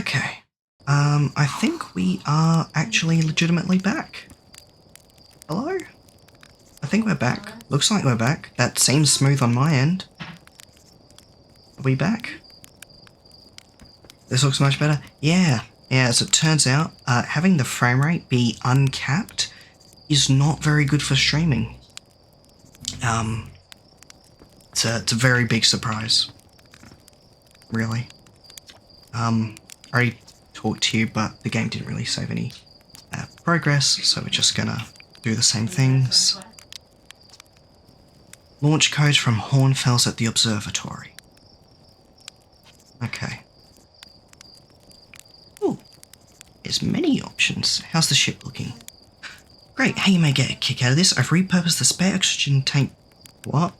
Okay. I think we are actually legitimately back. Hello? I think we're back. Looks like we're back. That seems smooth on my end. Are we back? This looks much better. Yeah, as it turns out, having the frame rate be uncapped is not very good for streaming. It's a very big surprise. Really. I already talked to you, but the game didn't really save any progress, so we're just gonna do the same things. Launch code from Hornfels at the observatory. Okay. Ooh, there's many options. How's the ship looking? Great, hey, you may get a kick out of this. I've repurposed the spare oxygen tank. What?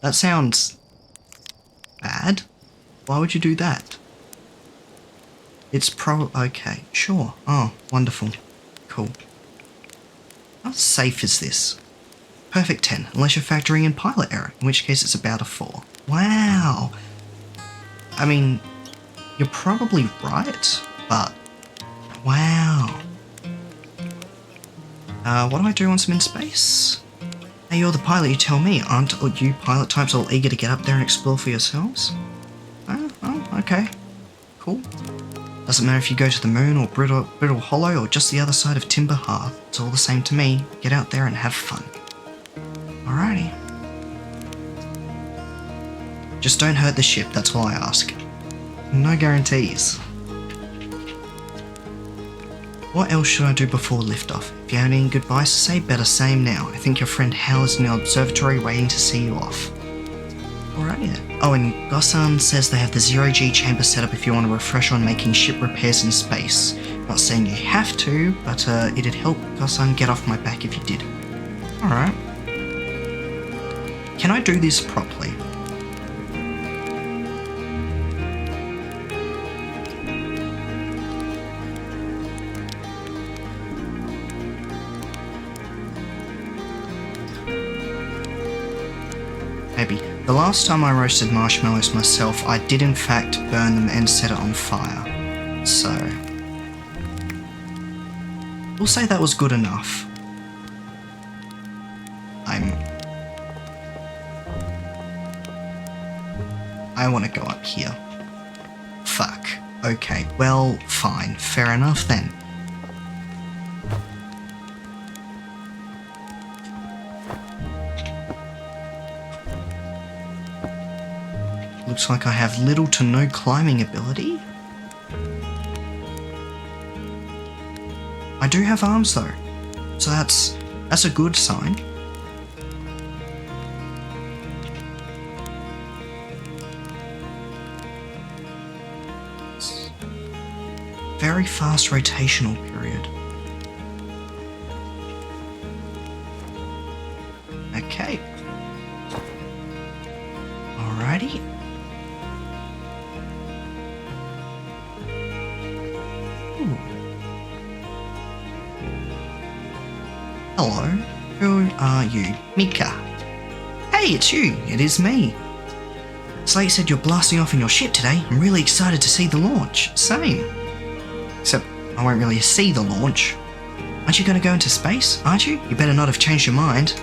That sounds bad. Why would you do that? It's okay, sure. Oh, wonderful. Cool. How safe is this? Perfect 10, unless you're factoring in pilot error, in which case it's about a 4. Wow. I mean, you're probably right, but wow. What do I do once I'm in space? Hey, you're the pilot, you tell me. Aren't you pilot types all eager to get up there and explore for yourselves? Oh, okay. Cool. Doesn't matter if you go to the moon or Brittle Hollow or just the other side of Timber Hearth. It's all the same to me. Get out there and have fun. Alrighty. Just don't hurt the ship, that's all I ask. No guarantees. What else should I do before liftoff? If you have any goodbyes to say, better say 'em now. I think your friend Hal is in the observatory waiting to see you off. Alrighty then. Oh, and Gossan says they have the zero-G chamber set up if you want to refresh on making ship repairs in space. Not saying you have to, but it'd help Gossan get off my back if you did. Alright. Can I do this properly? Maybe. The last time I roasted marshmallows myself, I did in fact burn them and set it on fire. So we'll say that was good enough. I want to go up here. Fuck. Okay, well, fine. Fair enough then. Looks like I have little to no climbing ability. I do have arms though, so that's a good sign. Very fast rotational period. Okay. Alrighty. Ooh. Hello, who are you? Mika. Hey, it's you. It is me. Slate said you're blasting off in your ship today. I'm really excited to see the launch. Same. Except I won't really see the launch. Aren't you going to go into space, aren't you? You better not have changed your mind.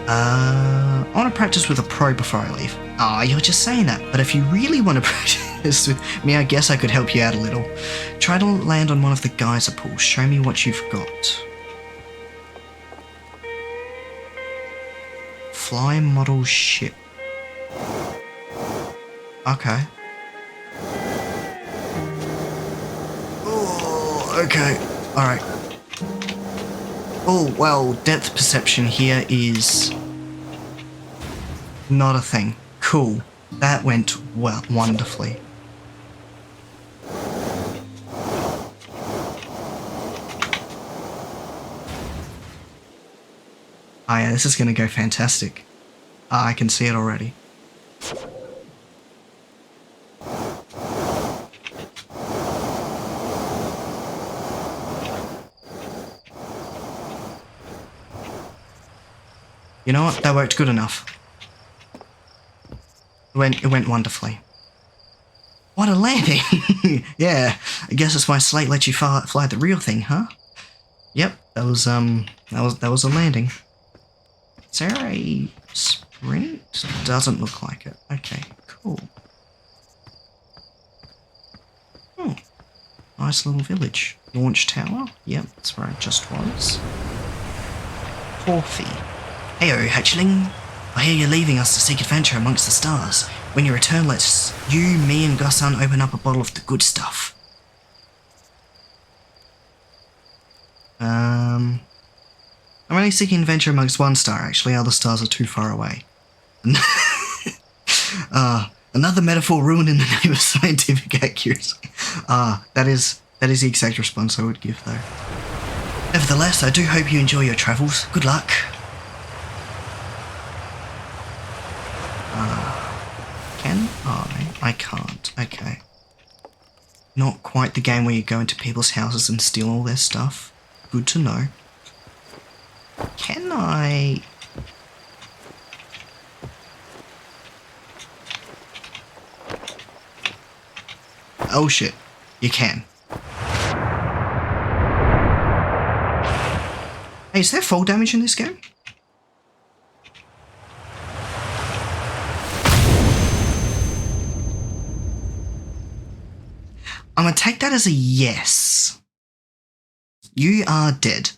I want to practice with a pro before I leave. Ah, you're just saying that, but if you really want to practice with me, I guess I could help you out a little. Try to land on one of the geyser pools. Show me what you've got. Fly model ship. Okay. Okay, alright. Oh, well, depth perception here is not a thing. Cool. That went well, wonderfully. Oh yeah, this is gonna go fantastic. I can see it already. You know what? That worked good enough. It went wonderfully. What a landing! Yeah, I guess it's my slate let you fly the real thing, huh? Yep, that was a landing. Is there a sprint? Doesn't look like it. Okay, cool. Oh, nice little village. Launch tower? Yep, that's where I just was. Porphy. Heyo, hatchling. I hear you're leaving us to seek adventure amongst the stars. When you return, let's you, me, and Gussan open up a bottle of the good stuff. I'm only seeking adventure amongst one star, actually. Other stars are too far away. Another metaphor ruined in the name of scientific accuracy. That is the exact response I would give, though. Nevertheless, I do hope you enjoy your travels. Good luck. Can I? I can't. Okay. Not quite the game where you go into people's houses and steal all their stuff. Good to know. Can I... Oh shit. You can. Hey, is there fall damage in this game? I'm gonna take that as a yes. You are dead.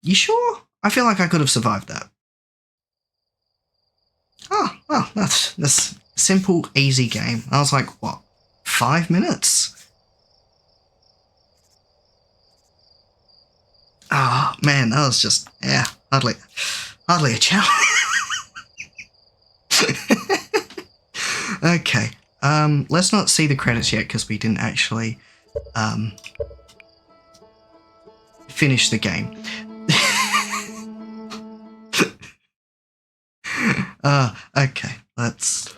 You sure? I feel like I could have survived that. Oh, well, that's simple, easy game. I was like, what, 5 minutes? Oh, man, that was just, yeah, hardly a challenge. Okay, let's not see the credits yet because we didn't actually, finish the game. Okay, let's...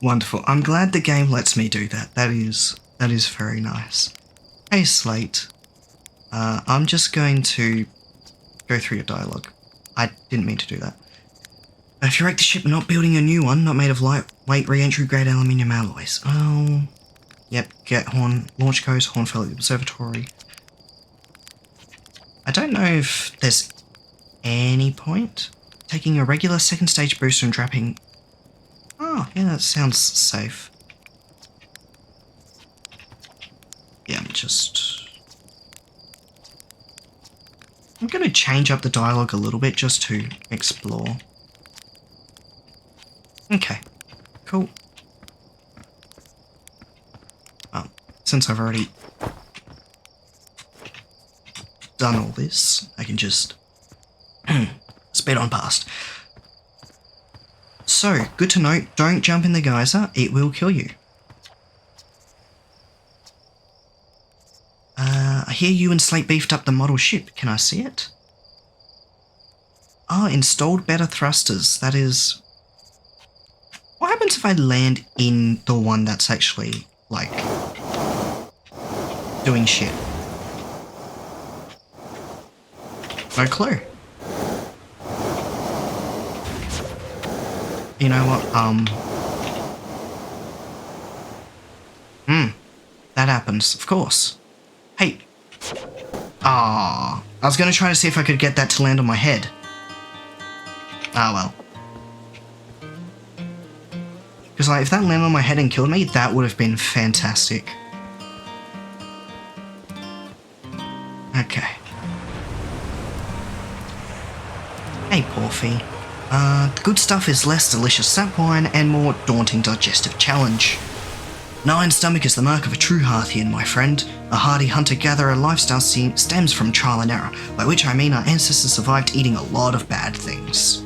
Wonderful. I'm glad the game lets me do that. That is very nice. Hey, Slate. I'm just going to go through your dialogue. I didn't mean to do that. If you wreck the ship, we're not building a new one, not made of lightweight re-entry grade aluminium alloys. Oh, yep, get Horn, launch codes, Hornfeld Observatory. I don't know if there's any point taking a regular second stage booster and dropping... Oh, yeah, that sounds safe. Yeah, I'm going to change up the dialogue a little bit just to explore. Okay, cool. Well, since I've already done all this, I can just speed on past. So, good to know, don't jump in the geyser, it will kill you. I hear you and Slate beefed up the model ship, can I see it? Ah, installed better thrusters, that is... What happens if I land in the one that's actually, like, doing shit? No clue. You know what, that happens, of course. Hey. Ah, I was gonna try to see if I could get that to land on my head. Ah, well. Because, like, if that landed on my head and killed me, that would have been fantastic. Okay. Hey, Porphy. The good stuff is less delicious sap wine and more daunting digestive challenge. An iron stomach is the mark of a true Hearthian, my friend. A hardy hunter-gatherer lifestyle stems from trial and error, by which I mean our ancestors survived eating a lot of bad things.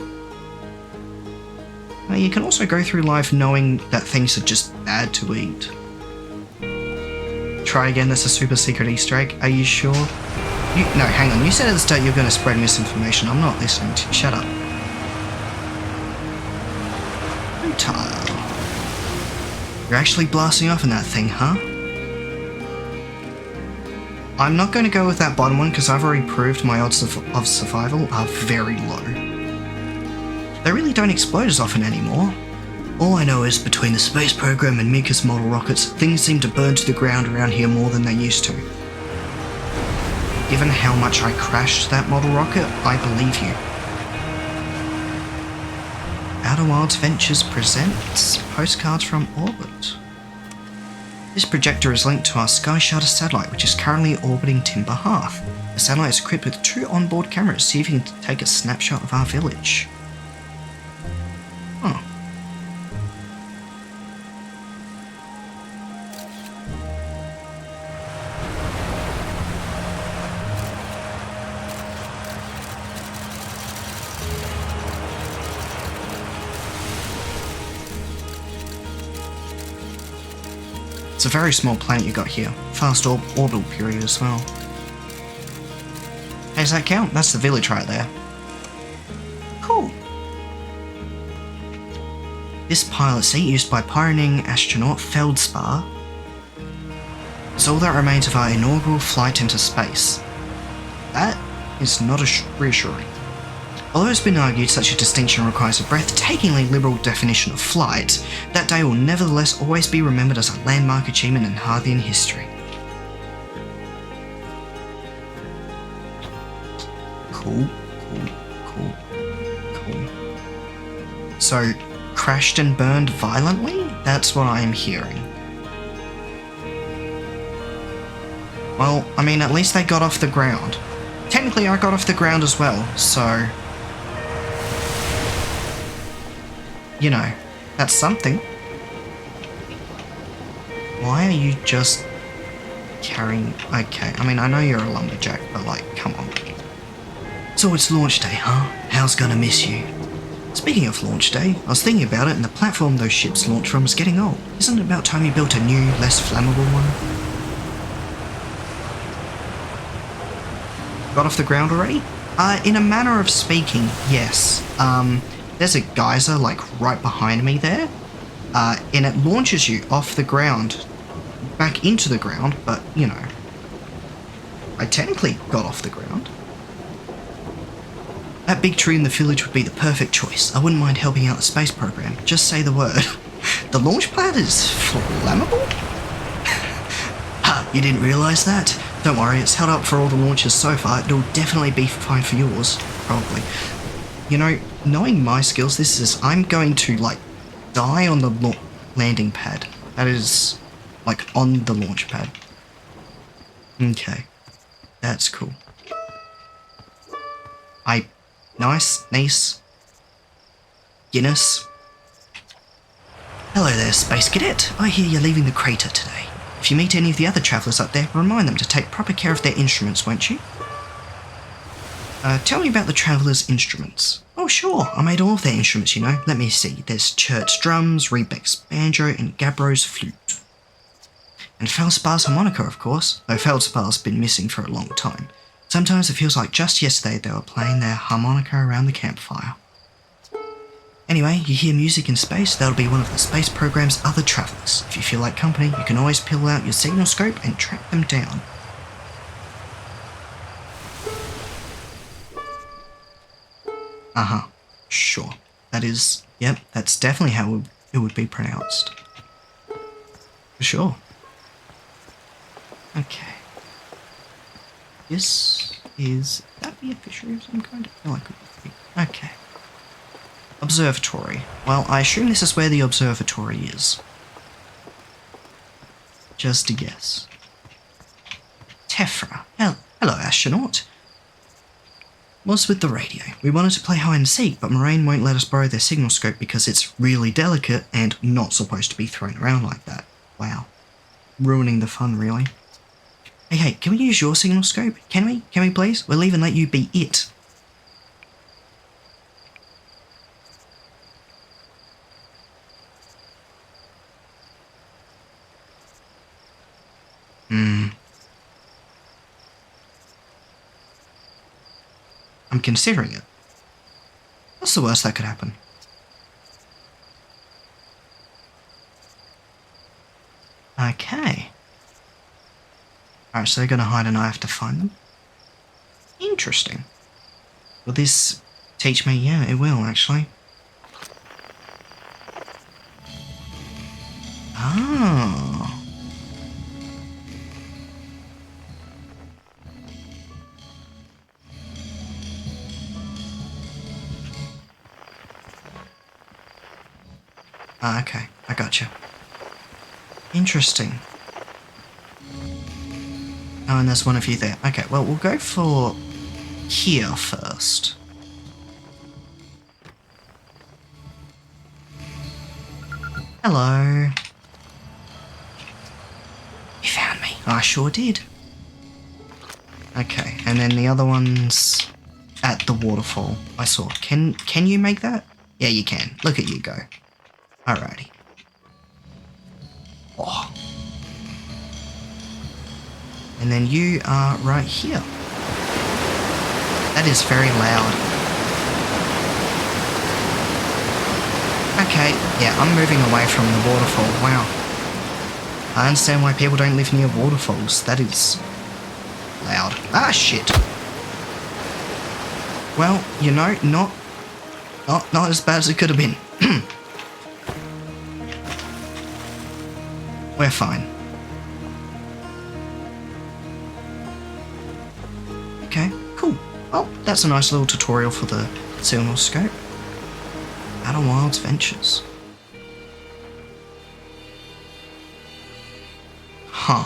Now, you can also go through life knowing that things are just bad to eat. Try again, that's a super secret Easter egg. Are you sure? No, hang on, you said at the start you're going to spread misinformation. I'm not listening to you. Shut up. Tile. You're actually blasting off in that thing, huh? I'm not going to go with that bottom one because I've already proved my odds of survival are very low. They really don't explode as often anymore. All I know is between the space program and Mika's model rockets, things seem to burn to the ground around here more than they used to. Given how much I crashed that model rocket, I believe you. Outer Wilds Ventures presents Postcards from Orbit. This projector is linked to our Sky Shutter satellite, which is currently orbiting Timber Hearth. The satellite is equipped with 2 onboard cameras. See if you can take a snapshot of our village. Oh. It's a very small planet you got here. Fast orbital period as well. Hey, does that count? That's the village right there. Cool. This pilot seat used by pioneering astronaut Feldspar is all that remains of our inaugural flight into space. That is not reassuring. Although it's been argued such a distinction requires a breathtakingly liberal definition of flight, that day will nevertheless always be remembered as a landmark achievement in Harthian history. Cool. So, crashed and burned violently? That's what I am hearing. Well, I mean, at least they got off the ground. Technically, I got off the ground as well, so... you know, that's something. Why are you just carrying... okay, I mean, I know you're a lumberjack, but like, come on. So it's launch day, huh? Hal's gonna miss you. Speaking of launch day, I was thinking about it and the platform those ships launch from is getting old. Isn't it about time you built a new, less flammable one? Got off the ground already? In a manner of speaking, yes. There's a geyser, like, right behind me there, and it launches you off the ground, back into the ground, but, you know, I technically got off the ground. That big tree in the village would be the perfect choice. I wouldn't mind helping out the space program. Just say the word. The launch pad is flammable? Ha, you didn't realise that? Don't worry, it's held up for all the launches so far. It'll definitely be fine for yours. Probably. You know, knowing my skills, I'm going to, like, die on the landing pad. That is, like, on the launch pad. Okay. That's cool. Nice. Guinness. Hello there, Space Cadet. I hear you're leaving the crater today. If you meet any of the other travellers up there, remind them to take proper care of their instruments, won't you? Tell me about the travellers' instruments. Oh sure, I made all of their instruments, you know. Let me see. There's Chert's drums, Rebek's banjo, and Gabbro's flute. And Feldspar's harmonica, of course, though Feldspar's been missing for a long time. Sometimes it feels like just yesterday they were playing their harmonica around the campfire. Anyway, you hear music in space, that'll be one of the space program's other travellers. If you feel like company, you can always pull out your signal scope and track them down. Uh-huh. Sure. Yep, that's definitely how it would be pronounced. For sure. Okay. Would that be a fishery of some kind? I feel like it would be. Okay. Observatory. Well, I assume this is where the observatory is. Just a guess. Tephra. Hello, astronaut. What's with the radio? We wanted to play hide and seek, but Moraine won't let us borrow their signal scope because it's really delicate and not supposed to be thrown around like that. Wow. Ruining the fun, really. Hey, can we use your signal scope? Can we please? We'll even let you be it. I'm considering it. What's the worst that could happen? Okay. Alright, so they're going to hide and I have to find them. Interesting. Will this teach me? Yeah, it will, actually. Ah, okay. I gotcha. Interesting. Oh, and there's one of you there. Okay, well, we'll go for here first. Hello. You found me. I sure did. Okay, and then the other one's at the waterfall. I saw. Can you make that? Yeah, you can. Look at you go. Alrighty. Oh. And then you are right here. That is very loud. Okay, yeah, I'm moving away from the waterfall. Wow. I understand why people don't live near waterfalls. That is loud. Ah, shit. Well, you know, not as bad as it could have been. We're fine. Okay, cool. Well, that's a nice little tutorial for the Silnor scope. Outer Wilds Ventures. Huh.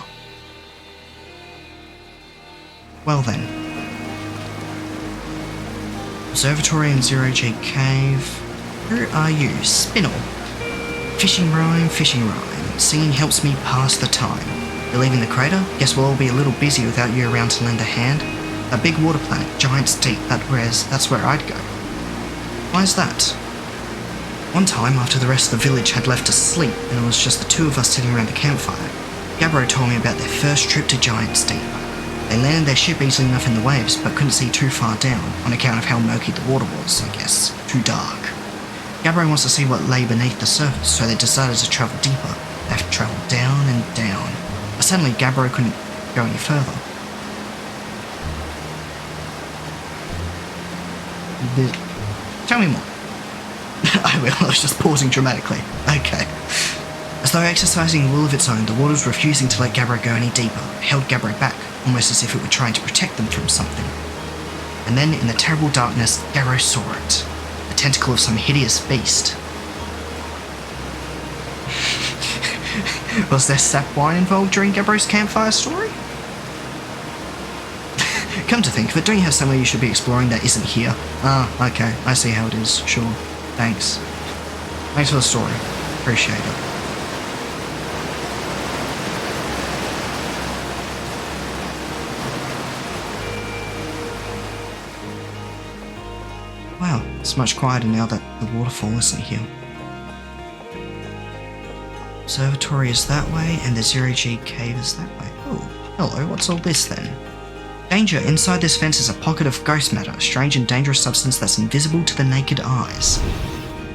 Well then. Observatory and Zero G Cave. Who are you? Spinel. Fishing rhyme, fishing rhyme. Singing helps me pass the time. You're leaving the crater? Guess we'll all be a little busy without you around to lend a hand. A big water planet, Giant's Deep, that's where I'd go. Why's that? One time, after the rest of the village had left to sleep and it was just the two of us sitting around the campfire, Gabbro told me about their first trip to Giant's Deep. They landed their ship easily enough in the waves, but couldn't see too far down, on account of how murky the water was, I guess. Too dark. Gabbro wants to see what lay beneath the surface, so they decided to travel deeper. They have to travel down and down. But suddenly, Gabbro couldn't go any further. Tell me more. I will, I was just pausing dramatically. Okay. As though exercising a will of its own, the water was refusing to let Gabbro go any deeper. It held Gabbro back, almost as if it were trying to protect them from something. And then, in the terrible darkness, Gabbro saw it. The tentacle of some hideous beast. Was there sap wine involved during Gabbro's campfire story? Come to think of it, don't you have somewhere you should be exploring that isn't here? Ah, okay, I see how it is, sure. Thanks. Thanks for the story. Appreciate it. Wow, it's much quieter now that the waterfall isn't here. Observatory is that way, and the Zero G Cave is that way. Oh, hello, what's all this then? Danger, inside this fence is a pocket of ghost matter, a strange and dangerous substance that's invisible to the naked eyes.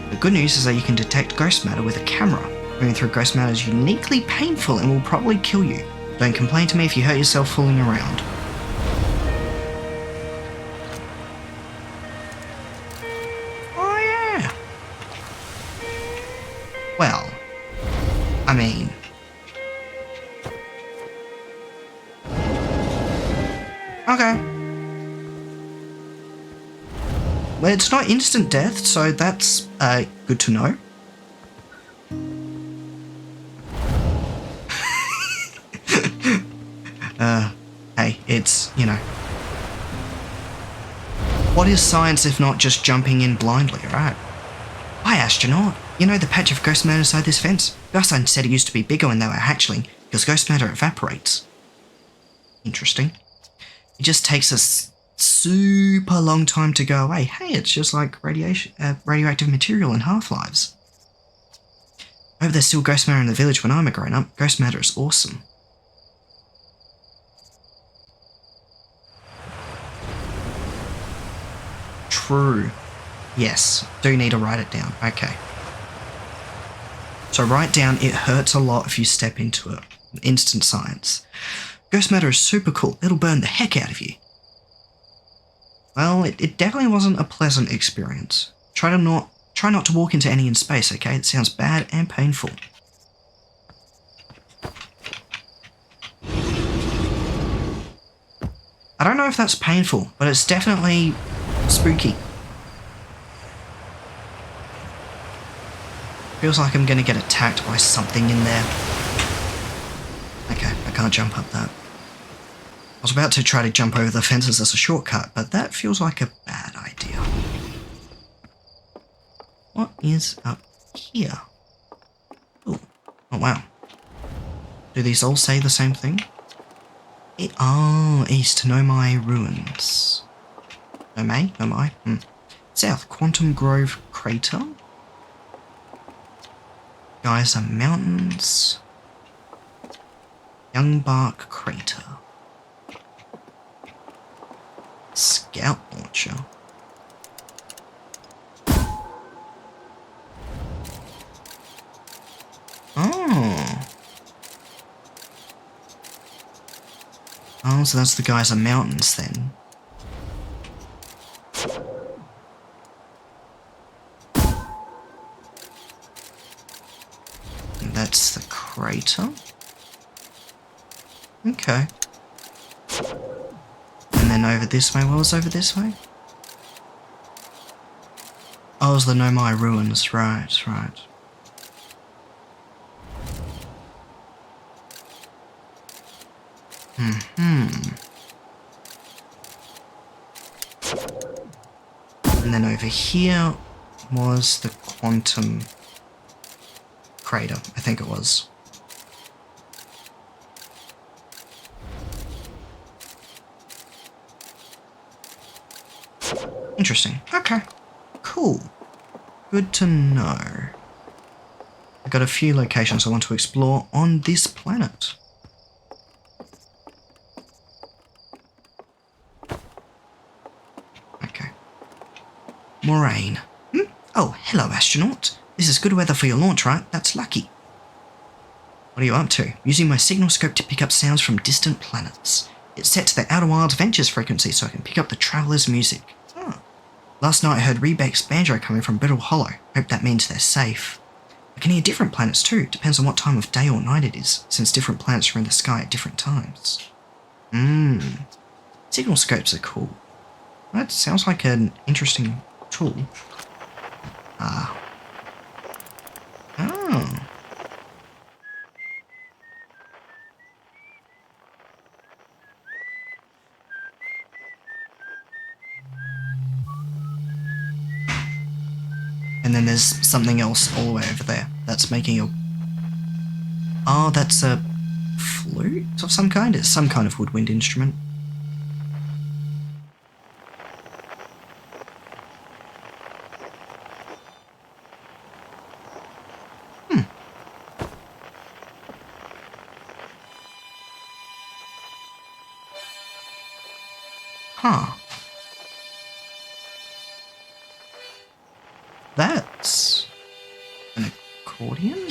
The good news is that you can detect ghost matter with a camera. Moving through ghost matter is uniquely painful and will probably kill you. Don't complain to me if you hurt yourself fooling around. Oh yeah! Well, I mean... Okay. Well, it's not instant death, so that's good to know. Hey, it's, you know. What is science if not just jumping in blindly, right? Hi, astronaut. You know the patch of ghost matter inside this fence? Garstein said it used to be bigger when they were hatchling, because ghost matter evaporates. Interesting. It just takes us super long time to go away. Hey, it's just like radioactive material in Half-Lives. I hope there's still ghost matter in the village when I'm a grown-up. Ghost matter is awesome. True. Yes, do need to write it down. Okay. So write down, it hurts a lot if you step into it. Instant science. Ghost matter is super cool. It'll burn the heck out of you. Well, it definitely wasn't a pleasant experience. Try not to walk into any in space, okay? It sounds bad and painful. I don't know if that's painful, but it's definitely spooky. Feels like I'm going to get attacked by something in there. Okay, I can't jump up that. I was about to try to jump over the fences as a shortcut, but that feels like a bad idea. What is up here? Ooh. Oh, wow. Do these all say the same thing? East, Nomai Ruins. Nomai? South, Quantum Grove Crater. Geyser Mountains. Young Bark Crater. Scout Launcher. Oh, so that's the Geyser Mountains then. And that's the crater. Okay. And then over this way, what was over this way? Oh, it was the Nomai Ruins, right. And then over here was the Quantum Crater, I think it was. Interesting. Okay. Cool. Good to know. I've got a few locations I want to explore on this planet. Okay. Moraine. Oh, hello, astronaut. This is good weather for your launch, right? That's lucky. What are you up to? Using my signal scope to pick up sounds from distant planets. It's set to the Outer Wilds Ventures frequency so I can pick up the traveller's music. Last night I heard Rebec's banjo coming from Brittle Hollow. Hope that means they're safe. I can hear different planets too, depends on what time of day or night it is, since different planets are in the sky at different times. Signal scopes are cool. That sounds like an interesting tool. Oh. And then there's something else all the way over there that's making a... Oh, that's a flute of some kind? It's some kind of woodwind instrument. Huh. That's an accordion?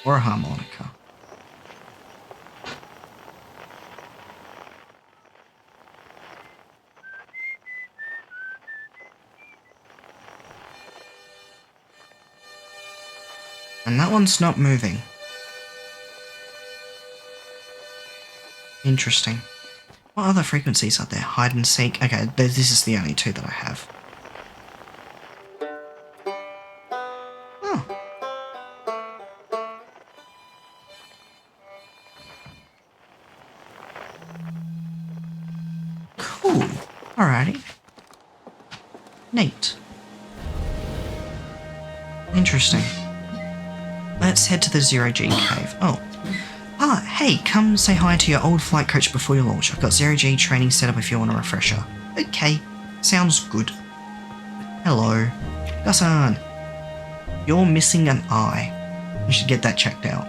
Or a harmonica? And that one's not moving. Interesting. What other frequencies are there? Hide and seek? Okay, this is the only two that I have. Oh. Cool. Alrighty. Neat. Interesting. Let's head to the Zero-G cave. Oh. Hey, come say hi to your old flight coach before your launch. I've got Zero-G training set up if you want a refresher. Okay, sounds good. Hello. Gus-san. You're missing an eye. You should get that checked out.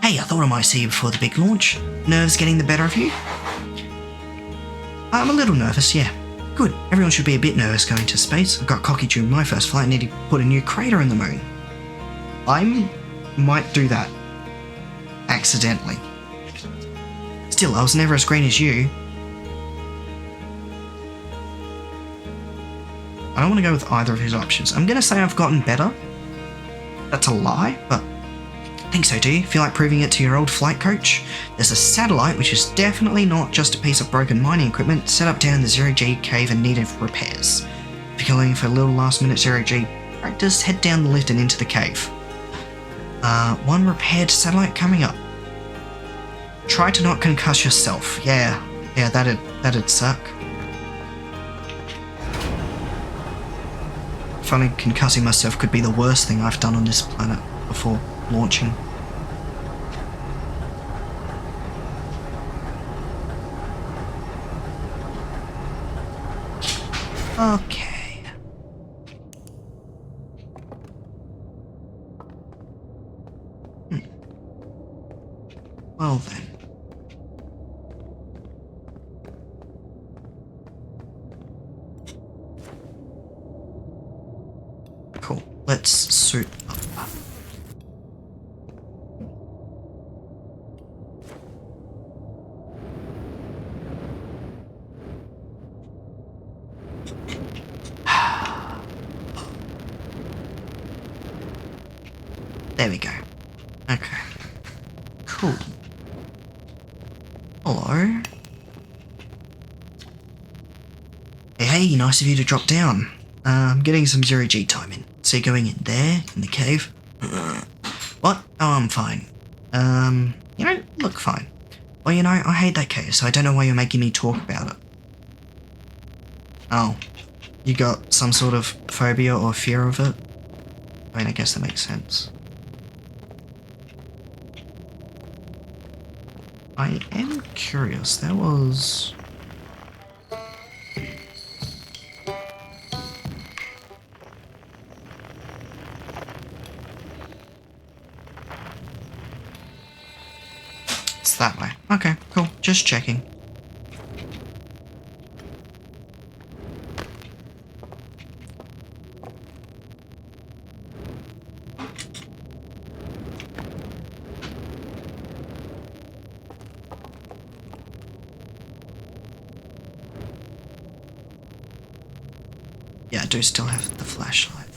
Hey, I thought I might see you before the big launch. Nerves getting the better of you? I'm a little nervous, yeah. Good, everyone should be a bit nervous going to space. I got cocky during my first flight and needed to put a new crater in the moon. I might do that. Accidentally. Still, I was never as green as you. I don't want to go with either of his options. I'm going to say I've gotten better. That's a lie, but I think so, do you? Feel like proving it to your old flight coach? There's a satellite, which is definitely not just a piece of broken mining equipment, set up down in the Zero-G cave and needed repairs. If you're looking for a little last-minute Zero-G Right, just head down the lift and into the cave. One repaired satellite coming up. Try to not concuss yourself. Yeah, that'd suck. Funny, concussing myself could be the worst thing I've done on this planet before launching. Okay. Well then. Cool. Let's suit up. There we go. Okay. Cool. Hello. Hey, nice of you to drop down. I'm getting some zero-G time in. So you're going in there, in the cave? What? Oh, I'm fine. You don't look fine. Well, you know, I hate that cave, so I don't know why you're making me talk about it. Oh. You got some sort of phobia or fear of it? I mean, I guess that makes sense. I am curious. There was... It's that way. Okay, cool. Just checking. Yeah, I do still have the flashlight.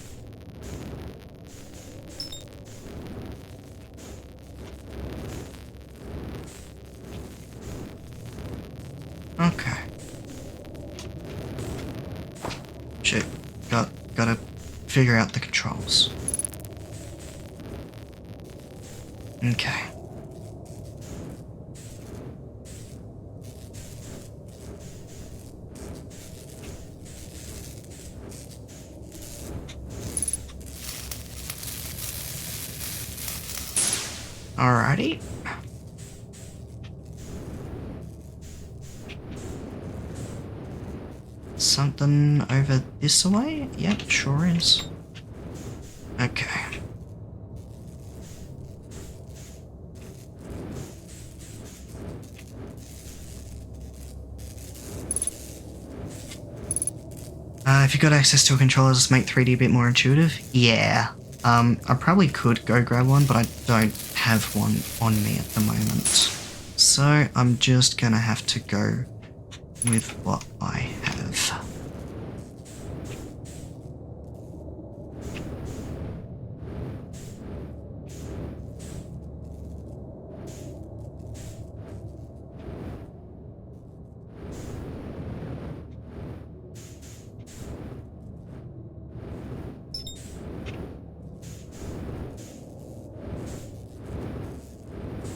Okay. Shit. Gotta figure out the controls. Okay. Alrighty. Something over this way? Yep, sure is. Okay. If you've got access to a controller, just make 3D a bit more intuitive? Yeah. I probably could go grab one, but I don't have one on me at the moment. So I'm just gonna have to go with what I have.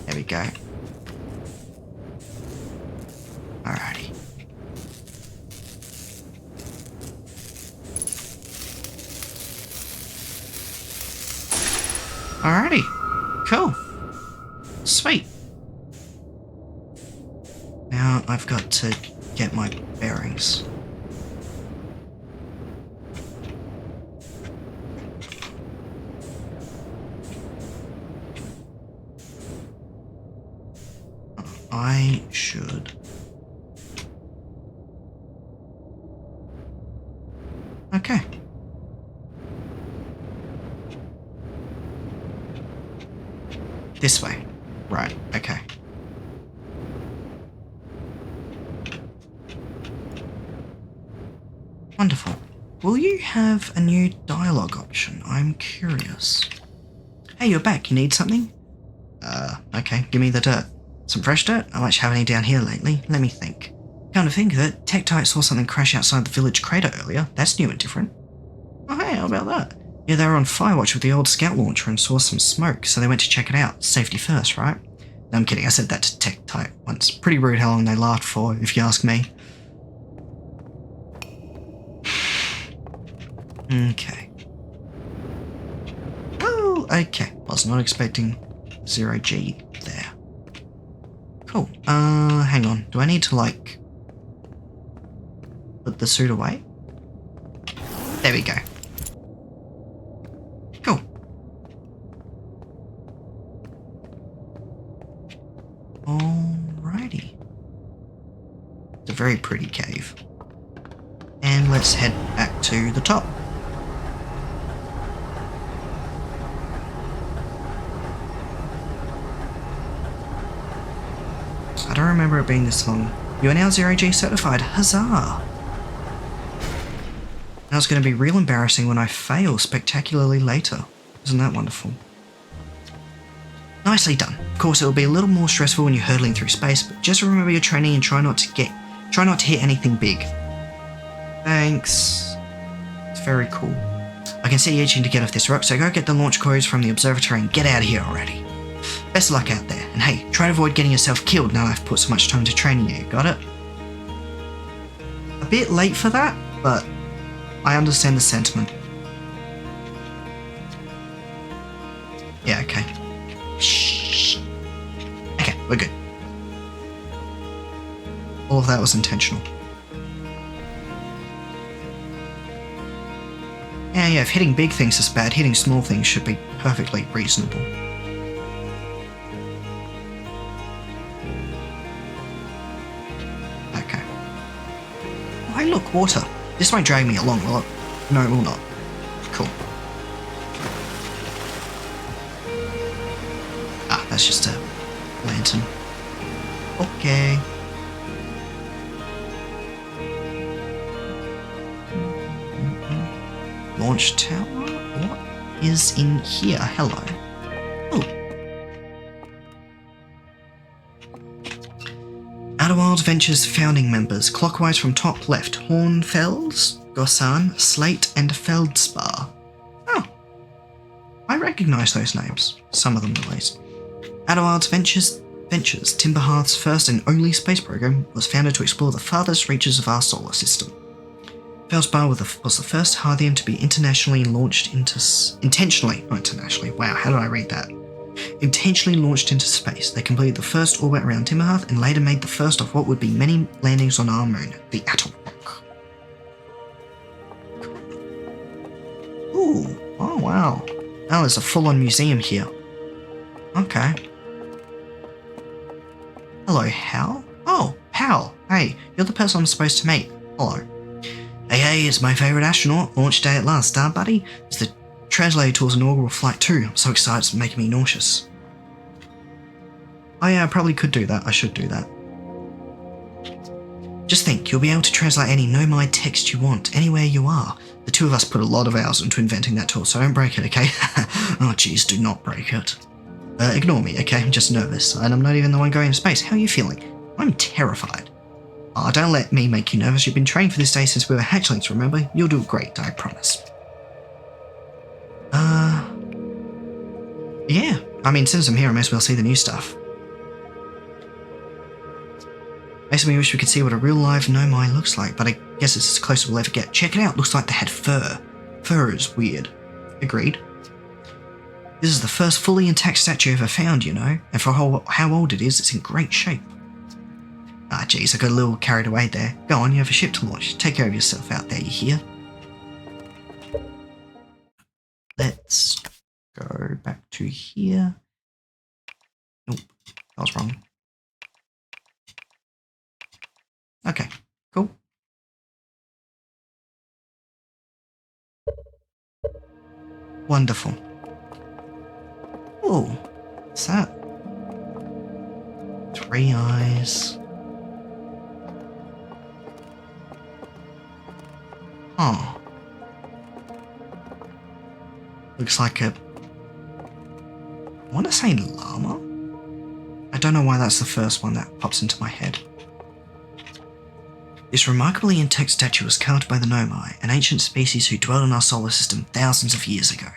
There we go. Alrighty. Alrighty. Cool. Sweet. Now I've got to get my bearings. I should... Okay. This way. Right, okay. Wonderful. Will you have a new dialogue option? I'm curious. Hey, you're back. You need something? Okay. Give me the dirt. Some fresh dirt? Not much have any down here lately. Let me think. Come to think of it, Tektite saw something crash outside the village crater earlier. That's new and different. Oh hey, how about that? Yeah, they were on Firewatch with the old scout launcher and saw some smoke, so they went to check it out. Safety first, right? No, I'm kidding. I said that to Tech Type once. Pretty rude how long they laughed for, if you ask me. Okay. Oh, okay. Was not expecting 0G there. Cool. Hang on. Do I need to, like, put the suit away? There we go. Cool. Alrighty. It's a very pretty cave. And let's head back to the top. I don't remember it being this long. You are now 0G certified. Huzzah! Now it's going to be real embarrassing when I fail spectacularly later. Isn't that wonderful? Nicely done. Of course, it will be a little more stressful when you're hurtling through space, but just remember your training and try not to hit anything big. Thanks. It's very cool. I can see you itching to get off this rock, so go get the launch codes from the observatory and get out of here already. Best of luck out there, and hey, try to avoid getting yourself killed now I've put so much time into training you, got it? A bit late for that, but I understand the sentiment. Yeah, okay. Shh. Okay, we're good. All of that was intentional. Yeah, if hitting big things is bad, hitting small things should be perfectly reasonable. Okay. Oh, hey look, water. This won't drag me along, will it? No, it will not. Cool. Ah, that's just a lantern. Okay. Launch tower? What is in here? Hello. Oh. Outer Wilds Ventures founding members, clockwise from top left, Hornfels, Gossan, Slate, and Feldspar. Oh. I recognise those names. Some of them at least. Outer Wilds Ventures, Timberhearth's first and only space program, was founded to explore the farthest reaches of our solar system. Feldspar was the first Harthian to be intentionally launched into space. They completed the first orbit around Timberhearth and later made the first of what would be many landings on our moon, the Attlerock. Ooh, oh wow. Now there's a full-on museum here. Okay. Hello, Hal? Oh, Hal. Hey, you're the person I'm supposed to meet. Hello. Hey, it's my favourite astronaut. Launch day at last, buddy? It's the translator tour's inaugural flight too. I'm so excited it's making me nauseous. Oh yeah, I probably could do that. I should do that. Just think, you'll be able to translate any Nomad text you want, anywhere you are. The two of us put a lot of hours into inventing that tool, so don't break it, okay? Oh jeez, do not break it. Ignore me, okay? I'm just nervous, and I'm not even the one going to space. How are you feeling? I'm terrified. Oh, don't let me make you nervous. You've been training for this day since we were hatchlings, remember? You'll do great, I promise. Yeah. I mean, since I'm here, I may as well see the new stuff. Makes me wish we could see what a real live Nomai looks like, but I guess it's as close as we'll ever get. Check it out. Looks like they had fur. Fur is weird. Agreed. This is the first fully intact statue ever found, you know, and for how old it is, it's in great shape. Ah, geez, I got a little carried away there. Go on, you have a ship to launch. Take care of yourself out there, you hear? Let's go back to here. Nope, that was wrong. Okay, cool. Wonderful. Oh, what's that? 3 eyes. Huh. Looks like a... I want to say llama? I don't know why that's the first one that pops into my head. This remarkably intact statue was carved by the Nomai, an ancient species who dwelled in our solar system thousands of years ago.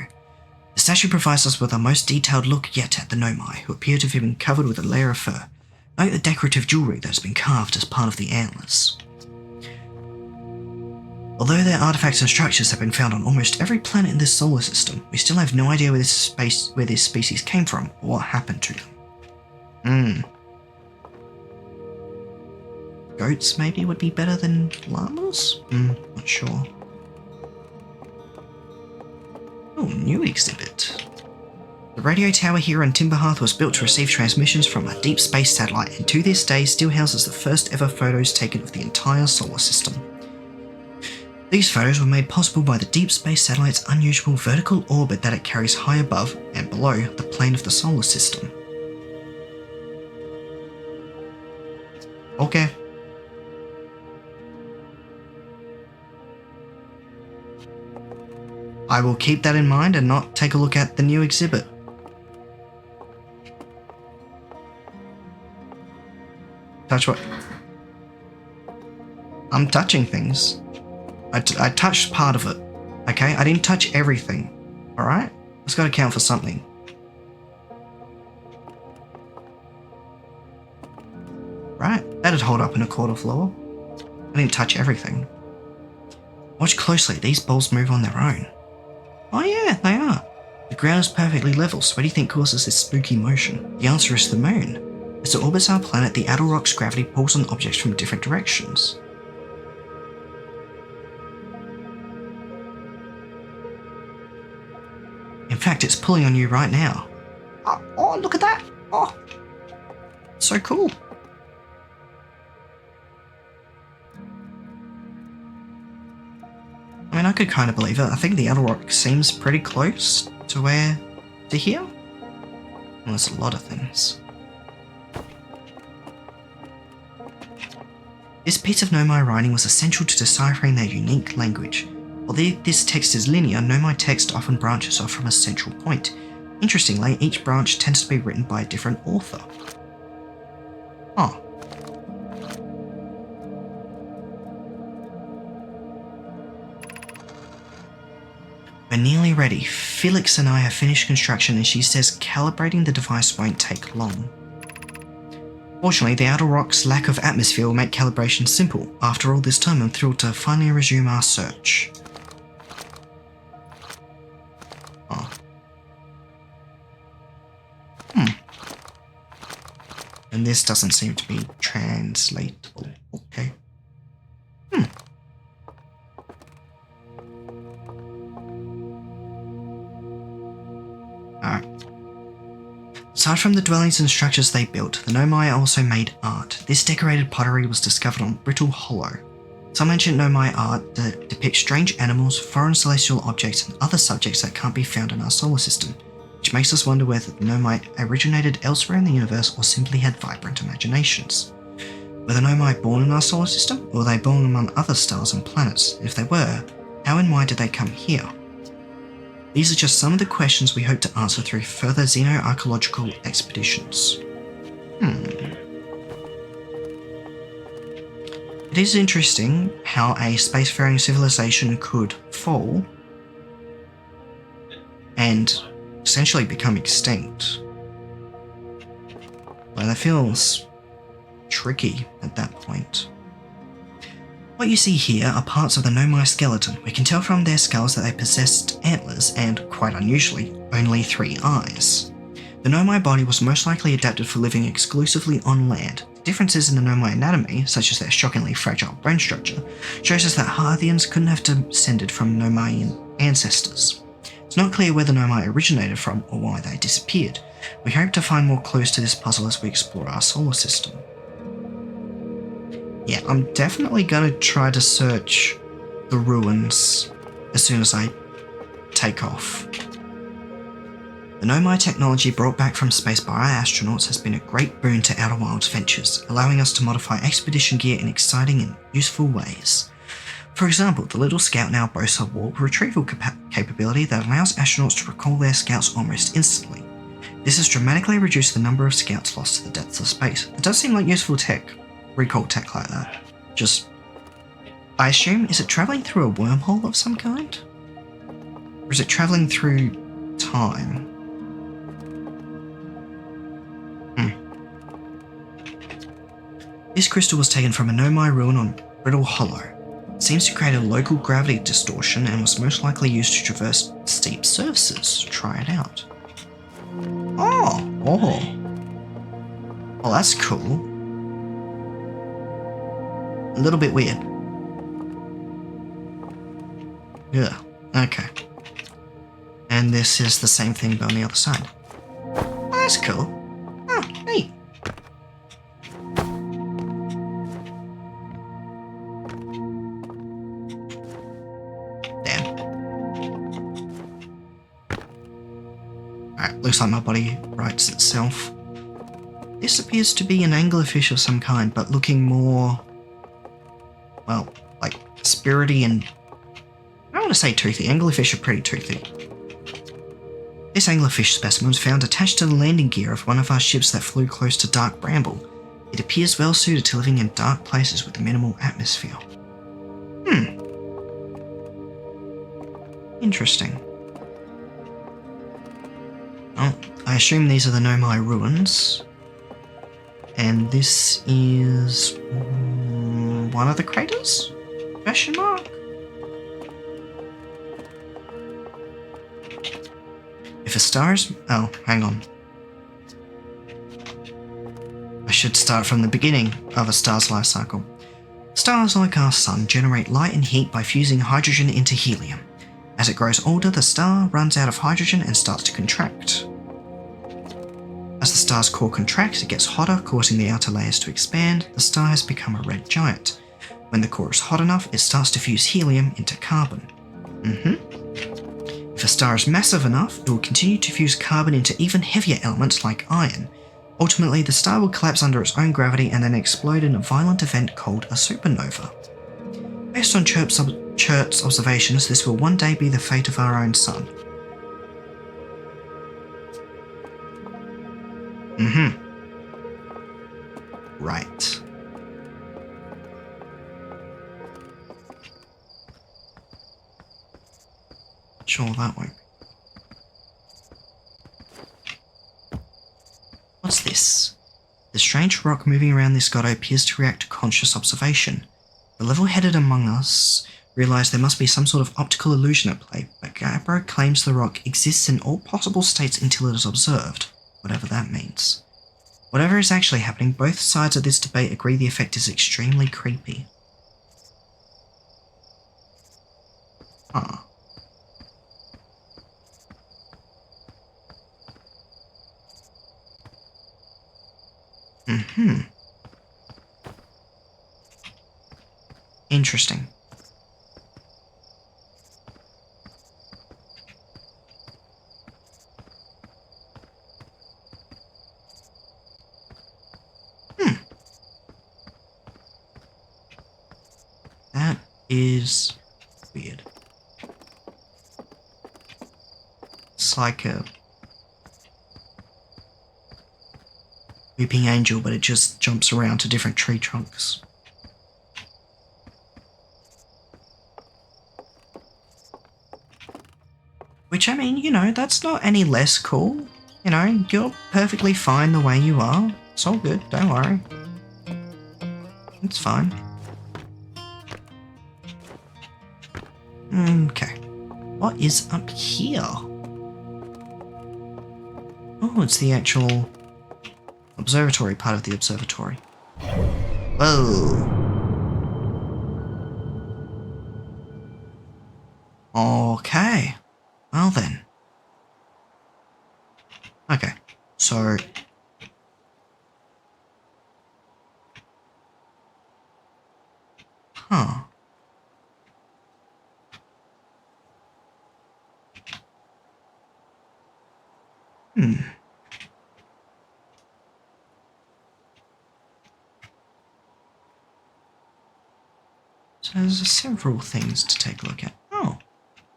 The statue provides us with our most detailed look yet at the Nomai, who appear to have been covered with a layer of fur. Note the decorative jewellery that has been carved as part of the antlers. Although their artifacts and structures have been found on almost every planet in this solar system, we still have no idea where this species came from or what happened to them. Goats maybe would be better than llamas? Not sure. Oh, new exhibit. The radio tower here on Timberhearth was built to receive transmissions from a deep space satellite and to this day still houses the first ever photos taken of the entire solar system. These photos were made possible by the deep space satellite's unusual vertical orbit that it carries high above and below the plane of the solar system. Okay. I will keep that in mind and not take a look at the new exhibit. Touch what? I'm touching things. I touched part of it, okay? I didn't touch everything, alright? It's got to count for something. Right, that'd hold up in a court of law. I didn't touch everything. Watch closely, these balls move on their own. Oh yeah, they are. The ground is perfectly level, so what do you think causes this spooky motion? The answer is the moon. As it orbits our planet, the outer rock's gravity pulls on objects from different directions. In fact, it's pulling on you right now. Oh, look at that! Oh, so cool. I mean, I could kind of believe it. I think the outer rock seems pretty close to here. Well, there's a lot of things. This piece of Nomai writing was essential to deciphering their unique language. Although this text is linear, Nomai text often branches off from a central point. Interestingly, each branch tends to be written by a different author. Oh. We're nearly ready. Felix and I have finished construction and she says calibrating the device won't take long. Fortunately, the outer rock's lack of atmosphere will make calibration simple. After all this time, I'm thrilled to finally resume our search. Oh. And this doesn't seem to be translatable. Okay. Alright. Aside from the dwellings and structures they built, the Nomai also made art. This decorated pottery was discovered on Brittle Hollow. Some ancient Nomai art depicts strange animals, foreign celestial objects, and other subjects that can't be found in our solar system, which makes us wonder whether the Nomai originated elsewhere in the universe or simply had vibrant imaginations. Were the Nomai born in our solar system, or were they born among other stars and planets? If they were, how and why did they come here? These are just some of the questions we hope to answer through further xenoarchaeological expeditions. It is interesting how a spacefaring civilization could fall and essentially become extinct. Well, that feels tricky at that point. What you see here are parts of the Nomai skeleton. We can tell from their skulls that they possessed antlers and, quite unusually, only 3 eyes. The Nomai body was most likely adapted for living exclusively on land. The differences in the Nomai anatomy, such as their shockingly fragile bone structure, shows us that Haarthians couldn't have descended from Nomaian ancestors. It's not clear where the Nomai originated from or why they disappeared. We hope to find more clues to this puzzle as we explore our solar system. Yeah, I'm definitely going to try to search the ruins as soon as I take off. The Nomai technology brought back from space by our astronauts has been a great boon to Outer Wilds ventures, allowing us to modify expedition gear in exciting and useful ways. For example, the little Scout now boasts a warp retrieval capability that allows astronauts to recall their scouts almost instantly. This has dramatically reduced the number of scouts lost to the depths of space. It does seem like useful tech. Recall tech like that. Just I assume, is it travelling through a wormhole of some kind? Or is it travelling through time? This crystal was taken from a Nomai ruin on Brittle Hollow. It seems to create a local gravity distortion and was most likely used to traverse steep surfaces. Try it out. Oh. Well, that's cool. A little bit weird. Yeah, okay. And this is the same thing but on the other side. Oh, that's cool. Oh, neat. Damn. Alright, looks like my body rights itself. This appears to be an anglerfish of some kind, but looking more, well, like spirity and I don't want to say toothy. Anglerfish are pretty toothy. This anglerfish specimen was found attached to the landing gear of one of our ships that flew close to Dark Bramble. It appears well suited to living in dark places with minimal atmosphere. Interesting. Oh, I assume these are the Nomai ruins. And this is one of the craters? Question mark? If a star is... Oh, hang on. I should start from the beginning of a star's life cycle. Stars like our sun generate light and heat by fusing hydrogen into helium. As it grows older, the star runs out of hydrogen and starts to contract. As the star's core contracts, it gets hotter, causing the outer layers to expand. The star has become a red giant. When the core is hot enough, it starts to fuse helium into carbon. If a star is massive enough, it will continue to fuse carbon into even heavier elements like iron. Ultimately, the star will collapse under its own gravity and then explode in a violent event called a supernova. Based on Chert's observations, this will one day be the fate of our own sun. Right. Sure, that won't. What's this? The strange rock moving around this grotto appears to react to conscious observation. The level-headed among us realise there must be some sort of optical illusion at play, but Gabbro claims the rock exists in all possible states until it is observed, whatever that means. Whatever is actually happening, both sides of this debate agree the effect is extremely creepy. Huh. Interesting. That is weird. It's like a weeping angel, but it just jumps around to different tree trunks. Which, I mean, you know, that's not any less cool. You know, you're perfectly fine the way you are. It's all good, don't worry. It's fine. Okay. What is up here? Oh, it's the actual observatory part of the observatory. Whoa. Okay. Well then. Okay. So... Huh. So there's several things to take a look at. Oh,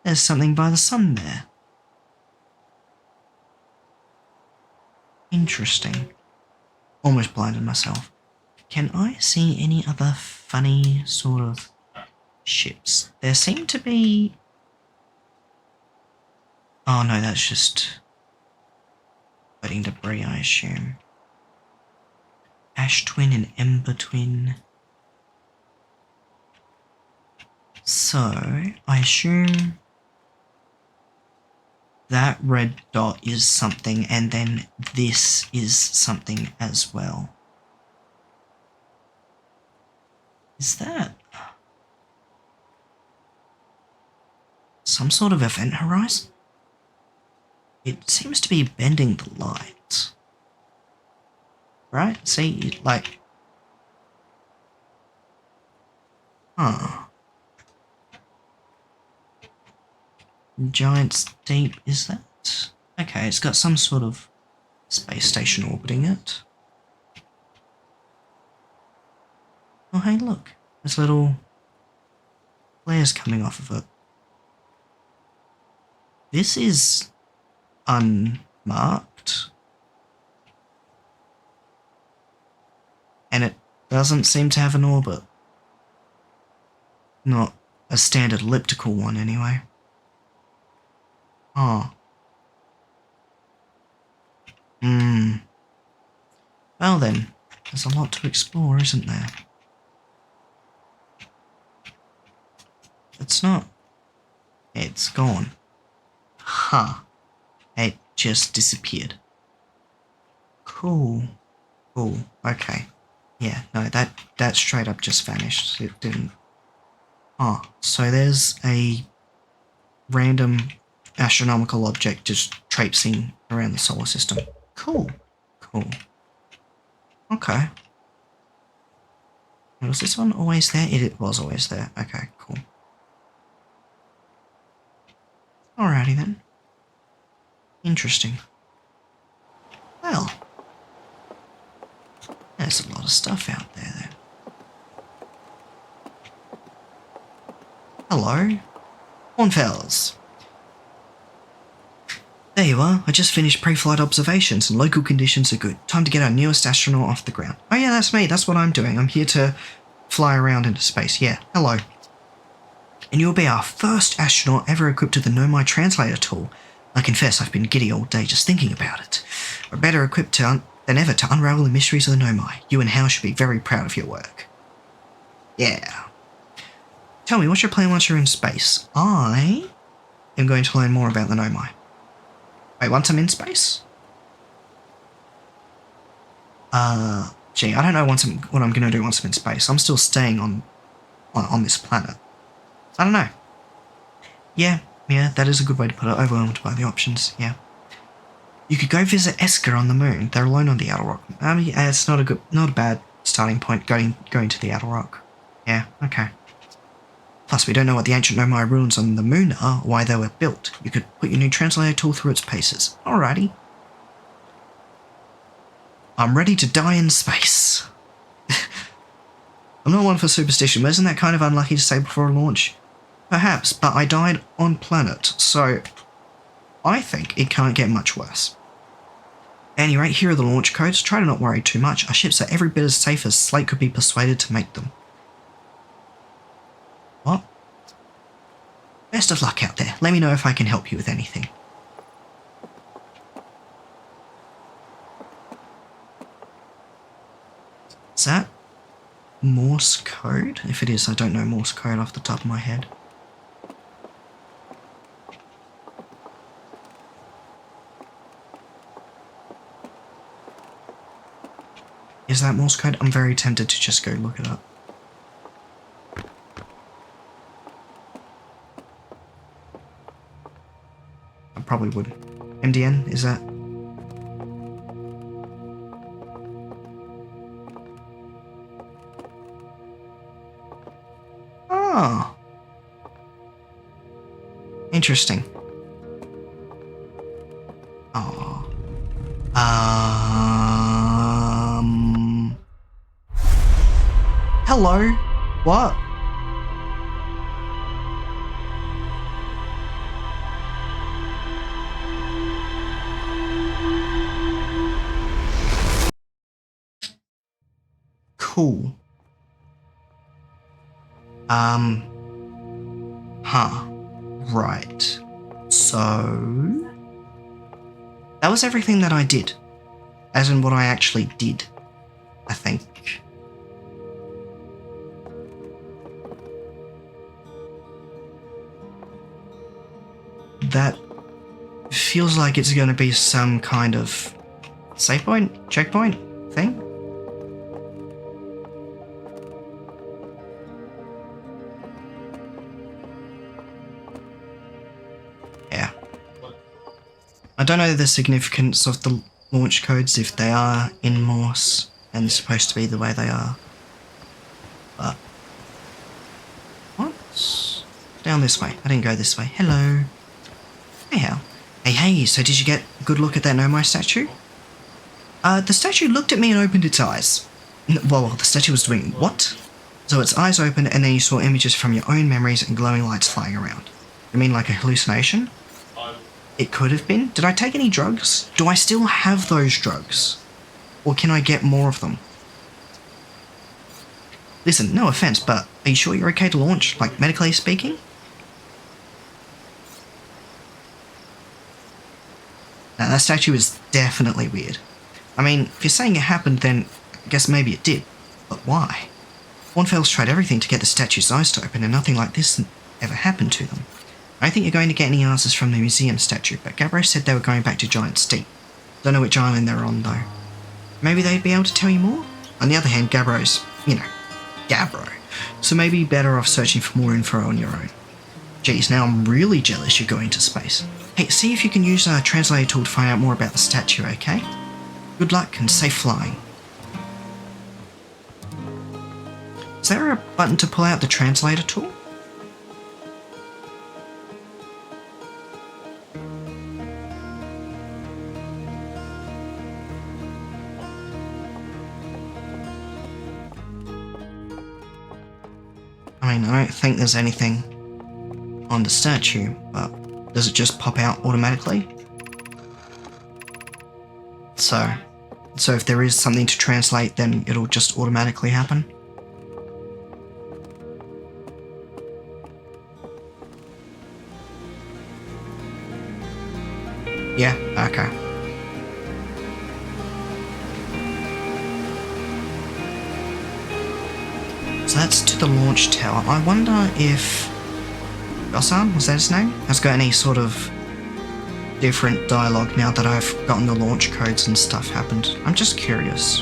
there's something by the sun there. Interesting. Almost blinded myself. Can I see any other funny sort of ships. There seem to be... Oh no, that's just floating debris, I assume. Ash Twin and Ember Twin. So, I assume that red dot is something, and then this is something as well. Is that some sort of event horizon? It seems to be bending the light. Right? See, like... Huh. Giant's Deep, is that? Okay, it's got some sort of space station orbiting it. Oh, hey, look. There's little flares coming off of it. This is unmarked. And it doesn't seem to have an orbit. Not a standard elliptical one, anyway. Oh. Well then, there's a lot to explore, isn't there? It's not. It's gone. Huh. It just disappeared. Cool. Cool. Okay. Yeah, no, that straight up just vanished. It didn't. Oh, so there's a random astronomical object just traipsing around the solar system. Cool. Cool. Okay. Was this one always there? It was always there. Okay, cool. Alrighty then. Interesting. Well, there's a lot of stuff out there then. Hello, Hornfells. There you are. I just finished pre-flight observations and local conditions are good. Time to get our newest astronaut off the ground. Oh yeah, that's me. That's what I'm doing. I'm here to fly around into space. Yeah, hello. And you'll be our first astronaut ever equipped with the Nomai translator tool. I confess I've been giddy all day just thinking about it. We're better equipped than ever to unravel the mysteries of the Nomai. You and Hal should be very proud of your work. Yeah. Tell me, what's your plan once you're in space? I am going to learn more about the Nomai. Wait, once I'm in space? Gee, I don't know what I'm going to do once I'm in space. I'm still staying on this planet. I don't know. Yeah, that is a good way to put it. Overwhelmed by the options, yeah. You could go visit Esker on the moon. They're alone on the Outer Rock. I mean, it's not a bad starting point, going to the Outer Rock. Yeah, okay. Plus, we don't know what the ancient Nomai ruins on the moon are, or why they were built. You could put your new translator tool through its paces. Alrighty. I'm ready to die in space. I'm not one for superstition, but isn't that kind of unlucky to say before a launch? Perhaps, but I died on planet, so I think it can't get much worse. At any rate, here are the launch codes. Try to not worry too much. Our ships are every bit as safe as Slate could be persuaded to make them. What? Best of luck out there. Let me know if I can help you with anything. Is that Morse code? If it is, I don't know Morse code off the top of my head. Is that Morse code? I'm very tempted to just go look it up. I probably would. MDN, is that? Oh. Interesting. Oh. Hello? What? Cool. Huh. Right. So... that was everything that I did. As in what I actually did, I think. That feels like it's going to be some kind of save point, checkpoint thing. Yeah. I don't know the significance of the launch codes if they are in Morse and supposed to be the way they are. But... what's down this way? I didn't go this way. Hello. Hey, Hal. Hey, so did you get a good look at that Nomai statue? The statue looked at me and opened its eyes. Well, the statue was doing what? So its eyes opened and then you saw images from your own memories and glowing lights flying around. You mean like a hallucination? It could have been. Did I take any drugs? Do I still have those drugs? Or can I get more of them? Listen, no offense, but are you sure you're okay to launch, like medically speaking? Now, that statue is definitely weird. I mean, if you're saying it happened, then I guess maybe it did. But why? Hornfels tried everything to get the statue's eyes to open and nothing like this ever happened to them. I don't think you're going to get any answers from the museum statue, but Gabbro said they were going back to Giant's Deep. Don't know which island they're on, though. Maybe they'd be able to tell you more? On the other hand, Gabbro's, Gabbro. So maybe better off searching for more info on your own. Geez, now I'm really jealous you're going to space. Hey, see if you can use a translator tool to find out more about the statue, okay? Good luck and safe flying. Is there a button to pull out the translator tool? I mean, I don't think there's anything on the statue, but does it just pop out automatically? So if there is something to translate, then it'll just automatically happen? Yeah, okay. So that's to the launch tower. I wonder if Gossan, was that his name? Has got any sort of different dialogue now that I've gotten the launch codes and stuff happened. I'm just curious.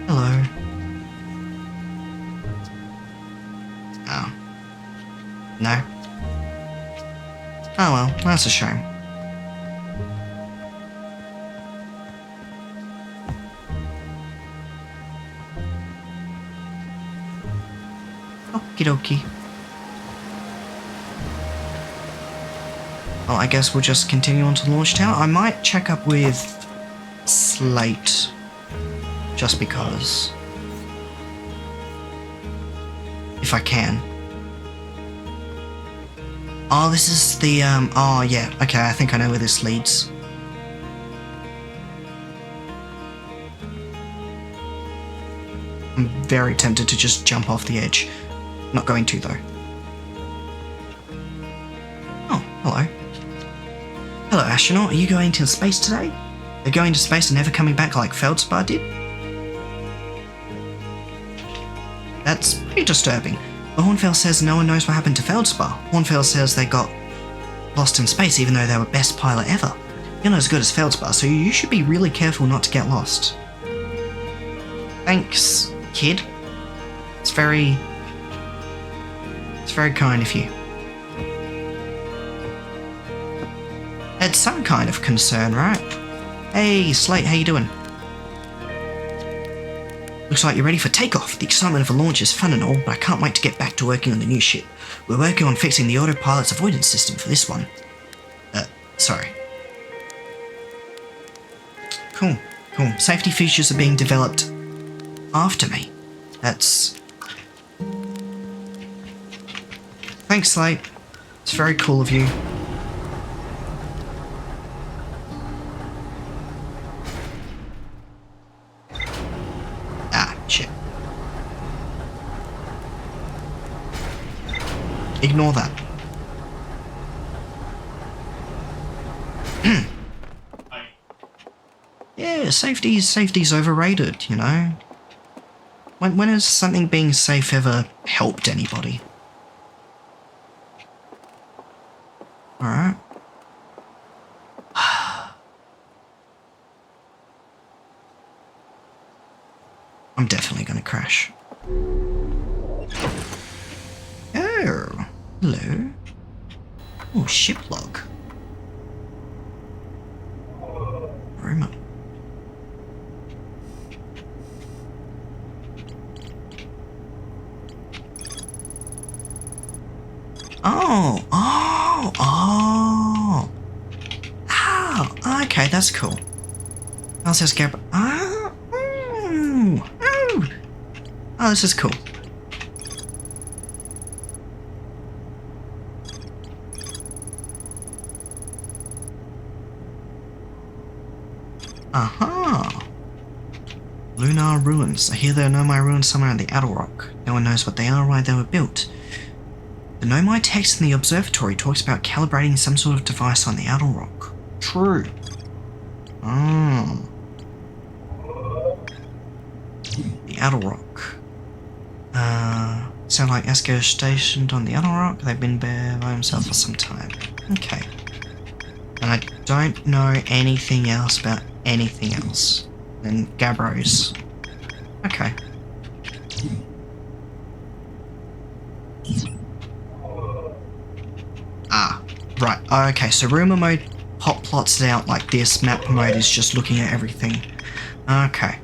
Hello. Oh. No. Oh well, that's a shame. Okie dokie. Well, I guess we'll just continue on to the launch tower. I might check up with Slate, just because. If I can. Oh, this is the, oh yeah, okay, I think I know where this leads. I'm very tempted to just jump off the edge. Not going to, though. Oh, hello. Hello, astronaut. Are you going to space today? They're going to space and never coming back like Feldspar did? That's pretty disturbing. But Hornfels says no one knows what happened to Feldspar. Hornfels says they got lost in space even though they were best pilot ever. You're not as good as Feldspar, so you should be really careful not to get lost. Thanks, kid. It's very kind of you. It's some kind of concern, right? Hey, Slate, how you doing? Looks like you're ready for takeoff. The excitement of a launch is fun and all, but I can't wait to get back to working on the new ship. We're working on fixing the autopilot's avoidance system for this one. Sorry. Cool. Safety features are being developed after me. That's... Thanks, Slate. It's very cool of you. Ah, shit. Ignore that. Yeah, safety's overrated, you know? When has something being safe ever helped anybody? Alright. I'm definitely gonna crash. Oh, hello. Oh, ship log. Rumor. Oh, okay, that's cool. How's this Gab? Oh, this is cool. Aha! Lunar ruins. I hear there are Nomai ruins somewhere in the Outer Rock. No one knows what they are or why they were built. The Nomai text in the observatory talks about calibrating some sort of device on the Outer Rock. True. Oh. The Outer Rock. Sound like Asko is stationed on the Outer Rock. They've been there by himself for some time. Okay. And I don't know anything else about anything else than Gabros. Okay. Ah, right. Okay, so rumor mode hot plots it out like this. Map mode is just looking at everything. Okay.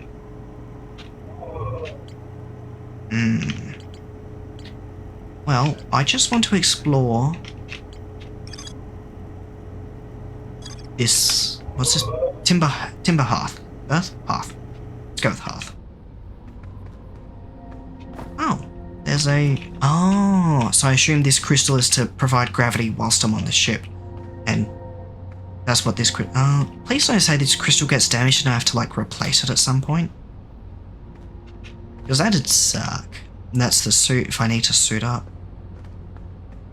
Well, I just want to explore this. What's this? Timber hearth. Earth? Hearth. Let's go with hearth. Oh, there's a... Oh, so I assume this crystal is to provide gravity whilst I'm on the ship. And that's what this... please don't say this crystal gets damaged and I have to, like, replace it at some point. Because that'd suck. And that's the suit if I need to suit up.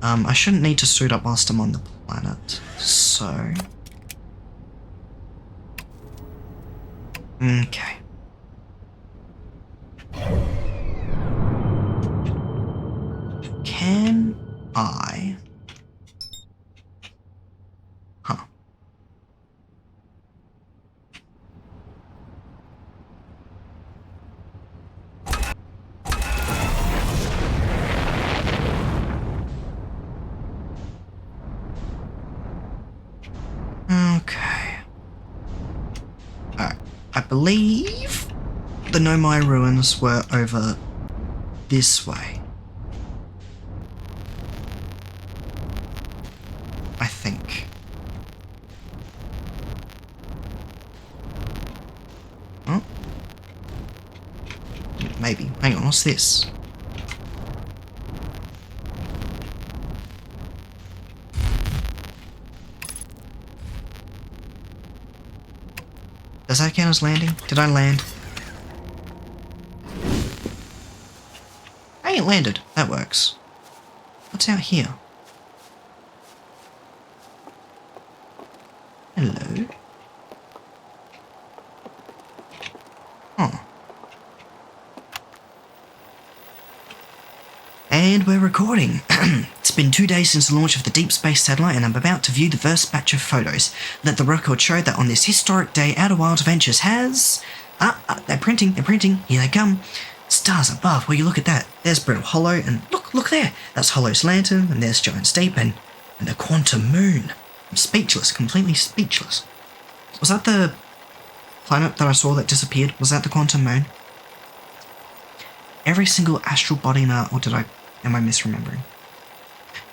I shouldn't need to suit up whilst I'm on the planet. So... Okay. Can I... Huh. Okay. Alright. I believe the Nomai ruins were over this way. I think. Oh. Maybe. Hang on, what's this? Does that count as landing? Did I land? Hey, it landed. That works. What's out here? Hello? Oh. And we're recording. It's been 2 days since the launch of the Deep Space Satellite and I'm about to view the first batch of photos. Let the record show that on this historic day, Outer Wilds Adventures has... they're printing, here they come. Stars above, will you look at that? There's Brittle Hollow, and look there. That's Hollow's lantern, and there's Giant's Deep, and the Quantum Moon. I'm speechless, completely speechless. Was that the planet that I saw that disappeared? Was that the Quantum Moon? Every single astral body in our... Or am I misremembering?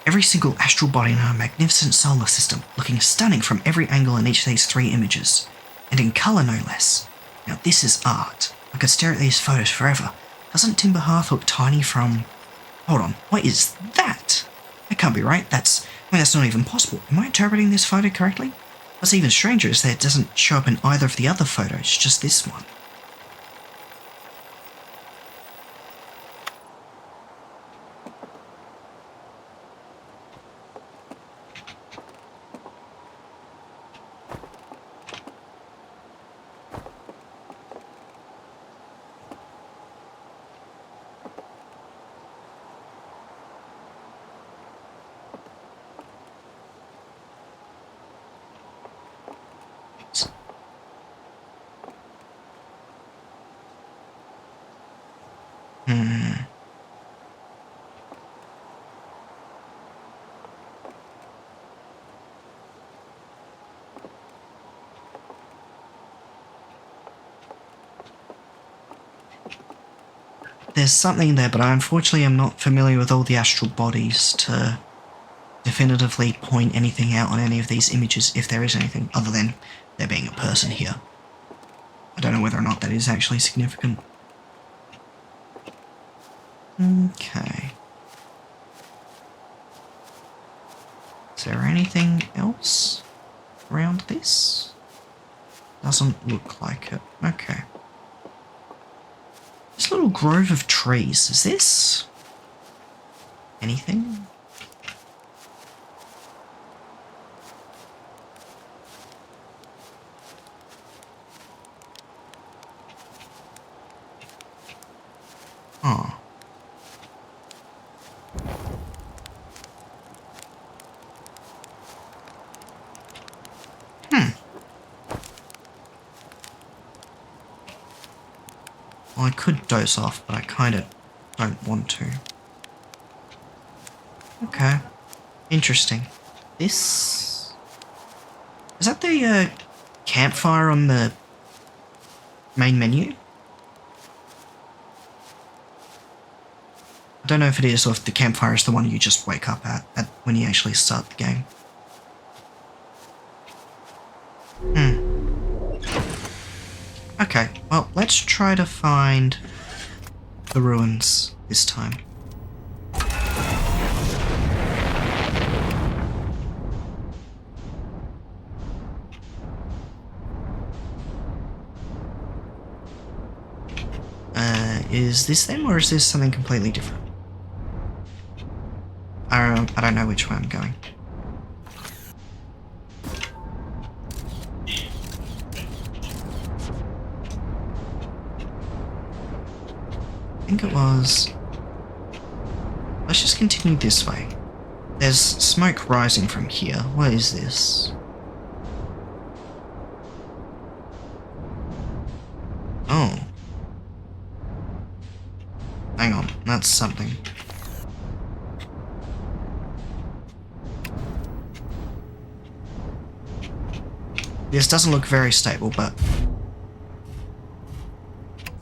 Every single astral body in our magnificent solar system, looking stunning from every angle in each of these 3 images. And in colour, no less. Now this is art. I could stare at these photos forever. Doesn't Timber Hearth look tiny from... Hold on, what is that? That can't be right, that's not even possible. Am I interpreting this photo correctly? What's even stranger is that it doesn't show up in either of the other photos, just this one. Hmm. There's something there, but I unfortunately am not familiar with all the astral bodies to definitively point anything out on any of these images, if there is anything, other than there being a person here. I don't know whether or not that is actually significant. Okay. Is there anything else around this? Doesn't look like it. Okay. This little grove of trees, is this anything? Oh. Well, I could doze off, but I kind of don't want to. Okay. Interesting. This... Is that the campfire on the main menu? I don't know if it is or if the campfire is the one you just wake up at when you actually start the game. Okay, well, let's try to find the ruins this time. Is this them or is this something completely different? I don't know which way I'm going. I think it was... Let's just continue this way. There's smoke rising from here. What is this? Oh. Hang on, that's something. This doesn't look very stable, but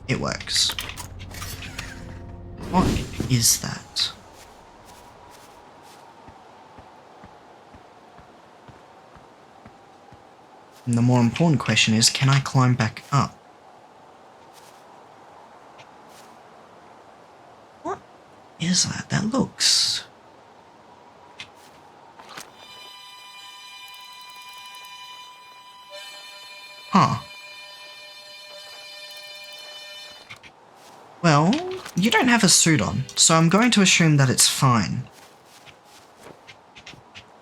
it works. What is that? And the more important question is, can I climb back up? What is that? That looks... Huh. Well, you don't have a suit on, so I'm going to assume that it's fine.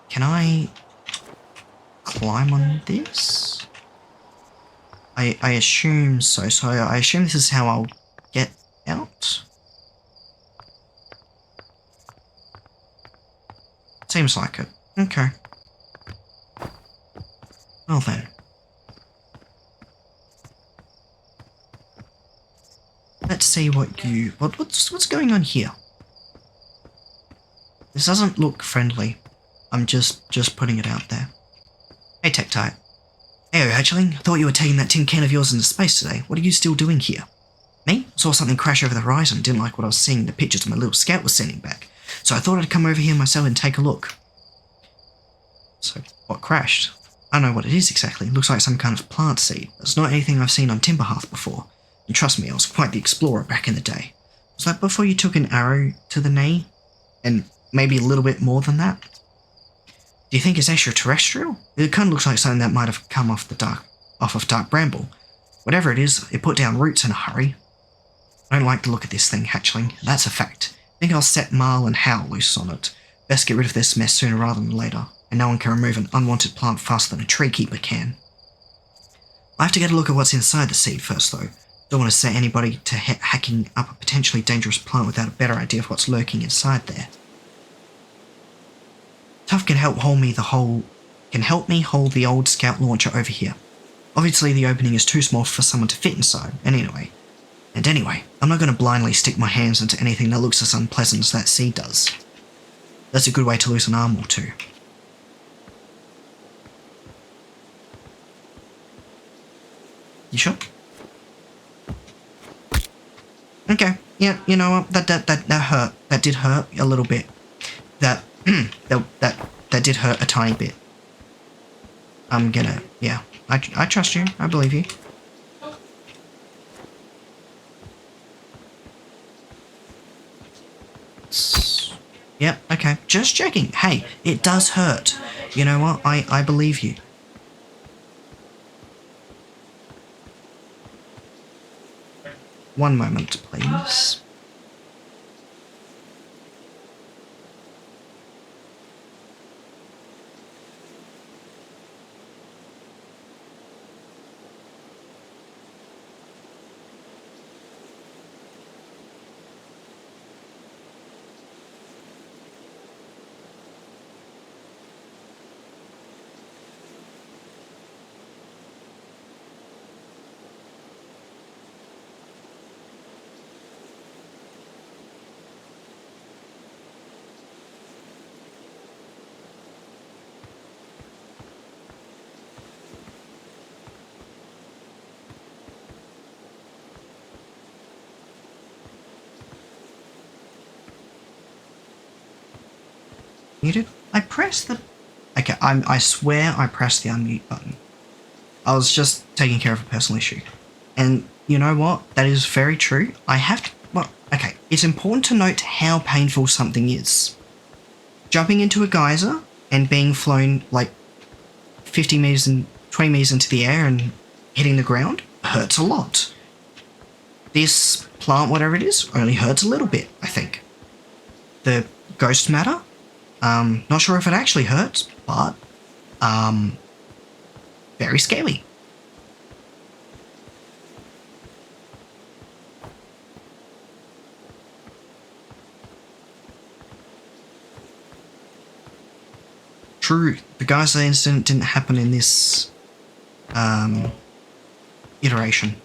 Can I climb on this? I assume so, so I assume this is how I'll get out? Seems like it. Okay. Well then. Let's see what you... What's going on here? This doesn't look friendly. I'm just putting it out there. Hey, Tektite. Hey, hatchling. I thought you were taking that tin can of yours into space today. What are you still doing here? Me? Saw something crash over the horizon. Didn't like what I was seeing in the pictures my little scout was sending back. So I thought I'd come over here myself and take a look. So, what crashed? I don't know what it is exactly. It looks like some kind of plant seed. It's not anything I've seen on Timberhearth before. And trust me, I was quite the explorer back in the day. Was that before you took an arrow to the knee? And maybe a little bit more than that? Do you think it's extraterrestrial? It kind of looks like something that might have come off of Dark Bramble. Whatever it is, it put down roots in a hurry. I don't like the look of this thing, hatchling. That's a fact. I think I'll set Marl and Hal loose on it. Best get rid of this mess sooner rather than later. And no one can remove an unwanted plant faster than a treekeeper can. I have to get a look at what's inside the seed first, though. Don't want to set anybody to hacking up a potentially dangerous plant without a better idea of what's lurking inside there. Tuff can help me hold the old scout launcher over here. Obviously the opening is too small for someone to fit inside, and anyway, I'm not going to blindly stick my hands into anything that looks as unpleasant as that seed does. That's a good way to lose an arm or two. You sure? Okay. Yeah, you know what? That hurt. That did hurt a little bit. That did hurt a tiny bit. I'm gonna, yeah. I trust you. I believe you. Yep, okay. Just checking. Hey, it does hurt. You know what? I believe you. One moment, please. Muted? I pressed the... Okay, I swear I pressed the unmute button. I was just taking care of a personal issue. And you know what? That is very true. I have to... Well, okay. It's important to note how painful something is. Jumping into a geyser and being flown like 50 meters and 20 meters into the air and hitting the ground hurts a lot. This plant, whatever it is, only hurts a little bit, I think. The ghost matter? Not sure if it actually hurts, but, very scary. True, the geyser incident didn't happen in this, iteration.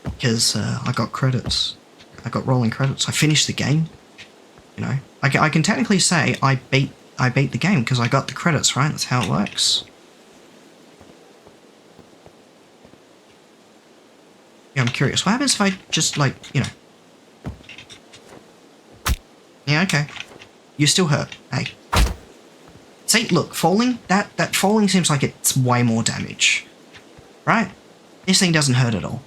Because, I got credits. I got rolling credits. I finished the game. You know, I can technically say I beat the game because I got the credits, right? That's how it works. Yeah, I'm curious. What happens if I just, like, you know... Yeah, okay. You still hurt. Hey. See, look, falling? That falling seems like it's way more damage. Right? This thing doesn't hurt at all.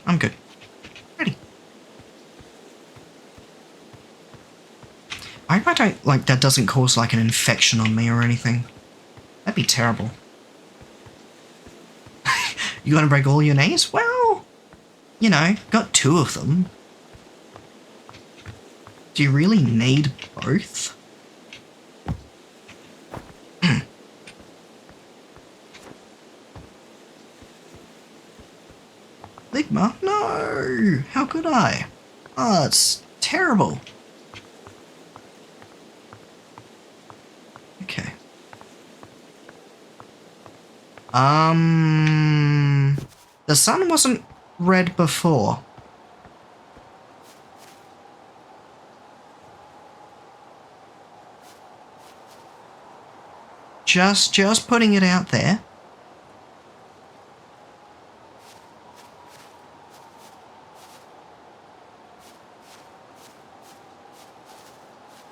I'm good. Ready. I hope I don't, like, that doesn't cause, like, an infection on me or anything. That'd be terrible. You gonna break all your knees? Well, you know, got 2 of them. Do you really need both? Ligma? No! How could I? Oh, it's terrible. Okay. The sun wasn't red before. Just putting it out there.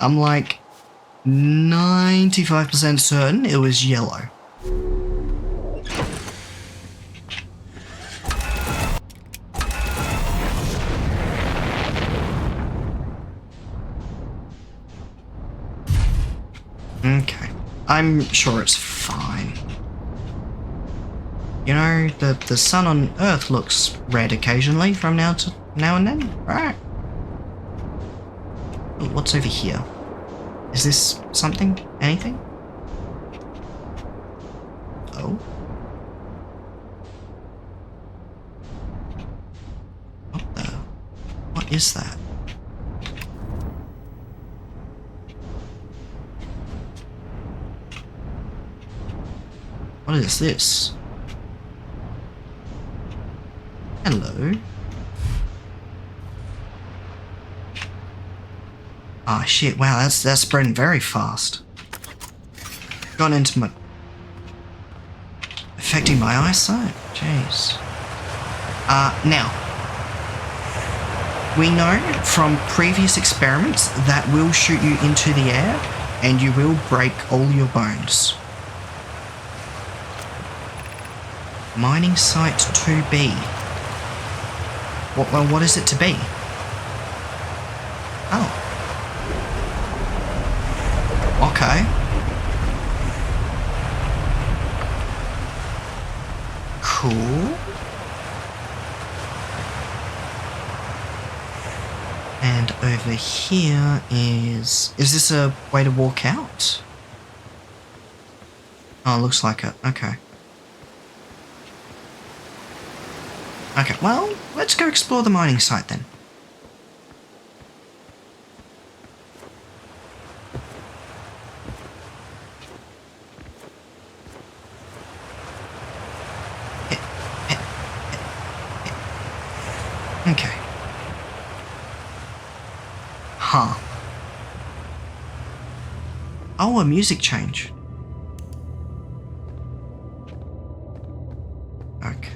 I'm like 95% certain it was yellow. Okay. I'm sure it's fine. You know, the sun on Earth looks red occasionally from now and then, right? Ooh, what's over here? Is this something? Anything? Oh. What is that? What is this? Hello. Oh shit, wow, that's spreading very fast. Gone into my... affecting my eyesight? Jeez. Now. We know from previous experiments that will shoot you into the air and you will break all your bones. Mining site 2B. What is it to be? Oh. Okay. Cool. And over here is this a way to walk out? Oh, it looks like it. Okay. Okay, well, let's go explore the mining site then. Okay. Huh. Oh, a music change. Okay.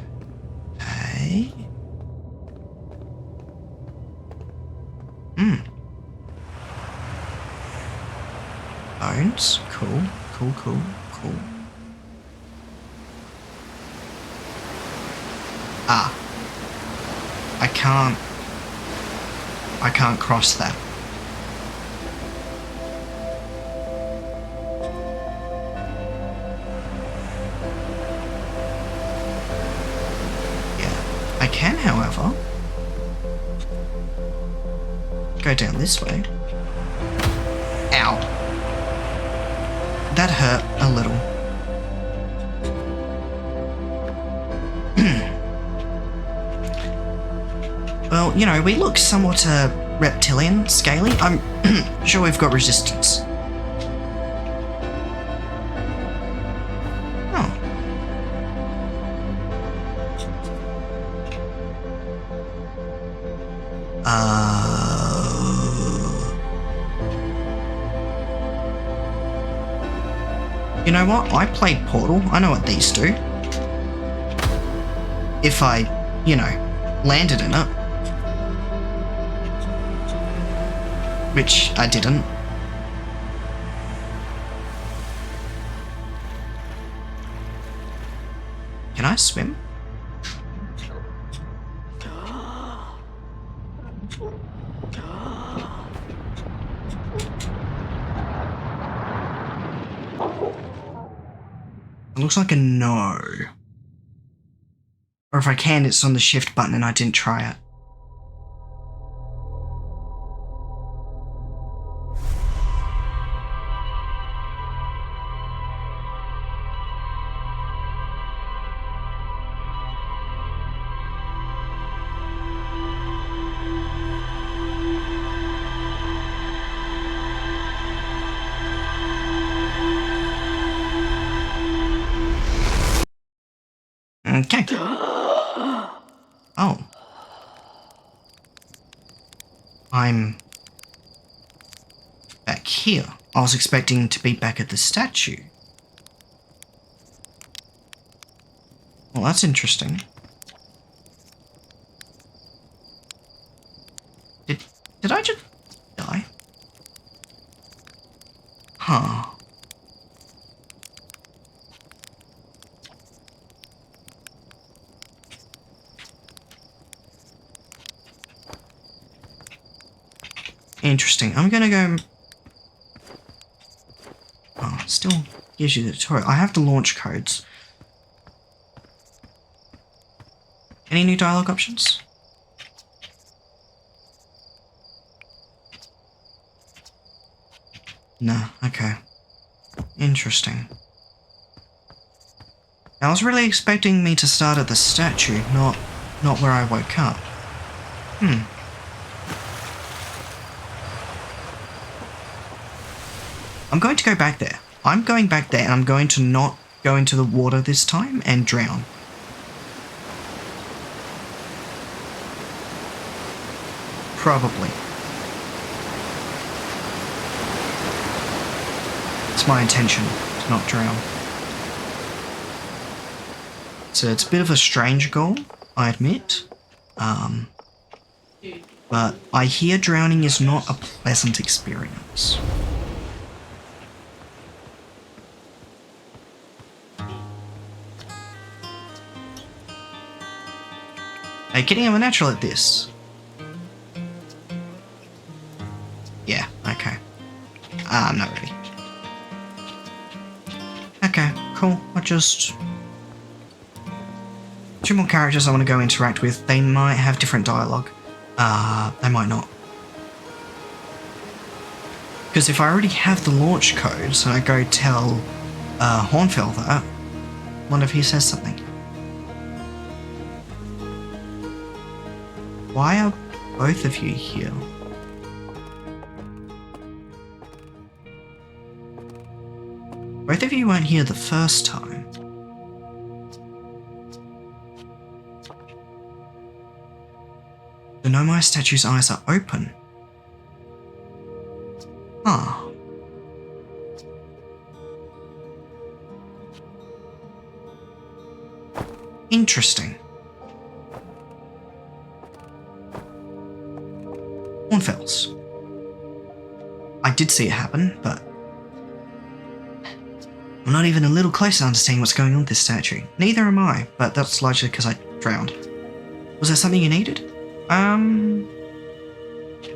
Bones. Cool. Cool. Ah. I can't cross that. Yeah. I can, however, go down this way. Ow. That hurt a little. Well, you know, we look somewhat reptilian, scaly. I'm sure we've got resistance. Oh. You know what? I played Portal. I know what these do. If I, you know, landed in it. Which I didn't. Can I swim? It looks like a no. Or if I can, it's on the shift button and I didn't try it. Okay. Oh. I'm back here. I was expecting to be back at the statue. Well, that's interesting. Did I just die? Huh. Interesting. I'm gonna go... Oh, it still gives you the tutorial. I have the launch codes. Any new dialogue options? No, okay. Interesting. I was really expecting me to start at the statue, not where I woke up. I'm going to go back there. I'm going back there and I'm going to not go into the water this time and drown. Probably. It's my intention to not drown. So it's a bit of a strange goal, I admit. But I hear drowning is not a pleasant experience. Hey, kidding, I'm a natural at this. Yeah, okay. I'm not ready. Okay, cool. Two more characters I want to go interact with. They might have different dialogue. They might not. Because if I already have the launch codes and I go tell Hornfell that, wonder if he says something. Why are both of you here? Both of you weren't here the first time. The Nomai statue's eyes are open. Ah. Interesting. Hornfells. I did see it happen, but I'm not even a little close to understanding what's going on with this statue. Neither am I, but that's largely because I drowned. Was there something you needed?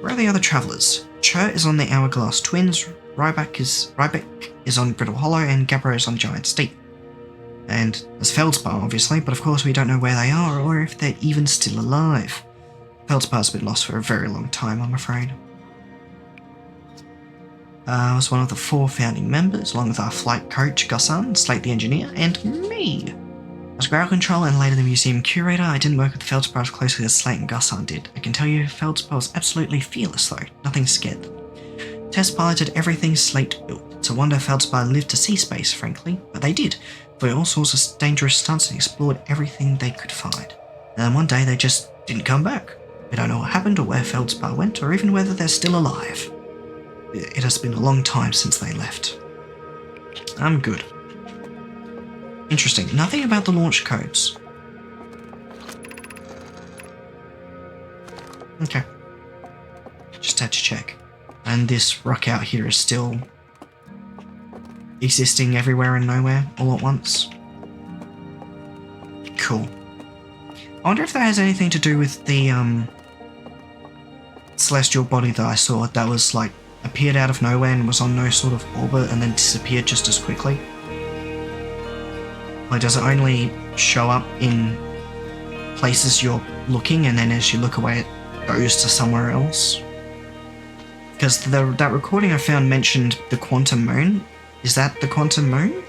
Where are the other travellers? Chert is on the Hourglass Twins, Ryback is on Brittle Hollow, and Gabbro is on Giant Steep. And there's Feldspar, obviously, but of course we don't know where they are or if they're even still alive. Feldspar's been lost for a very long time, I'm afraid. I was one of the 4 founding members, along with our flight coach, Gussan, Slate the engineer, and me. As ground controller and later the museum curator, I didn't work with Feldspar as closely as Slate and Gussan did. I can tell you Feldspar was absolutely fearless though, nothing scared them. Test piloted everything Slate built. It's a wonder Feldspar lived to see space, frankly, but they did. Flew all sorts of dangerous stunts and explored everything they could find. And then one day they just didn't come back. We don't know what happened or where Feldspar went or even whether they're still alive. It has been a long time since they left. I'm good. Interesting. Nothing about the launch codes. Okay. Just had to check. And this rock out here is still existing everywhere and nowhere all at once. Cool. I wonder if that has anything to do with the celestial body that I saw that was like appeared out of nowhere and was on no sort of orbit and then disappeared just as quickly. Like, does it only show up in places you're looking and then as you look away it goes to somewhere else? Because that recording I found mentioned the quantum moon. Is that the quantum moon?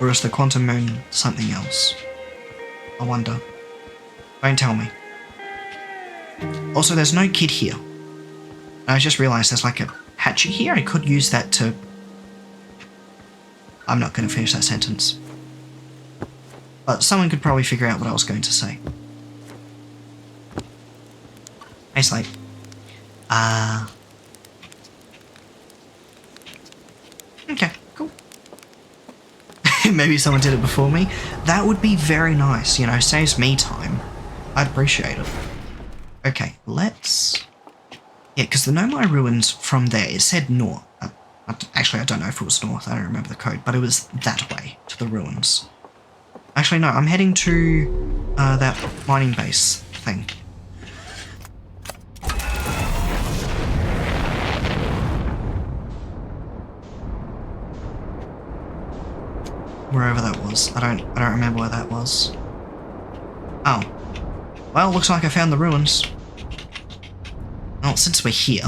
Or is the quantum moon something else? I wonder. Don't tell me. Also, there's no kid here. I just realised there's like a hatchet here. I could use that to... I'm not going to finish that sentence. But someone could probably figure out what I was going to say. Hey, Slate. Okay, cool. Maybe someone did it before me. That would be very nice, you know, saves me time. I'd appreciate it. Okay, let's... Yeah, because the Nomai ruins from there, it said north. Actually, I don't know if it was north, I don't remember the code, but it was that way, to the ruins. Actually, no, I'm heading to that mining base thing. Wherever that was. I don't remember where that was. Oh. Well, looks like I found the ruins. Well, since we're here.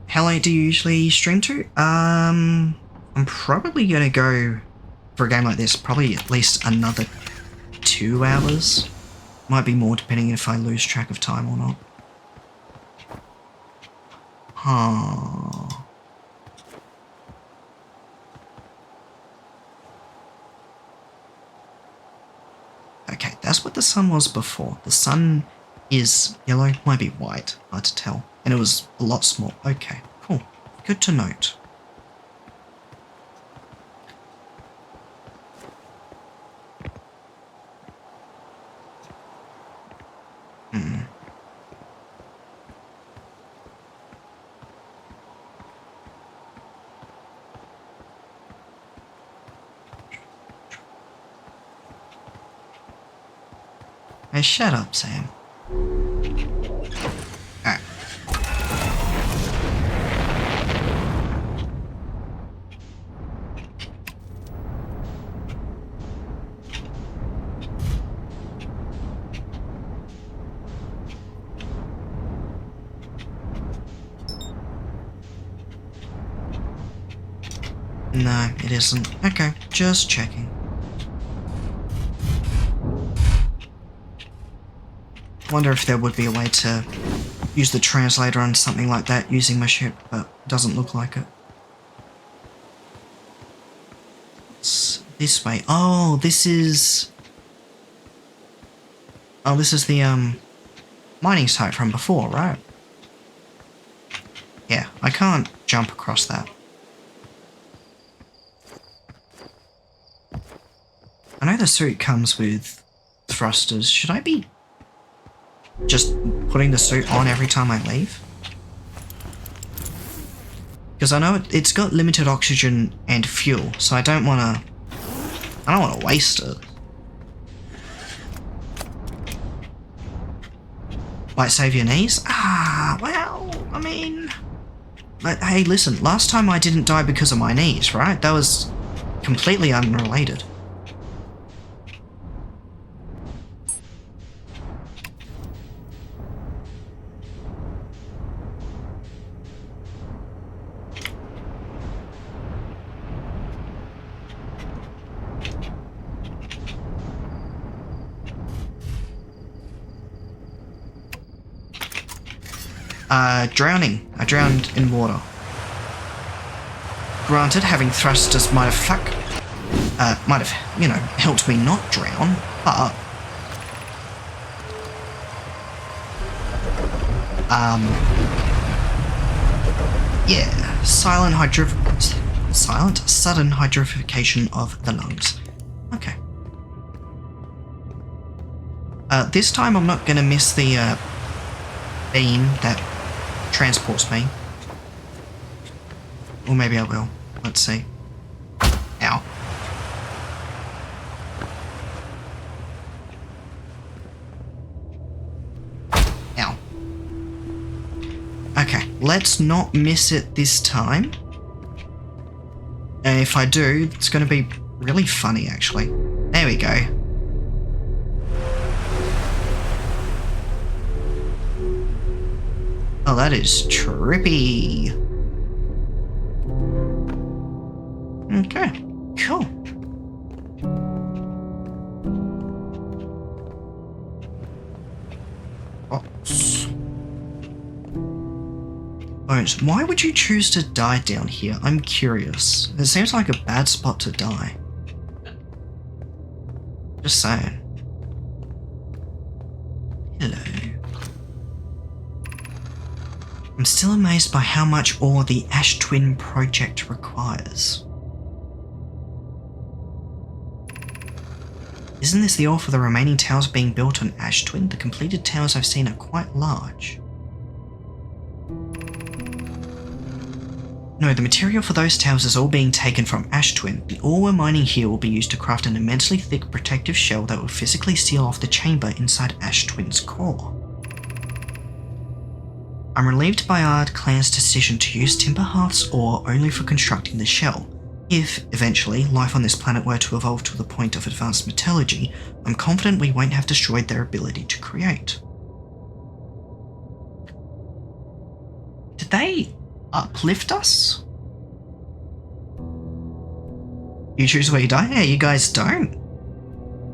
How late do you usually stream to? I'm probably gonna go, for a game like this, probably at least another 2 hours. Might be more depending if I lose track of time or not. Huh. Okay, that's what the sun was before. The sun is yellow, might be white, hard to tell. And it was a lot small. Okay, cool. Good to note. Hey, shut up, Sam. Alright. No, it isn't. Okay, just checking. Wonder if there would be a way to use the translator on something like that using my ship, but it doesn't look like it. It's this way. Oh, this is... Oh, this is the, mining site from before, right? Yeah, I can't jump across that. I know the suit comes with thrusters. Should I be just putting the suit on every time I leave? Because I know it's got limited oxygen and fuel, so I don't want to waste it. Might save your knees? Ah, well, I mean... But hey, listen, last time I didn't die because of my knees, right? That was completely unrelated. Drowning. I drowned in water. Granted, having thrusters might have, you know, helped me not drown, but... yeah, sudden hydrification of the lungs. Okay. This time I'm not gonna miss the, beam that transports me. Or maybe I will. Let's see. Ow. Ow. Okay, let's not miss it this time. And if I do, it's going to be really funny, actually. There we go. Oh, that is trippy. Okay, cool. Bones, why would you choose to die down here? I'm curious. It seems like a bad spot to die. Just saying. Hello. I'm still amazed by how much ore the Ash Twin project requires. Isn't this the ore for the remaining towers being built on Ash Twin? The completed towers I've seen are quite large. No, the material for those towers is all being taken from Ash Twin. The ore we're mining here will be used to craft an immensely thick protective shell that will physically seal off the chamber inside Ash Twin's core. I'm relieved by our clan's decision to use Timberhearth's ore only for constructing the shell. If, eventually, life on this planet were to evolve to the point of advanced metallurgy, I'm confident we won't have destroyed their ability to create. Did they uplift us? You choose where you die? Yeah, you guys don't.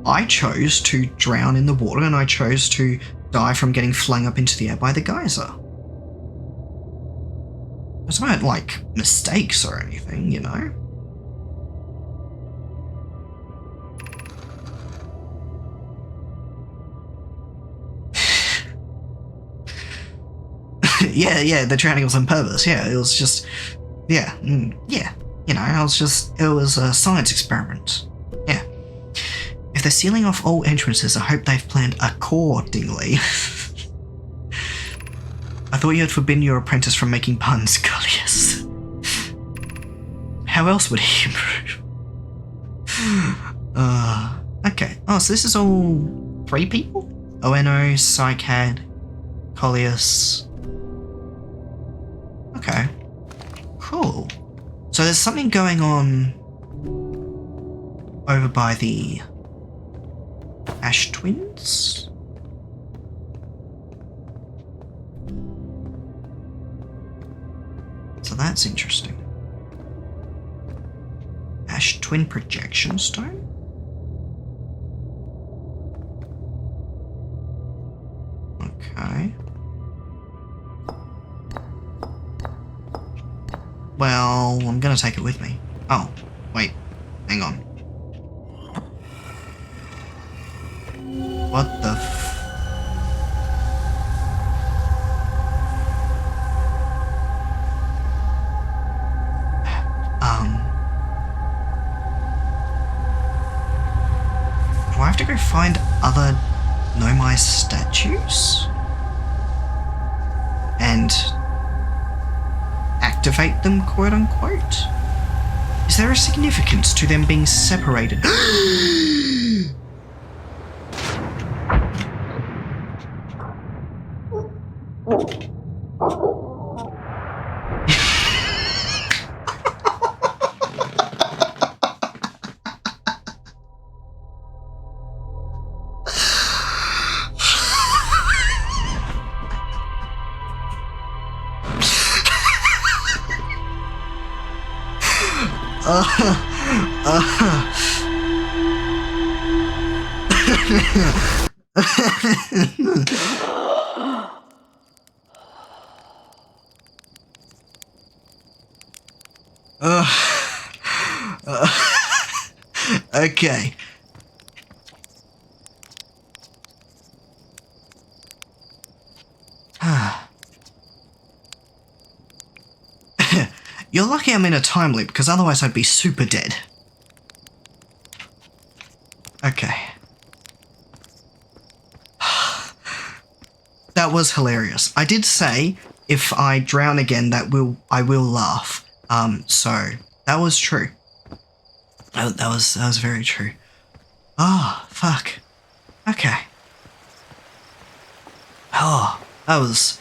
I chose to drown in the water and I chose to die from getting flung up into the air by the geyser. It's not like mistakes or anything, you know? yeah, the drowning was on purpose. Yeah, it was just, yeah, yeah. You know, it was a science experiment. Yeah. If they're sealing off all entrances, I hope they've planned accordingly. I thought you had forbidden your apprentice from making puns, Cullius. How else would he improve? Okay. Oh, so this is all 3 people? Oeno, Psycad, Collius. Okay. Cool. So there's something going on over by the Ash Twins? So that's interesting. Ash Twin Projection Stone? Okay. Well, I'm gonna take it with me. Oh, wait. Hang on. What the do I have to go find other Nomai statues? And activate them, quote unquote? Is there a significance to them being separated? Okay. You're lucky I'm in a time loop, because otherwise I'd be super dead. Okay. That was hilarious. I did say, if I drown again, I will laugh. So, that was true. That was very true. Oh, fuck. Okay. Oh, that was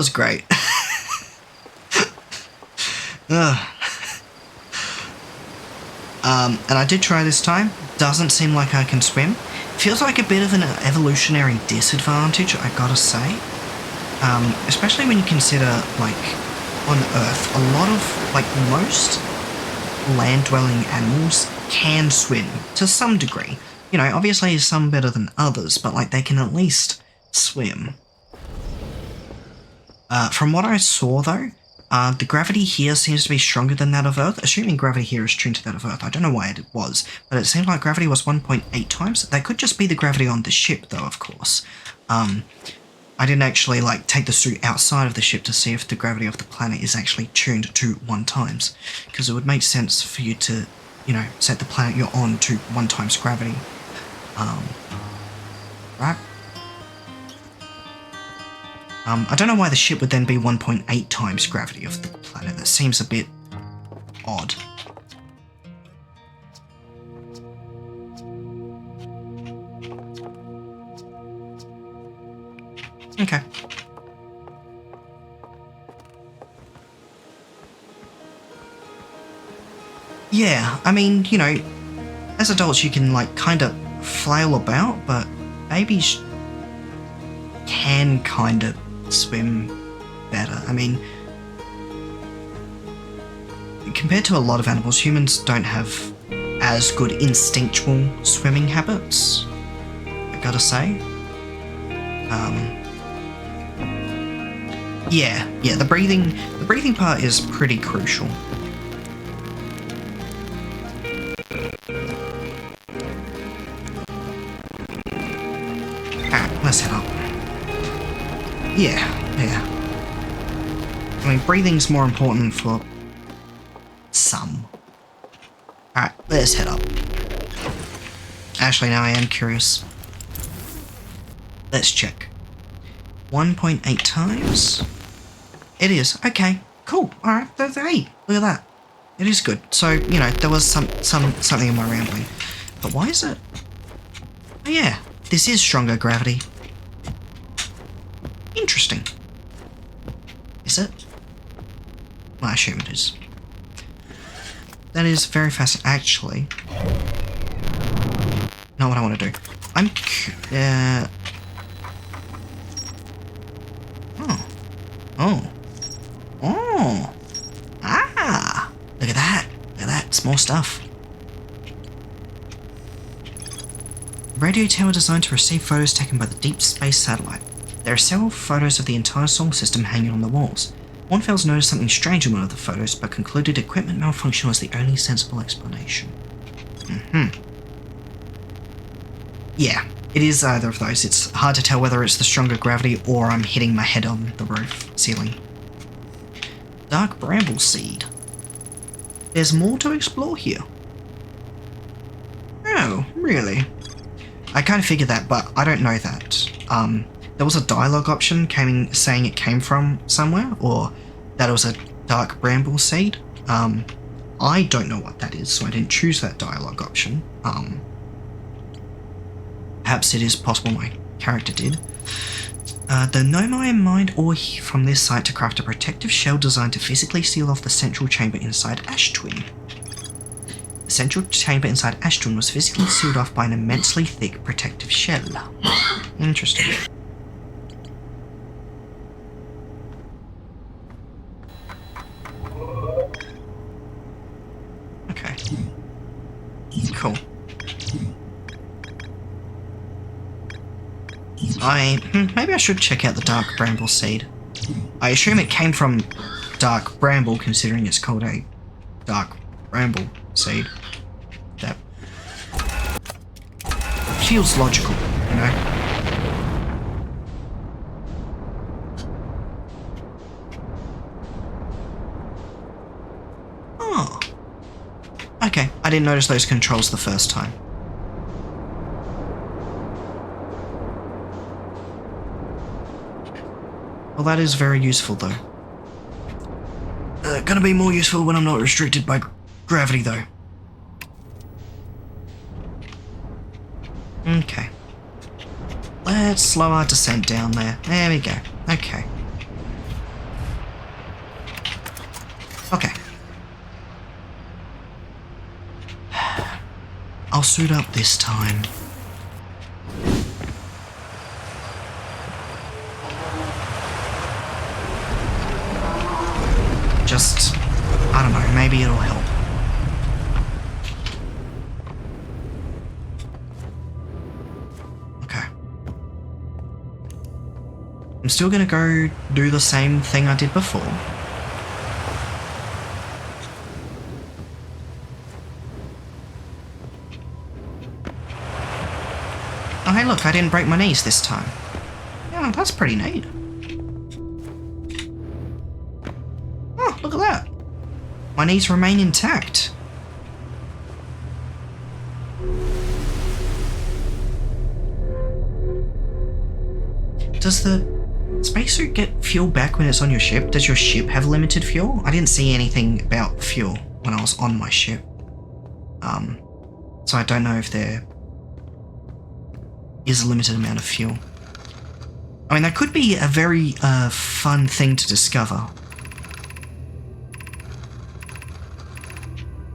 great. And I did try this time. Doesn't seem like I can swim. Feels like a bit of an evolutionary disadvantage, I gotta say. Especially when you consider, like, on Earth, a lot of, like, most land-dwelling animals can swim to some degree. You know, obviously some better than others, but, like, they can at least swim. From what I saw, though, the gravity here seems to be stronger than that of Earth, assuming gravity here is tuned to that of Earth. I don't know why it was, but it seemed like gravity was 1.8 times. That could just be the gravity on the ship, though, of course. I didn't actually, like, take the suit outside of the ship to see if the gravity of the planet is actually tuned to 1 times, because it would make sense for you to, you know, set the planet you're on to 1 times gravity. Right? I don't know why the ship would then be 1.8 times gravity of the planet. That seems a bit odd. Okay. Yeah, I mean, you know, as adults you can, like, kind of flail about, but babies can kind of swim better. I mean, compared to a lot of animals, humans don't have as good instinctual swimming habits, I gotta say. Yeah, the breathing part is pretty crucial. Alright, let's head up. Yeah. I mean, breathing's more important for some. Alright, let's head up. Actually, now I am curious. Let's check. 1.8 times. It is. Okay, cool. Alright, hey, look at that. It is good. So, you know, there was something in my rambling. But why is it? Oh yeah, this is stronger gravity. Interesting. Is it? Well, I assume it is. That is very fascinating. Actually, not what I want to do. Look at that. Look at that. It's more stuff. Radio tower designed to receive photos taken by the Deep Space Satellite. There are several photos of the entire solar system hanging on the walls. Hornfels noticed something strange in one of the photos, but concluded equipment malfunction was the only sensible explanation. Yeah, it is either of those. It's hard to tell whether it's the stronger gravity or I'm hitting my head on the roof ceiling. Dark bramble seed. There's more to explore here. Oh, really? I kind of figured that, but I don't know that. There was a dialogue option saying it came from somewhere, or that it was a dark bramble seed. I don't know what that is, so I didn't choose that dialogue option. Perhaps it is possible my character did. The Nomai mined ore from this site to craft a protective shell designed to physically seal off the central chamber inside Ash Twin. The central chamber inside Ash Twin was physically sealed off by an immensely thick protective shell. Interesting. Okay. Cool. Maybe I should check out the Dark Bramble Seed. I assume it came from Dark Bramble, considering it's called a Dark Bramble Seed. That feels logical, you know? Oh. Okay, I didn't notice those controls the first time. Well, that is very useful, though. Gonna be more useful when I'm not restricted by gravity, though. Okay. Let's slow our descent down there. There we go. Okay. Okay. I'll suit up this time. Just, I don't know, maybe it'll help. Okay. I'm still gonna go do the same thing I did before. Oh hey look, I didn't break my knees this time. Yeah, that's pretty neat. Look at that. My knees remain intact. Does the spacesuit get fuel back when it's on your ship? Does your ship have limited fuel? I didn't see anything about fuel when I was on my ship. So I don't know if there is a limited amount of fuel. I mean, that could be a very fun thing to discover.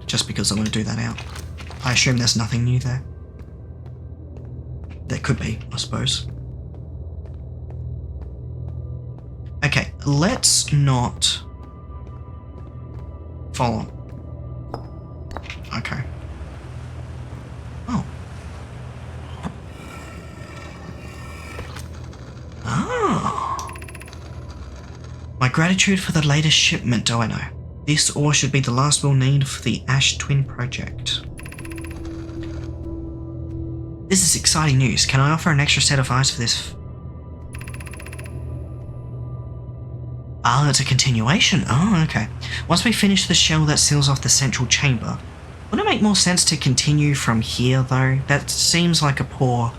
Just because I want to do that out. I assume there's nothing new there. There could be, I suppose. Okay, let's not follow. Okay. Oh. Ah. My gratitude for the latest shipment, oh I know. This ore should be the last we'll need for the Ash Twin project. This is exciting news. Can I offer an extra set of eyes for this? Ah, it's a continuation. Oh, okay. Once we finish the shell that seals off the central chamber, would it make more sense to continue from here, though? That seems like a poor...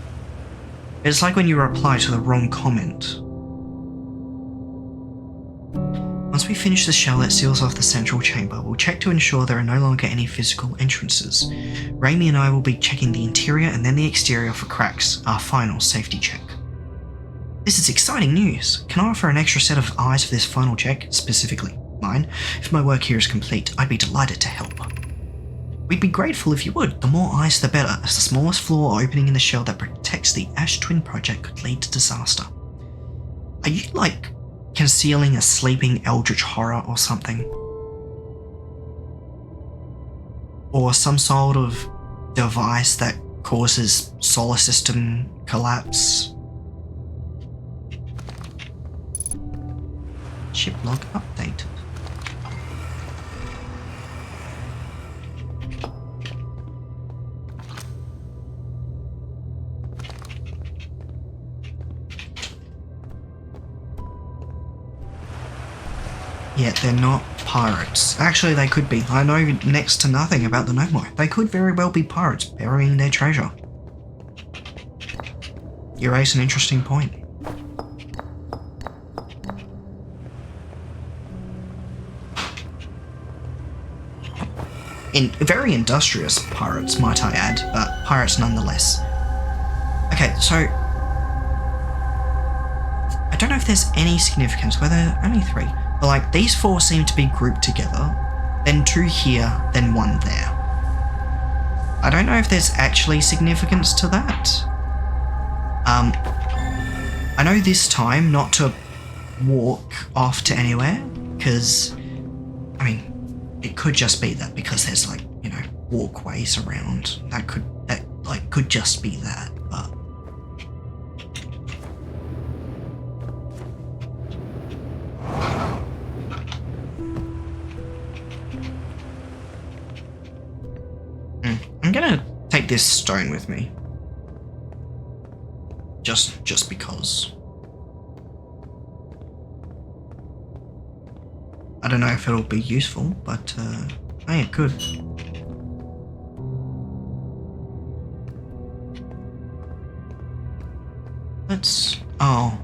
It's like when you reply to the wrong comment. Once we finish the shell that seals off the central chamber, we'll check to ensure there are no longer any physical entrances. Raimi and I will be checking the interior and then the exterior for cracks, our final safety check. This is exciting news. Can I offer an extra set of eyes for this final check, specifically mine? If my work here is complete, I'd be delighted to help. We'd be grateful if you would. The more eyes the better, as the smallest flaw or opening in the shell that protects the Ash Twin project could lead to disaster. Are you, like, concealing a sleeping eldritch horror or something? Or some sort of device that causes solar system collapse? Ship log updated. Yet they're not pirates. Actually, they could be. I know next to nothing about the Nomoi. They could very well be pirates burying their treasure. You raise an interesting point. Very industrious pirates, might I add, but pirates nonetheless. Okay, so I don't know if there's any significance, whether only 3, but like these 4 seem to be grouped together, then 2 here, then 1 there. I don't know if there's actually significance to that. I know this time not to walk off to anywhere, because, I mean, it could just be that because there's like, you know, walkways around. That could just be that, but... I'm gonna take this stone with me. Just because. I don't know if it'll be useful, but hey, it could. Let's... Oh,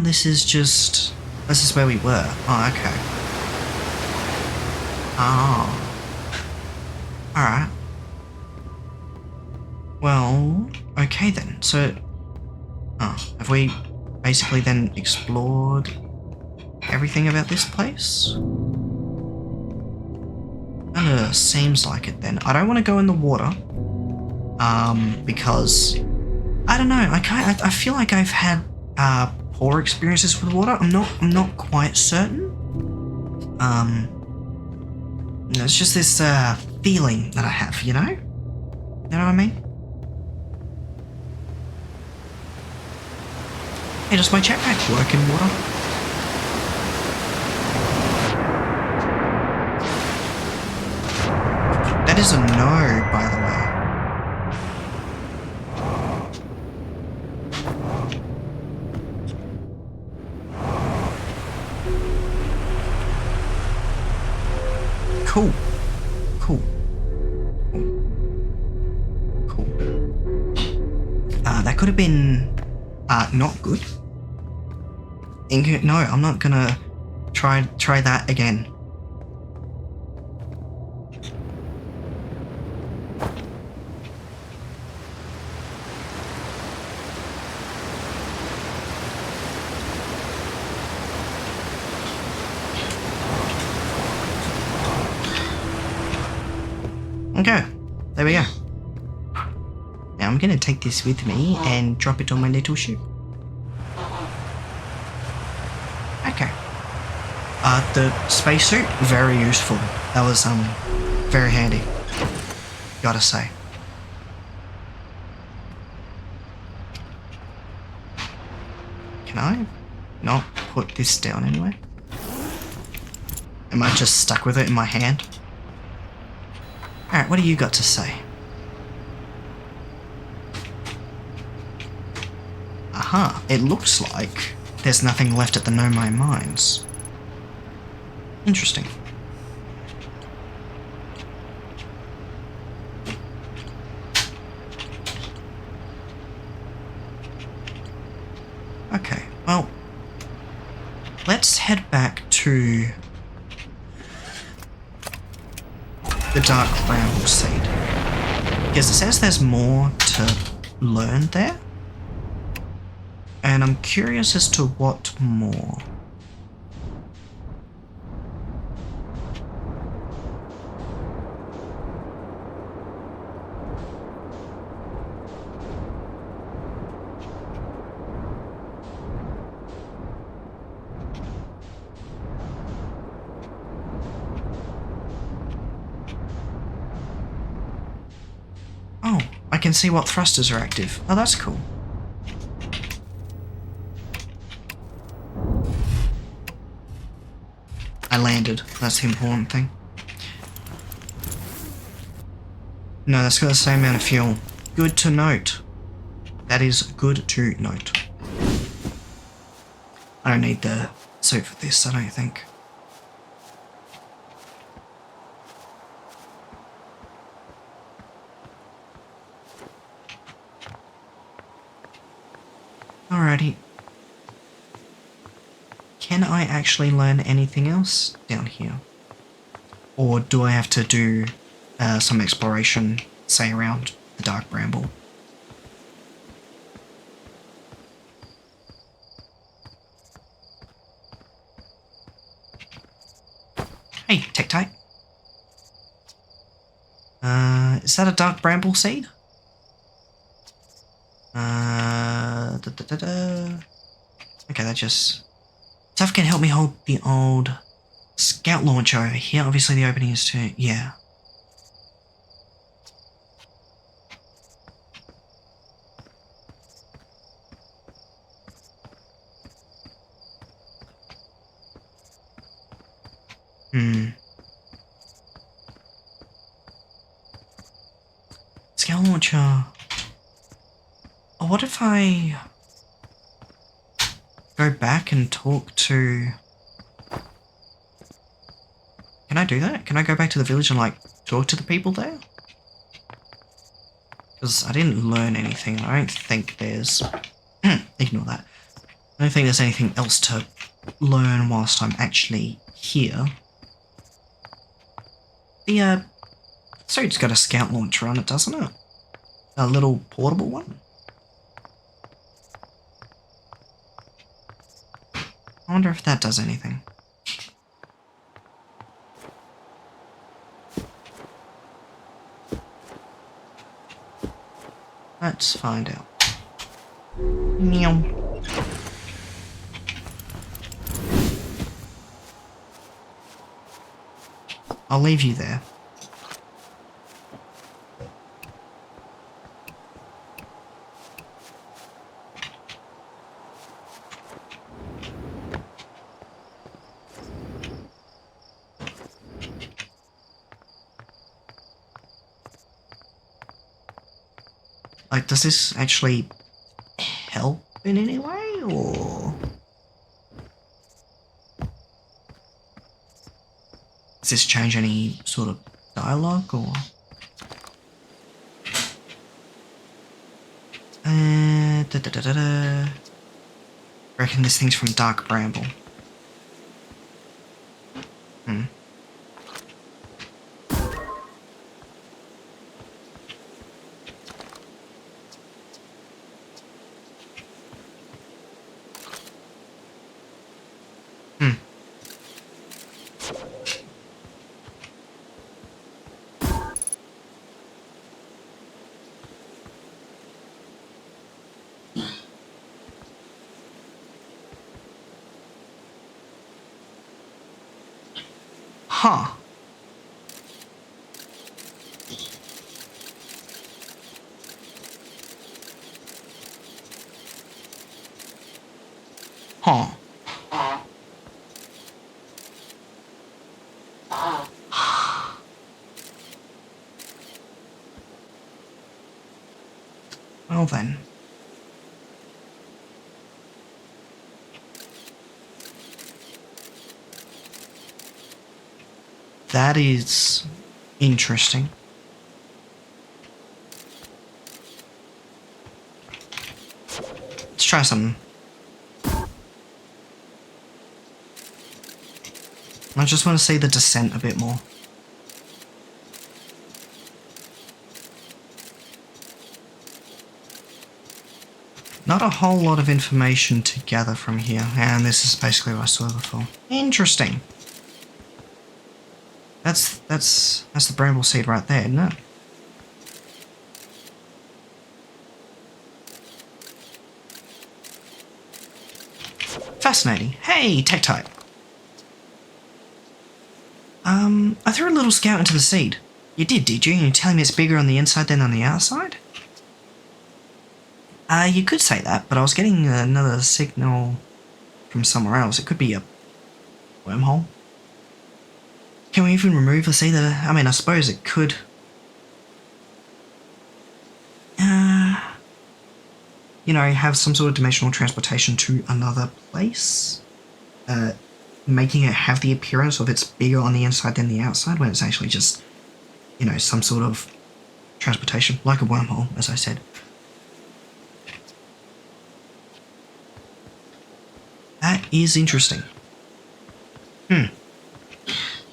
this is where we were. Oh, okay. Oh. Alright. Well, okay then. So, have we basically then explored everything about this place? Seems like it then. I don't want to go in the water, because I don't know. I feel like I've had poor experiences with water. I'm not quite certain. It's just this feeling that I have, you know? You know what I mean? Hey, does my jetpack work in water? That is a no, by the way. Cool. Cool. Cool. That could have been not good. No, I'm not gonna try that again. Okay, there we go. Now I'm gonna take this with me and drop it on my little ship. Okay. The spacesuit, very useful. That was very handy, gotta say. Can I not put this down anyway? Am I just stuck with it in my hand? Alright, what do you got to say? Aha, it looks like there's nothing left at the Nomai mines. Interesting. Okay, well, let's head back to the Dark Bramble Seed. Because it says there's more to learn there. And I'm curious as to what more. Oh, I can see what thrusters are active. Oh, that's cool. I landed. That's the important thing. No, that's got the same amount of fuel. Good to note. That is good to note. I don't need the suit for this, I don't think. Alrighty. Can I actually learn anything else down here? Or do I have to do some exploration, say around the Dark Bramble? Hey, Tektite. Is that a Dark Bramble seed? Okay, that just... Stuff can help me hold the old scout launcher over here. Obviously the opening is to... yeah. Scout launcher... Oh, what if I go back and talk to... Can I do that? Can I go back to the village and, like, talk to the people there? Because I didn't learn anything. I don't think there's... Ignore that. I don't think there's anything else to learn whilst I'm actually here. The, suit's got a scout launcher on it, doesn't it? A little portable one? I wonder if that does anything. Let's find out. Meow. I'll leave you there. Like, does this actually help in any way, or... Does this change any sort of dialogue, or... I reckon this thing's from Dark Bramble. Huh. Huh. Well then. That is interesting. Let's try something. I just want to see the descent a bit more. Not a whole lot of information to gather from here, and this is basically what I saw before. Interesting. That's the bramble seed right there, isn't it? Fascinating. Hey, Tektite. I threw a little scout into the seed. You did you? You're telling me it's bigger on the inside than on the outside? You could say that, but I was getting another signal from somewhere else. It could be a wormhole. Can we even remove the seed? I mean, I suppose it could. You know, have some sort of dimensional transportation to another place. Making it have the appearance of it's bigger on the inside than the outside when it's actually just, you know, some sort of transportation, like a wormhole, as I said. That is interesting.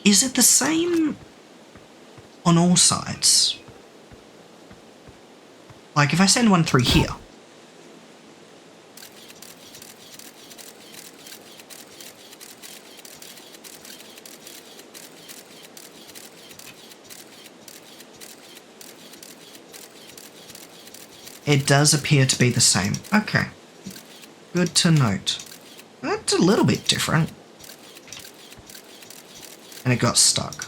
Is it the same on all sides? Like, if I send one through here, it does appear to be the same. Okay. Good to note. That's a little bit different. And it got stuck.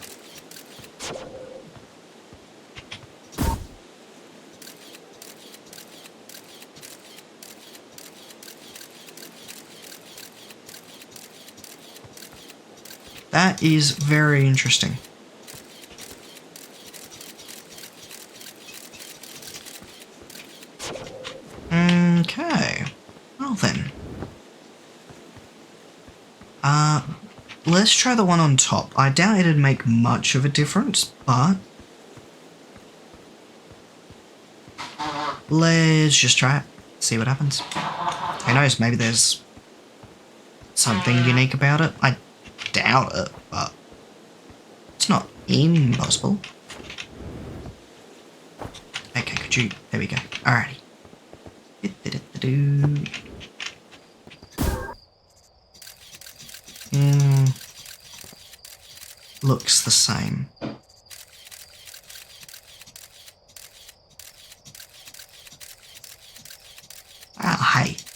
That is very interesting. Okay. Well then. Let's try the one on top. I doubt it'd make much of a difference, but let's just try it. See what happens. Who knows, maybe there's something unique about it. I doubt it, but it's not impossible. Okay, could you... There we go. Alrighty. Looks the same.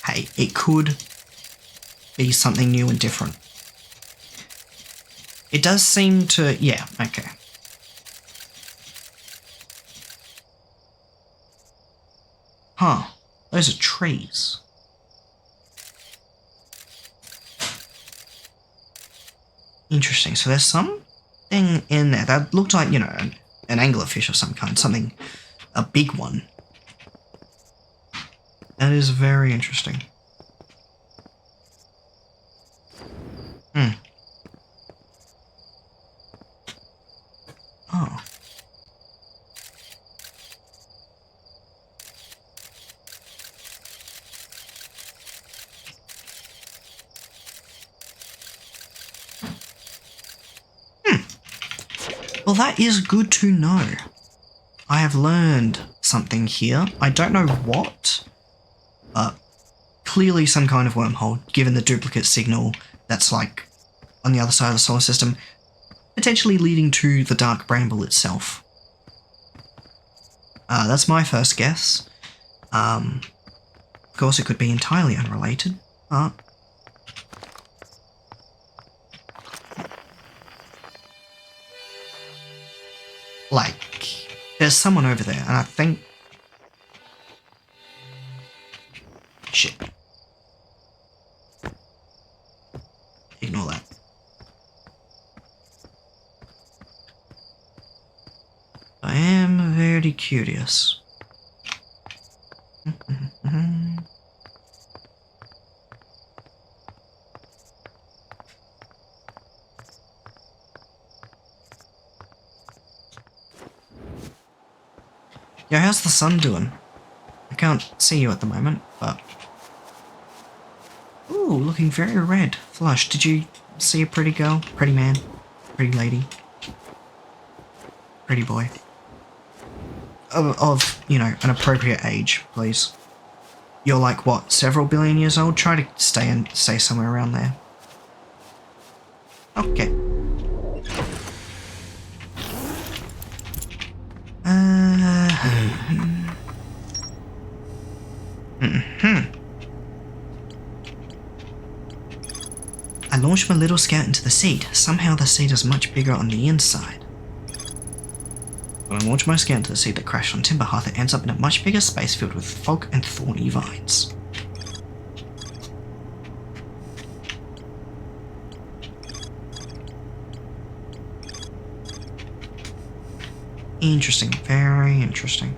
Hey, it could be something new and different. It does seem to... Yeah, okay. Huh. Those are trees. Interesting. So there's something in there that looked like, you know, an anglerfish of some kind. Something... a big one. That is very interesting. Oh. Well, that is good to know. I have learned something here. I don't know what, but clearly some kind of wormhole, given the duplicate signal that's like on the other side of the solar system, potentially leading to the Dark Bramble itself. That's my first guess. Of course, it could be entirely unrelated, but... Like, there's someone over there, and I think... Shit. Ignore that. I am very curious. Yo, how's the sun doing? I can't see you at the moment, but... Ooh, looking very red. Flush, did you see a pretty girl? Pretty man? Pretty lady? Pretty boy? Of, you know, an appropriate age, please. You're like, what, several billion years old? Try to stay somewhere around there. Okay. I launched my little scout into the seed. Somehow the seed is much bigger on the inside. When I launch my scout into the seed that crashed on Timber Hearth, it ends up in a much bigger space filled with fog and thorny vines. Interesting, very interesting.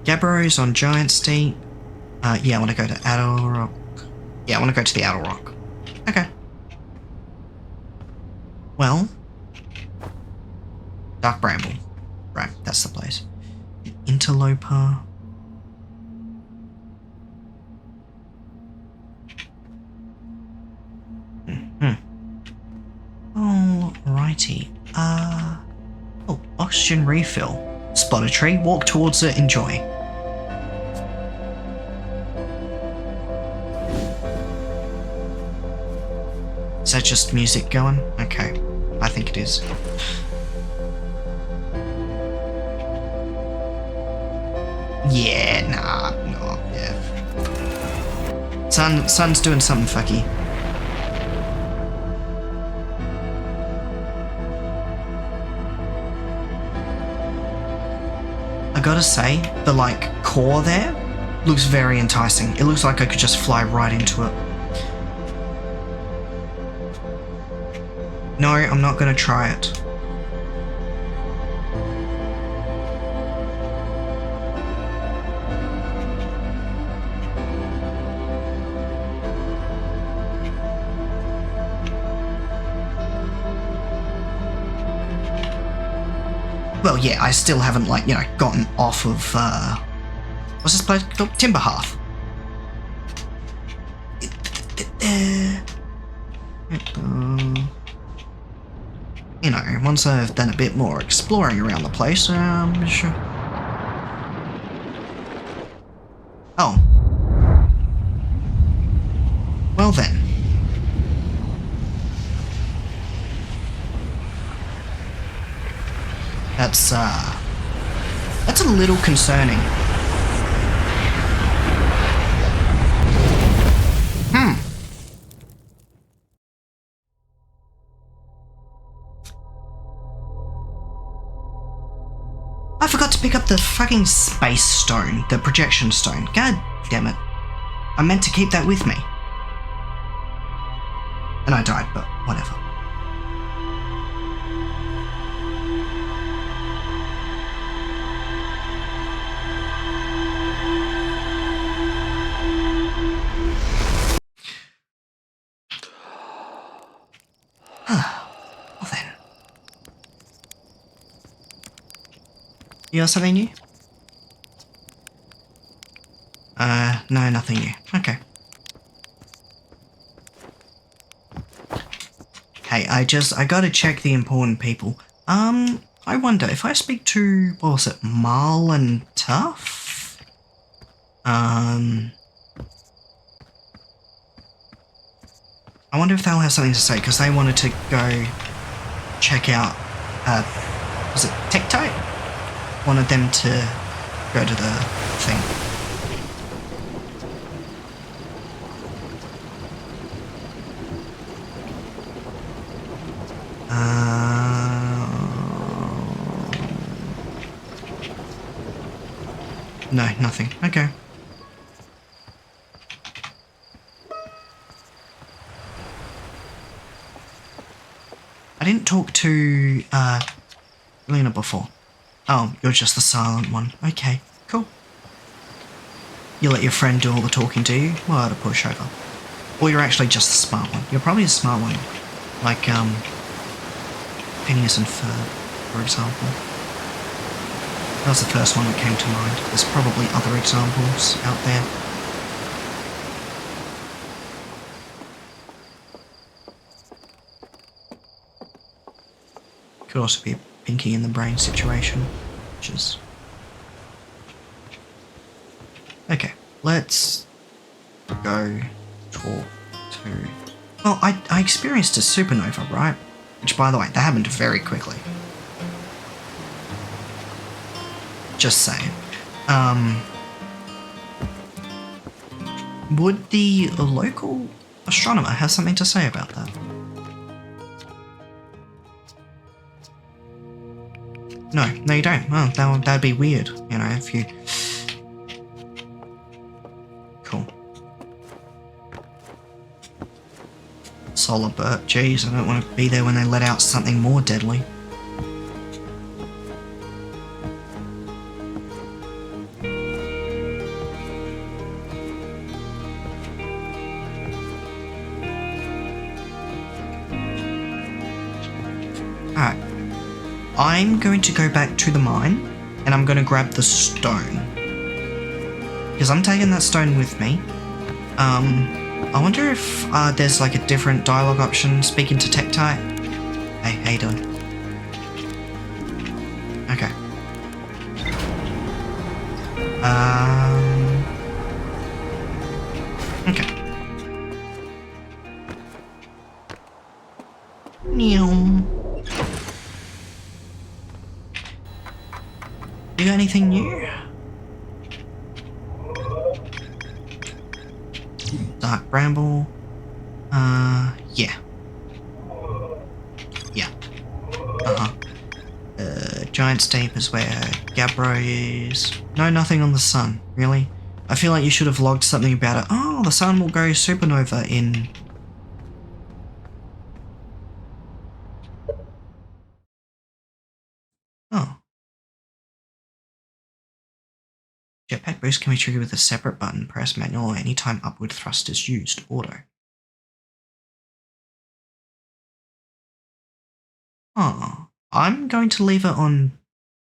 Gabbros on Giant's Deep. Yeah, I want to go to Adder Rock. Yeah, I want to go to the Adder Rock. Okay. Well. Dark Bramble. Right, that's the place. Interloper. Alrighty. Oh, oxygen refill. Spot a tree, walk towards it, enjoy. Is that just music going? Okay, I think it is. Yeah, no, yeah. Sun's doing something fucky. I gotta say, the like core there looks very enticing. It looks like I could just fly right into it. No, I'm not gonna try it. Well, yeah, I still haven't, like, you know, gotten off of, what's this place called? Timber Hearth. You know, once I've done a bit more exploring around the place, sure. Oh. Well then. That's a little concerning. I forgot to pick up the fucking space stone, the projection stone. God damn it. I meant to keep that with me. And I died, but whatever. Well then. You got something new? No, nothing new. Okay. Hey, I gotta check the important people. I wonder if I speak to, what was it, Marl and Tuff? I wonder if they'll have something to say, because they wanted to go check out, was it Tektite? Wanted them to go to the thing. No, nothing. Okay. I didn't talk to, Lena before. Oh, you're just the silent one. Okay, cool. You let your friend do all the talking, do you? Well, to push over. Or you're actually just the smart one. You're probably the smart one. Like, Phineas and Ferb, for example. That was the first one that came to mind. There's probably other examples out there. Could also be a pinky in the brain situation, which is... Okay, let's go talk to... Well, I experienced a supernova, right? Which, by the way, that happened very quickly. Just saying. Would the local astronomer have something to say about that? No, you don't. Well, that'd be weird, you know, if you... Cool. Solar burp, jeez, I don't want to be there when they let out something more deadly. Alright. I'm going to go back to the mine, and I'm going to grab the stone. Because I'm taking that stone with me. I wonder if there's like a different dialogue option, speaking to Tektite. Hey, how you doing? Okay. Okay. You got anything new? Dark bramble. Yeah. Yeah. Giant steep is where Gabbro is. No, nothing on the sun, really. I feel like you should have logged something about it. Oh, the sun will go supernova in... Oh. Jetpack boost can be triggered with a separate button. Press manual anytime upward thrust is used. Auto. Oh. I'm going to leave it on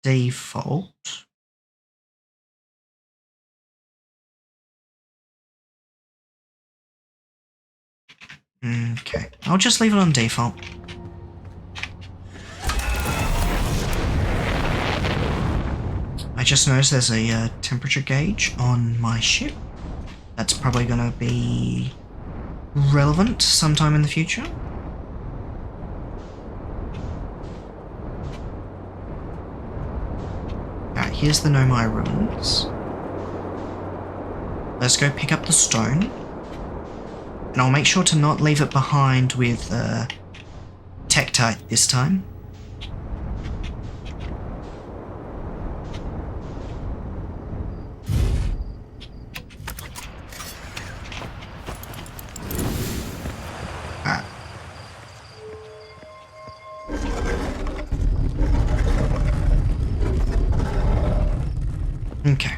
default. Okay. I'll just leave it on default. I just noticed there's a temperature gauge on my ship. That's probably going to be relevant sometime in the future. Alright, here's the Nomai ruins. Let's go pick up the stone. And I'll make sure to not leave it behind with Tektite this time. Okay.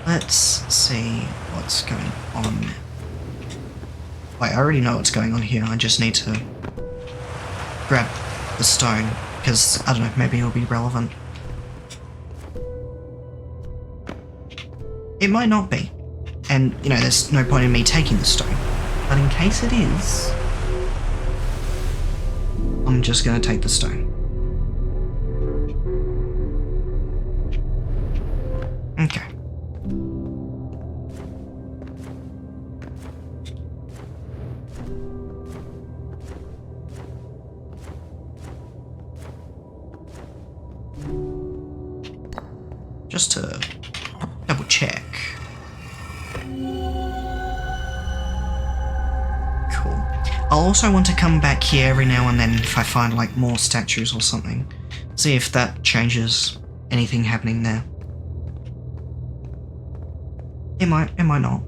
Let's see what's going on. Wait, I already know what's going on here. I just need to grab the stone, because, I don't know, maybe it'll be relevant. It might not be. And, you know, there's no point in me taking the stone. But in case it is, I'm just going to take the stone. Okay. Just to double check. Cool. I'll also want to come back here every now and then if I find like more statues or something. See if that changes anything happening there. It might not.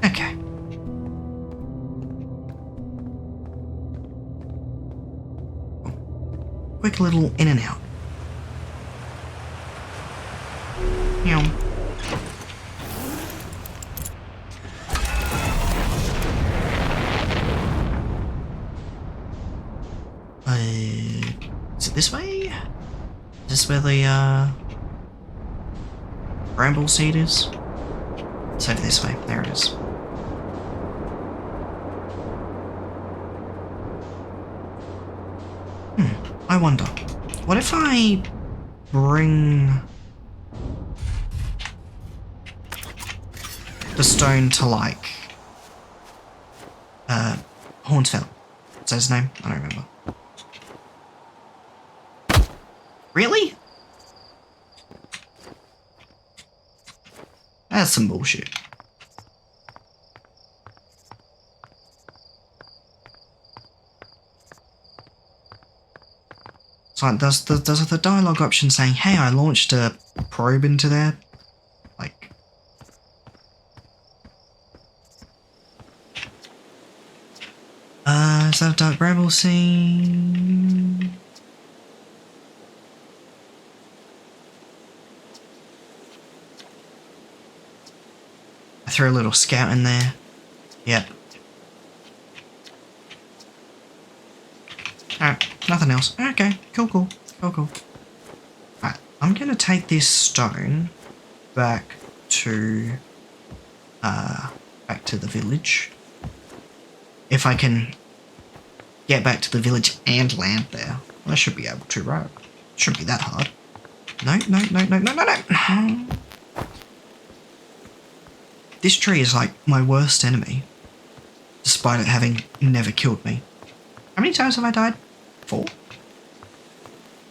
Okay. quick little in and out. Meow. Is it this way? Is this where the bramble seed is? It's over this way. There it is. I wonder, what if I bring the stone to, like, Hornsfell? Is that his name? I don't remember. Really? That's some bullshit. So does the dialogue option saying, hey, I launched a probe into there? Like... is that a dark bramble scene? I threw a little scout in there. Yep. Alright, nothing else. Okay, cool. Alright, I'm gonna take this stone back to the village. If I can get back to the village and land there. Well, I should be able to, right? Shouldn't be that hard. No. This tree is like my worst enemy, despite it having never killed me. How many times have I died? 4?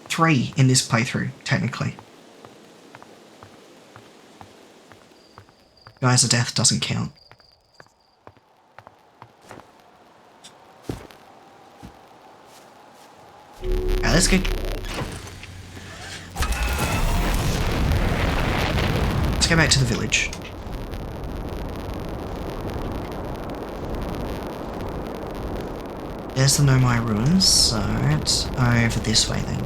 3 in this playthrough, technically. Guys, a death doesn't count. Alright, let's go. Let's go back to the village. There's the Nomai ruins, so it's over this way then.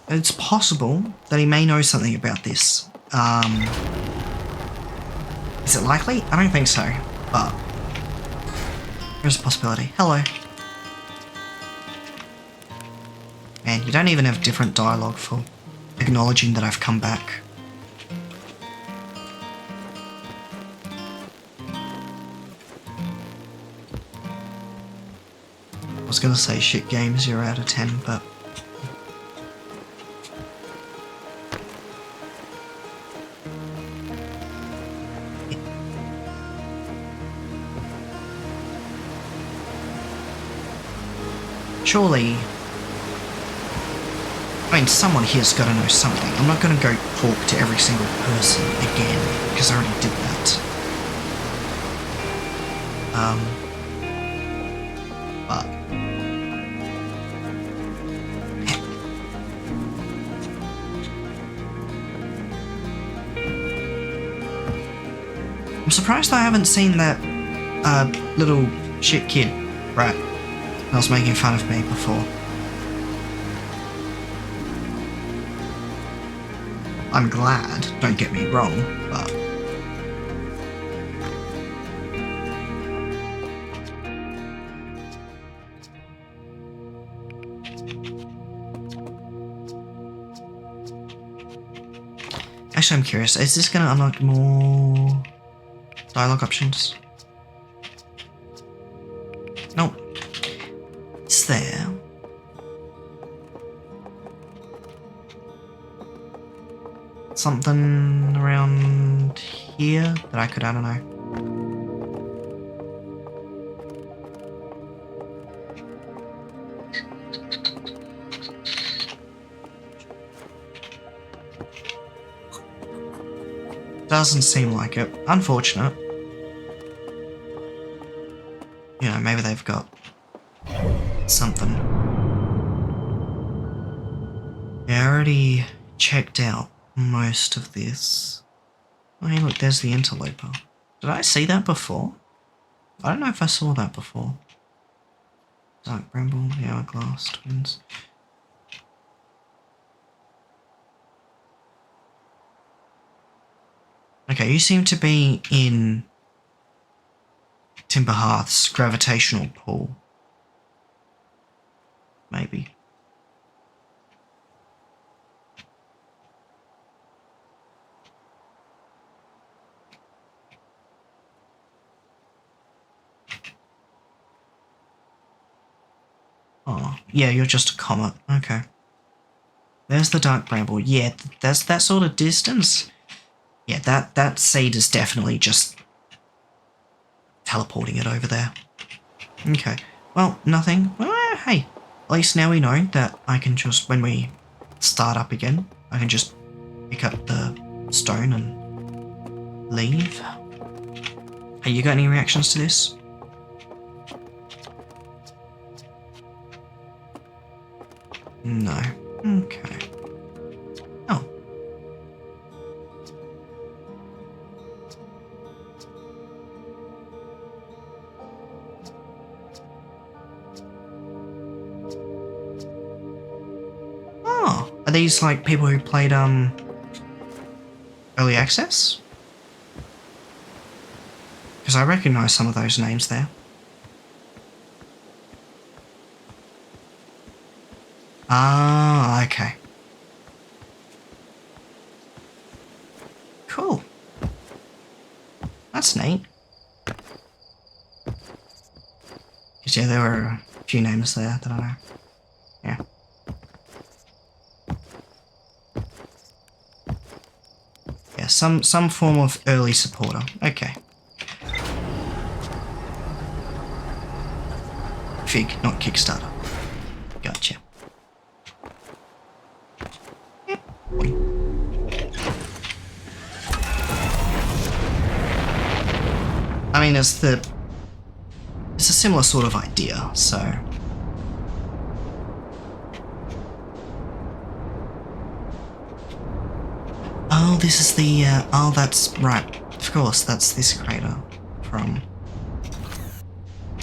It's possible that he may know something about this. Is it likely? I don't think so, but there's a possibility. Hello. Man, you don't even have different dialogue for acknowledging that I've come back. I was gonna say shit game 0 out of 10, but... surely, I mean, someone here's got to know something. I'm not going to go talk to every single person again, because I already did that. But... I'm surprised I haven't seen that, little shit kid, right? I was making fun of me before. I'm glad, don't get me wrong, but... actually, I'm curious, is this going to unlock more dialogue options? Nope. It's there. Something around here that I don't know. Doesn't seem like it. Unfortunate. You know, maybe they've got something. Yeah, I already checked out most of this. Oh, hey, look, there's the interloper. Did I see that before? I don't know if I saw that before. Dark Bramble, the Hourglass Twins. Okay, you seem to be in Timber Hearth's gravitational pull. Maybe. Oh, yeah, you're just a comet. Okay. There's the Dark Bramble. Yeah, that's that sort of distance. Yeah, that seed is definitely just teleporting it over there. Okay. Well, nothing. Well, hey, at least now we know that I can just, when we start up again, I can just pick up the stone and leave. Hey, you got any reactions to this? No. Okay. Oh. Oh. Are these like people who played early access? Because I recognise some of those names there. Ah, okay. Cool. That's neat. Because, yeah, there were a few names there that I know. Yeah. Yeah, some form of early supporter. Okay. Fig, not Kickstarter. Gotcha. Yep. I mean, it's a similar sort of idea, so. Oh, this is the, oh, that's right. Of course, that's this crater from.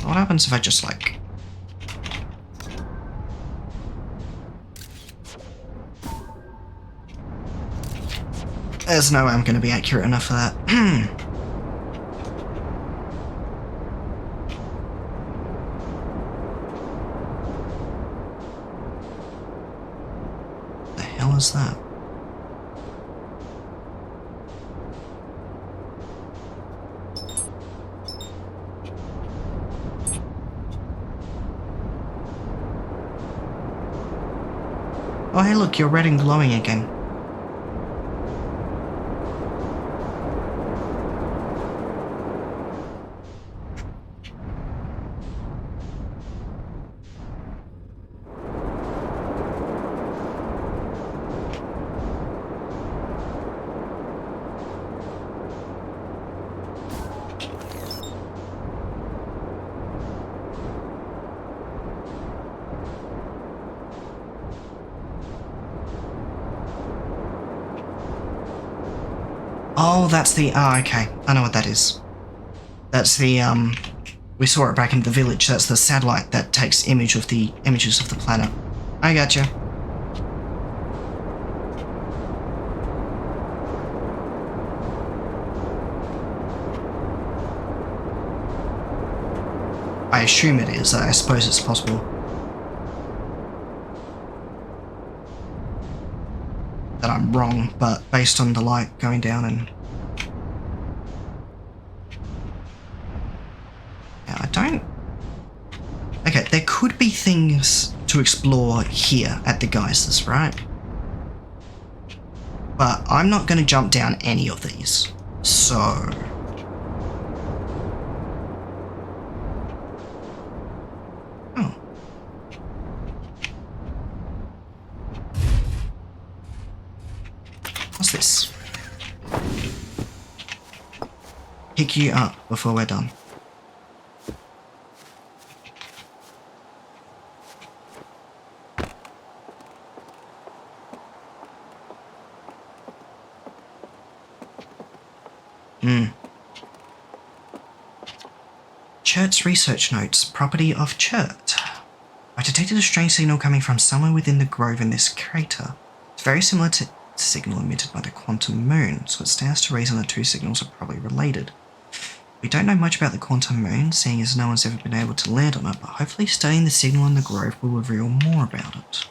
What happens if I just, like. There's no way I'm going to be accurate enough for that. The hell is that? Oh, hey, look, you're red and glowing again. Oh, that's the... Oh, okay. I know what that is. That's the, we saw it back in the village. That's the satellite that takes images of the planet. I gotcha. I assume it is. I suppose it's possible. That I'm wrong, but based on the light going down and... Yeah, I don't... Okay, there could be things to explore here at the geysers, right? But I'm not going to jump down any of these, so... Oh. What's this? Pick you up before we're done. Chert's research notes, property of Chert. I detected a strange signal coming from somewhere within the grove in this crater. It's very similar to the signal emitted by the quantum moon, so it stands to reason the two signals are probably related. We don't know much about the quantum moon, seeing as no one's ever been able to land on it, but hopefully studying the signal in the grove will reveal more about it.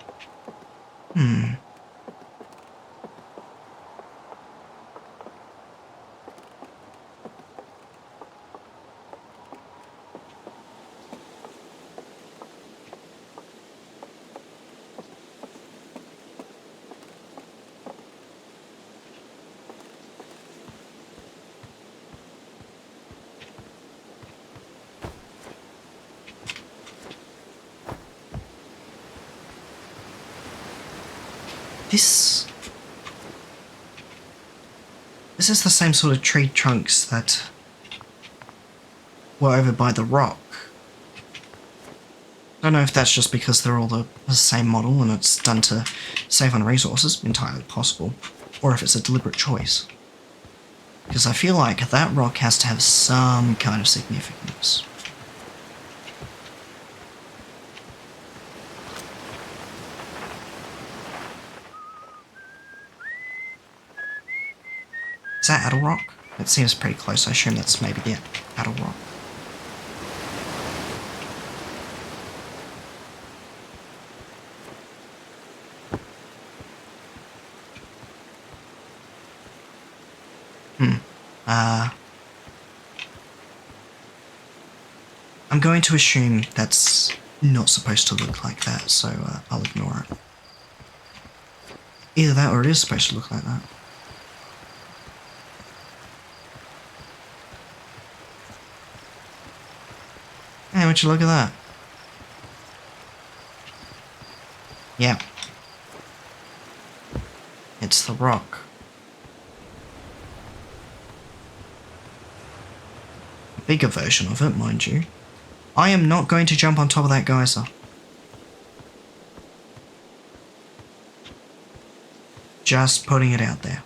This is the same sort of tree trunks that were over by the rock. I don't know if that's just because they're all the same model and it's done to save on resources, entirely possible, or if it's a deliberate choice. Because I feel like that rock has to have some kind of significance. Is that Addle Rock? It seems pretty close. I assume that's maybe the Addle Rock. I'm going to assume that's not supposed to look like that, so I'll ignore it. Either that or it is supposed to look like that. Hey, would you look at that? Yeah. It's the rock. A bigger version of it, mind you. I am not going to jump on top of that geyser. Just putting it out there.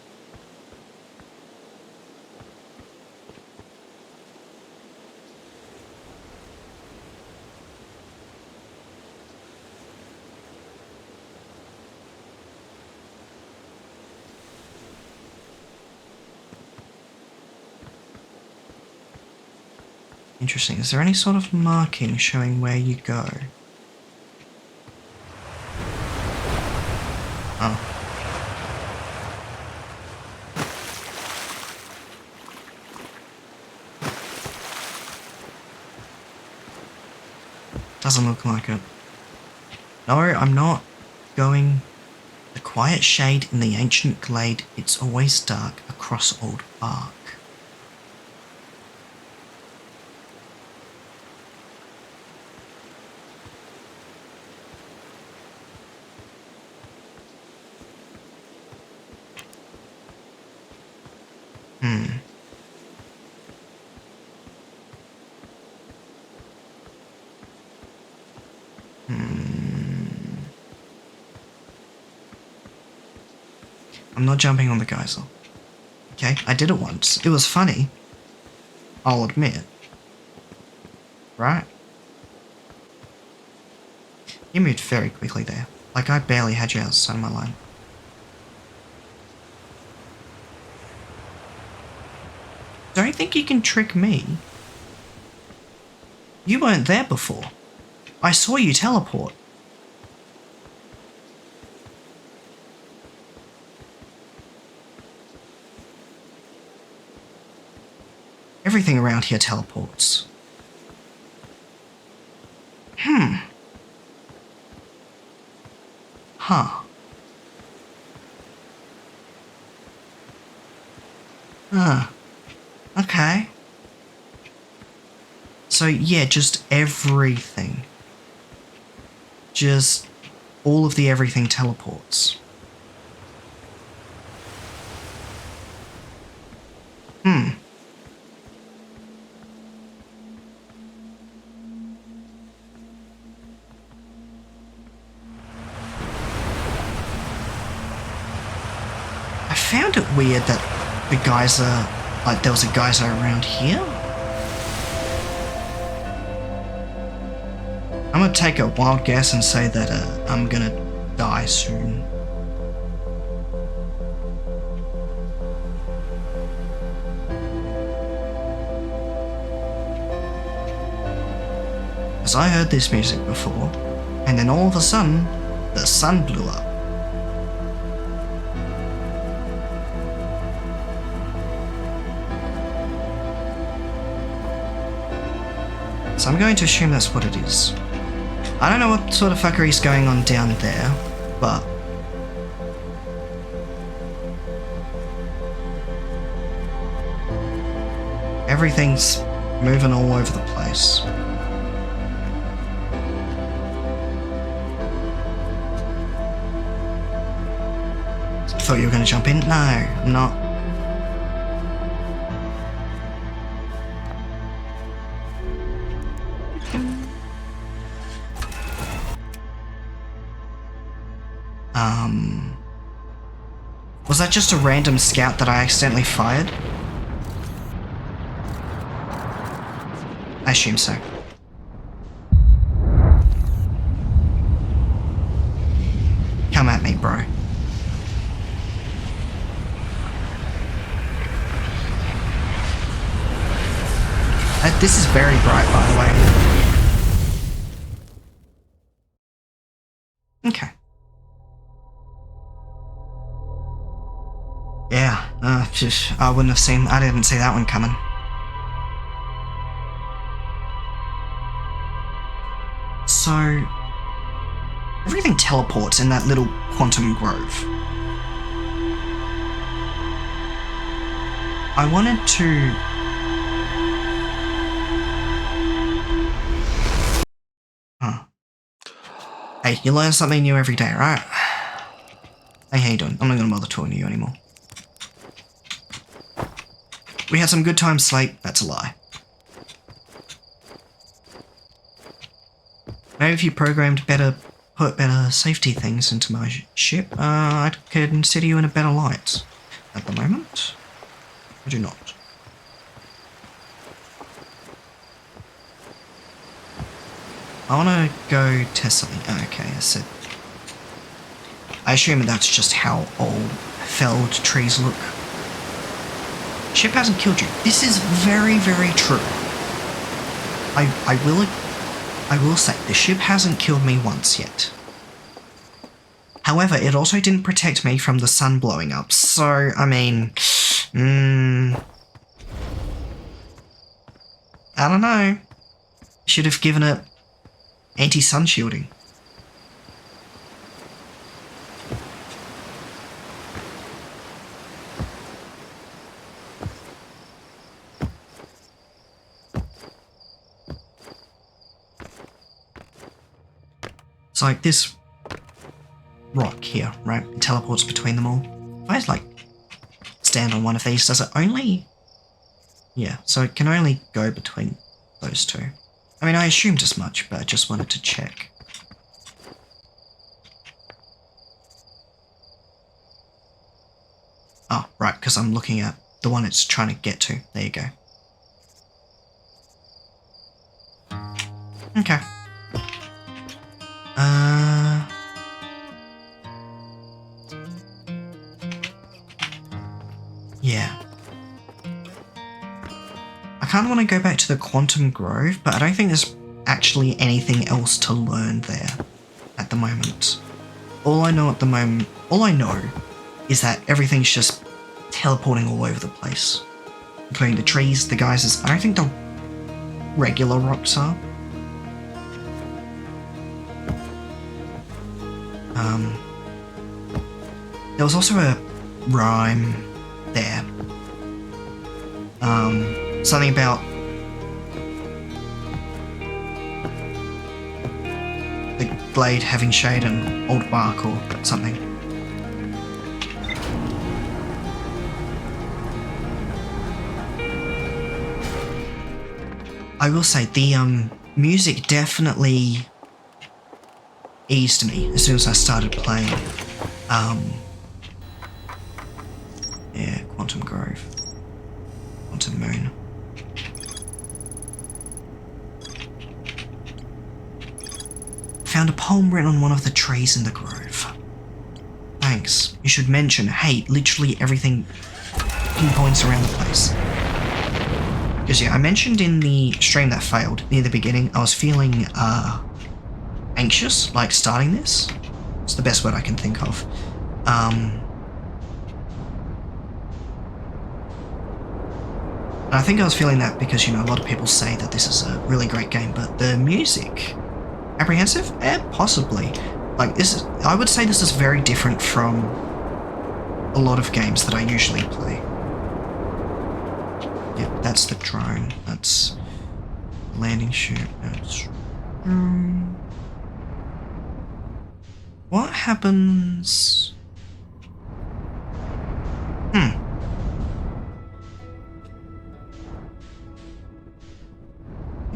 Interesting. Is there any sort of marking showing where you go? Oh. Doesn't look like it. No, I'm not going. The quiet shade in the ancient glade, it's always dark across old bark. I'm not jumping on the geyser. Okay, I did it once. It was funny. I'll admit. Right? You moved very quickly there. Like I barely had you outside of my line. Don't think you can trick me. You weren't there before. I saw you teleport. Everything around here teleports. Huh. Okay. So yeah, just everything. Just all of the everything teleports. I found it weird that the geyser, like there was a geyser around here. I'm gonna take a wild guess and say that I'm gonna die soon. Because I heard this music before, and then all of a sudden, the sun blew up. So I'm going to assume that's what it is. I don't know what sort of fuckery is going on down there, but everything's moving all over the place. Thought you were going to jump in? No, I'm not. Was that just a random scout that I accidentally fired? I assume so. Come at me, bro. This is very bright, by the way. Okay. Yeah, I wouldn't have seen, I didn't see that one coming. So, everything teleports in that little quantum grove. I wanted to... Huh. Hey, you learn something new every day, right? Hey, how you doing? I'm not gonna bother talking to you anymore. We had some good times, Slate. That's a lie. Maybe if you programmed put better safety things into my ship, I'd consider you in a better light. At the moment, I do not. I want to go test something. Oh, okay, I assume that's just how old felled trees look. Ship hasn't killed you. This is very, very true. I will say, the ship hasn't killed me once yet. However, it also didn't protect me from the sun blowing up, so, I mean... I don't know. Should have given it anti-sun shielding. It's like this rock here, right? It teleports between them all. If I like stand on one of these, does it only... Yeah, so it can only go between those two. I mean, I assumed as much, but I just wanted to check. Oh, right, because I'm looking at the one it's trying to get to. There you go. Okay. Yeah. I kind of want to go back to the Quantum Grove, but I don't think there's actually anything else to learn there at the moment. All I know is that everything's just teleporting all over the place, including the trees, the geysers. I don't think the regular rocks are. There was also a rhyme there. Something about the glade having shade and old bark or something. I will say the music definitely eased me as soon as I started playing. Yeah, Quantum Grove. Quantum Moon. found a poem written on one of the trees in the grove. Thanks. You should mention, hey, literally everything pinpoints around the place. Because yeah, I mentioned in the stream that failed near the beginning, I was feeling anxious, like starting this. It's the best word I can think of. And I think I was feeling that because, you know, a lot of people say that this is a really great game, but the music, apprehensive? Possibly. Like this, I would say this is very different from a lot of games that I usually play. Yep, that's the drone. That's the landing chute. That's... What happens? I'm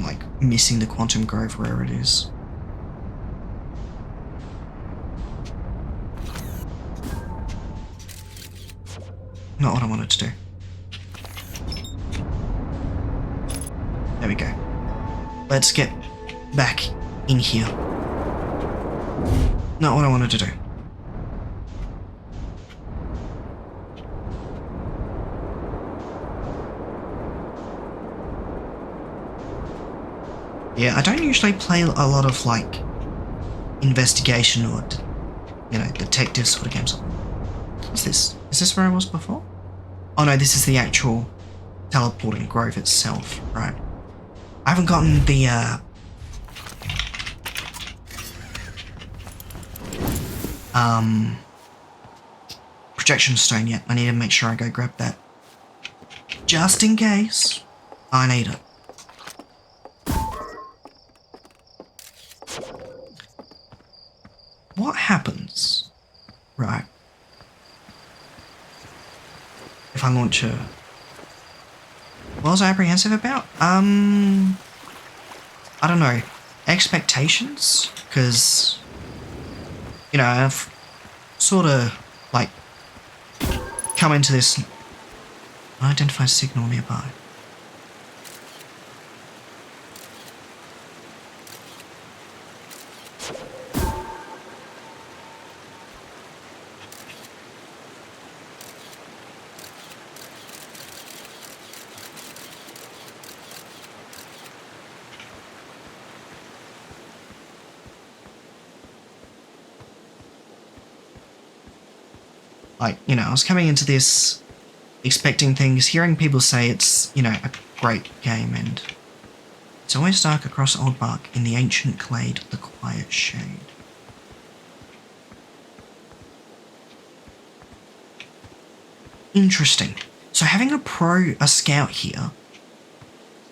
like missing the quantum grove where it is. Not what I wanted to do. There we go. Let's get back in here. Not what I wanted to do. Yeah, I don't usually play a lot of, like, investigation or, you know, detective sort of games. What's this? Is this where I was before? Oh no, this is the actual teleporting grove itself, right? I haven't gotten the, projection stone yet. I need to make sure I go grab that. Just in case I need it. What happens, right, if I launch a... What was I apprehensive about? I don't know. Expectations? Because, you know, I've sort of, like, come into this unidentified signal nearby. Like, you know, I was coming into this expecting things, hearing people say it's, you know, a great game, and it's always dark across Old Bark in the ancient glade of the quiet shade. Interesting. So having a scout here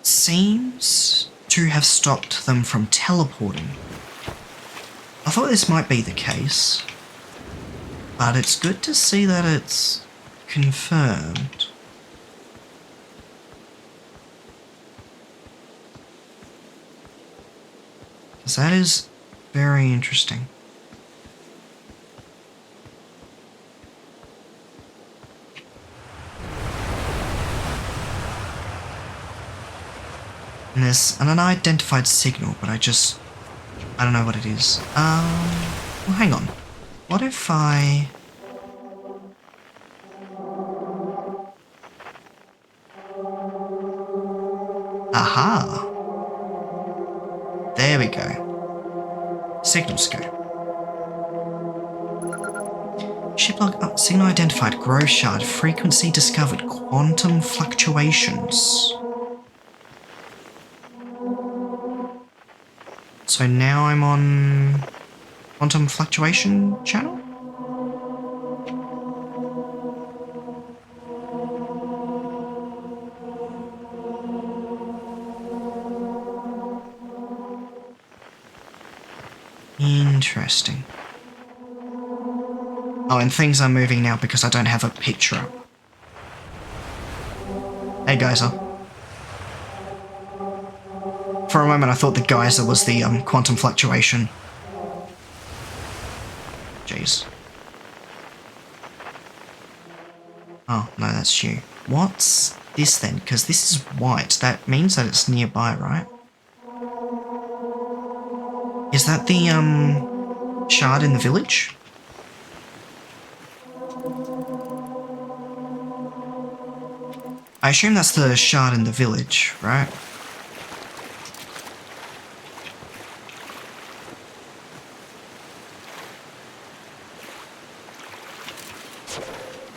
seems to have stopped them from teleporting. I thought this might be the case, but it's good to see that it's confirmed. Because that is very interesting. And there's an unidentified signal, but I don't know what it is. Well, hang on. What if I... Aha! There we go. Signal scope. Shiplog up, signal identified, grove shard, frequency discovered, quantum fluctuations. So now I'm on quantum fluctuation channel? Interesting. Oh, and things are moving now because I don't have a picture up. Hey, Geyser. For a moment I thought the geyser was the quantum fluctuation. Jeez. Oh, no, that's you. What's this then? Because this is white. That means that it's nearby, right? Is that the, shard in the village? I assume that's the shard in the village, right?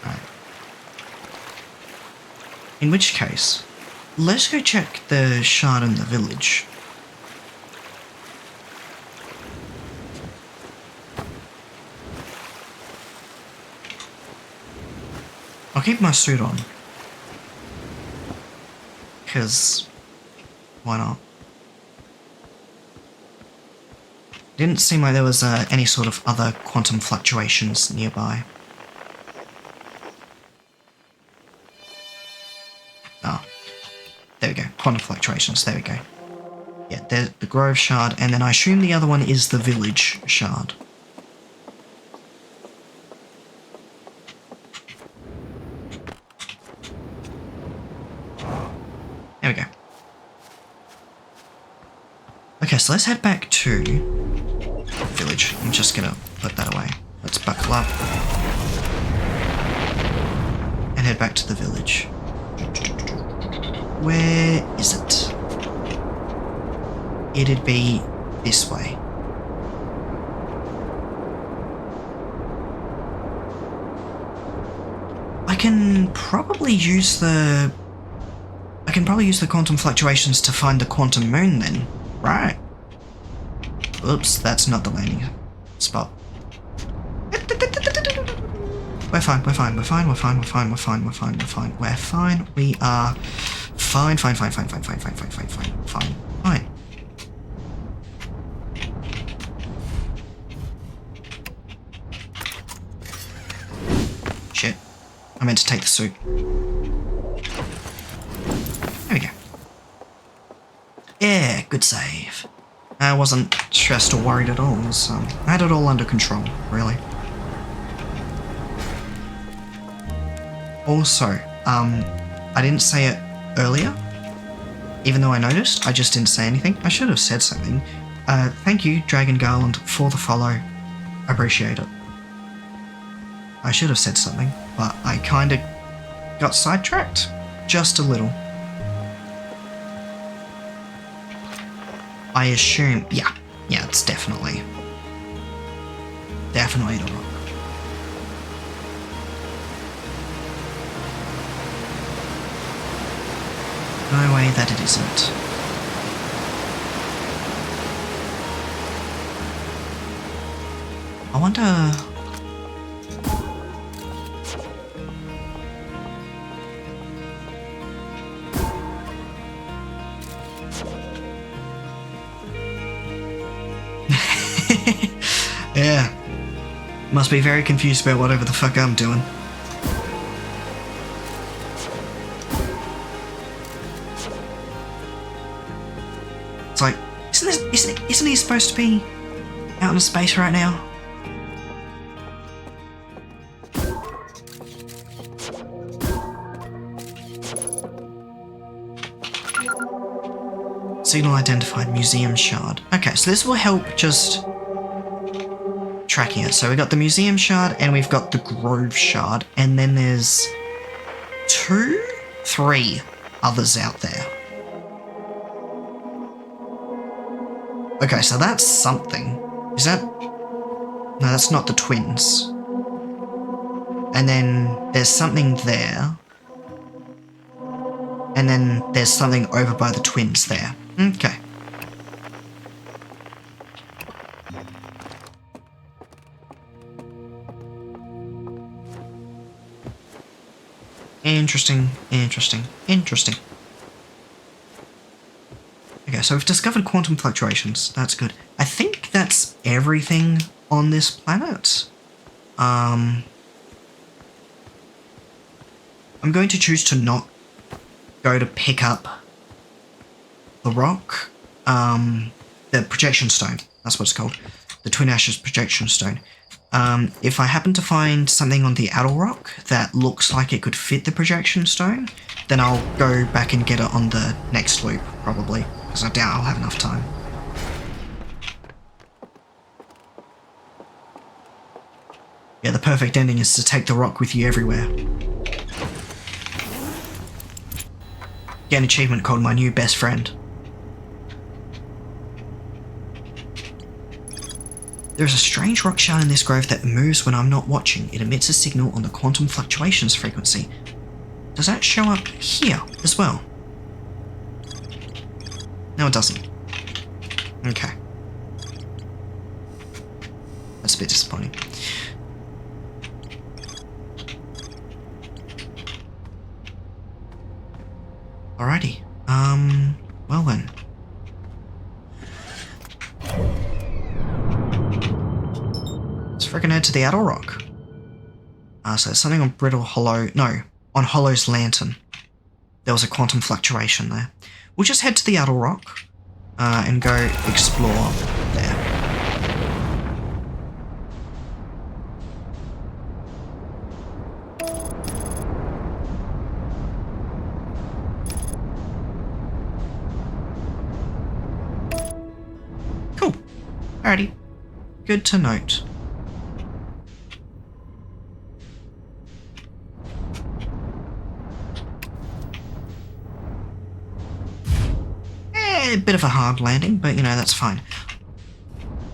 Right. In which case, let's go check the shard in the village. I'll keep my suit on. Because, why not? Didn't seem like there was any sort of other quantum fluctuations nearby. Oh, there we go. Quantum fluctuations, there we go. Yeah, there's the Grove Shard, and then I assume the other one is the Village Shard. There we go. Okay, so let's head back to Village. I'm just gonna put that away. Let's buckle up and head back to the village. Where is it? It'd be this way. I can probably use the quantum fluctuations to find the quantum moon then, right? Oops, that's not the landing spot. We're fine, we're fine, we're fine, we're fine, we're fine, we're fine, we're fine, we're fine, we're fine, we are fine, fine, fine, fine, fine, fine, fine, fine, fine, fine, fine, fine. Shit. I meant to take the suit. There we go. Yeah, good save. I wasn't stressed or worried at all. I had it all under control, really. Also, I didn't say it earlier, even though I noticed. I just didn't say anything. I should have said something. Thank you, Dragon Garland, for the follow. I appreciate it. I should have said something, but I kinda got sidetracked. Just a little. I assume, yeah, it's definitely the rock. No way that it isn't. I wonder... Yeah. Must be very confused about whatever the fuck I'm doing. It's like, isn't he supposed to be out in space right now? Signal identified, museum shard. Okay, so this will help just tracking it. So we got the museum shard and we've got the Grove shard, and then there's 3 others out there. Okay, so that's something. Is that... No, that's not the twins. And then there's something there. And then there's something over by the twins there. Okay. Interesting, interesting, interesting. Okay, so we've discovered quantum fluctuations. That's good. I think that's everything on this planet. I'm going to choose to not go to pick up the rock. The projection stone. That's what it's called. The Twin Ashes projection stone. If I happen to find something on the Addle Rock that looks like it could fit the projection stone, then I'll go back and get it on the next loop, probably, because I doubt I'll have enough time. perfect ending is to take the rock with you everywhere. Get an achievement called My New Best Friend. There is a strange rock shard in this grove that moves when I'm not watching. It emits a signal on the quantum fluctuations frequency. Does that show up here as well? No, it doesn't. Okay. That's a bit disappointing. Alrighty. Well then. Let's freaking head to the Adder Rock. So there's something on Brittle Hollow. No, on Hollow's Lantern. There was a quantum fluctuation there. We'll just head to the Adder Rock and go explore there. Cool. Alrighty. Good to note. A bit of a hard landing, but you know, that's fine.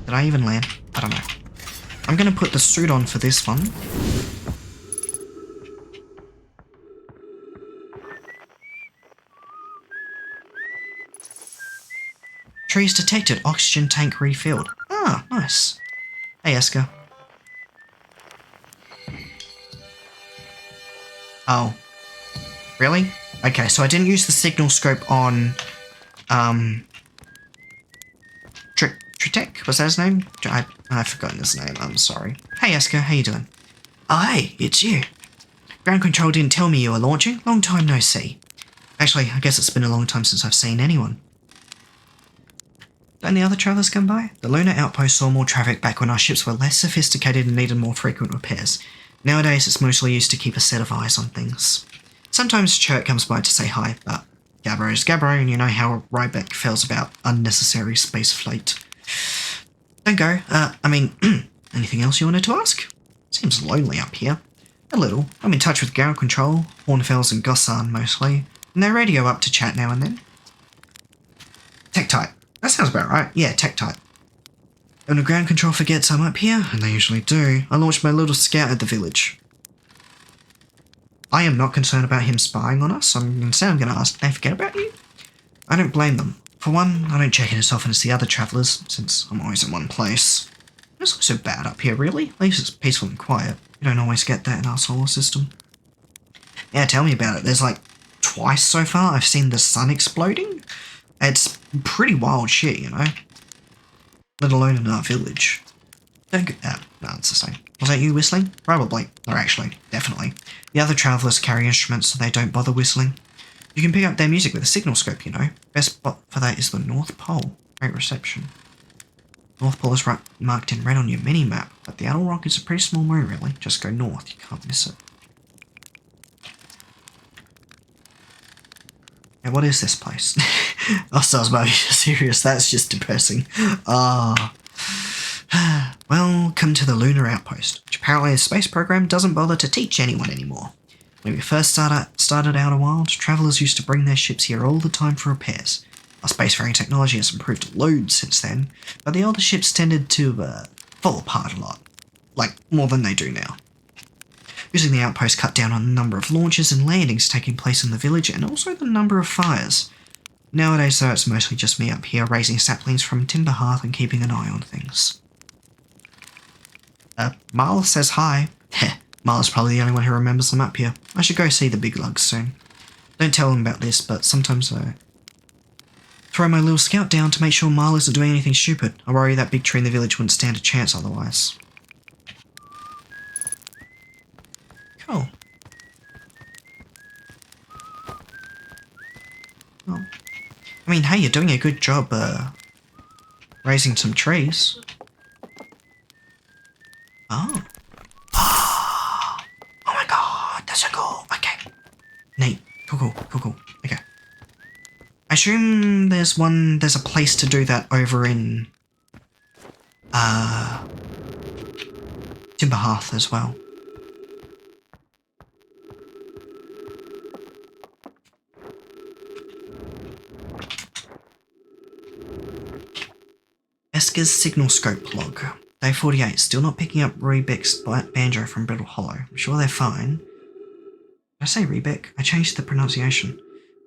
Did I even land? I don't know. I'm gonna put the suit on for this one. Trees detected, oxygen tank refilled. Ah, nice. Hey, Esker. Oh. Really? Okay, so I didn't use the signal scope on Tritek, was that his name? I've forgotten his name, I'm sorry. Hey Esker, how you doing? Oh hey, it's you. Ground control didn't tell me you were launching. Long time no see. Actually, I guess it's been a long time since I've seen anyone. Don't the other travellers come by? The lunar outpost saw more traffic back when our ships were less sophisticated and needed more frequent repairs. Nowadays it's mostly used to keep a set of eyes on things. Sometimes Chert comes by to say hi, but Gabbro's Gabbro, and you know how Ryback feels about unnecessary space flight. Don't go. Anything else you wanted to ask? Seems lonely up here. A little. I'm in touch with ground control, Hornfels and Gossan mostly, and their radio up to chat now and then. Tektite. That sounds about right. Yeah, Tektite. When the ground control forgets I'm up here, and they usually do, I launch my little scout at the village. I am not concerned about him spying on us. I'm going to ask, did they forget about you? I don't blame them. For one, I don't check in as often as the other travellers, since I'm always in one place. It's not so bad up here, really. At least it's peaceful and quiet. You don't always get that in our solar system. Yeah, tell me about it. There's like twice so far I've seen the sun exploding. It's pretty wild shit, you know? Let alone in our village. Don't get that. No, it's the same. Was that you whistling? Probably. Or actually, definitely. The other travellers carry instruments so they don't bother whistling. You can pick up their music with a signal scope, you know. Best spot for that is the North Pole. Great reception. North Pole is marked in red on your mini-map, but the Adder Rock is a pretty small moon, really. Just go north, you can't miss it. Now, what is this place? Oh, so I was about to be serious, that's just depressing. Ah. Welcome to the Lunar Outpost, which apparently the space program doesn't bother to teach anyone anymore. When we first started out a while, travellers used to bring their ships here all the time for repairs. Our spacefaring technology has improved loads since then, but the older ships tended to fall apart a lot. Like, more than they do now. Using the outpost cut down on the number of launches and landings taking place in the village, and also the number of fires. Nowadays though, it's mostly just me up here raising saplings from Timber Hearth and keeping an eye on things. Miles says hi. Heh, Miles is probably the only one who remembers them up here. I should go see the big lugs soon. Don't tell him about this, but sometimes I throw my little scout down to make sure Miles isn't doing anything stupid. I worry that big tree in the village wouldn't stand a chance otherwise. Cool. Well, I mean, hey, you're doing a good job, raising some trees. Oh. Oh my god, that's so cool. Okay. Neat. Cool. Okay. I assume there's a place to do that over in, Timber Hearth as well. Esker's signal scope log. Day 48, still not picking up Rebeck's banjo from Brittle Hollow. I'm sure they're fine. Did I say Rebeck? I changed the pronunciation.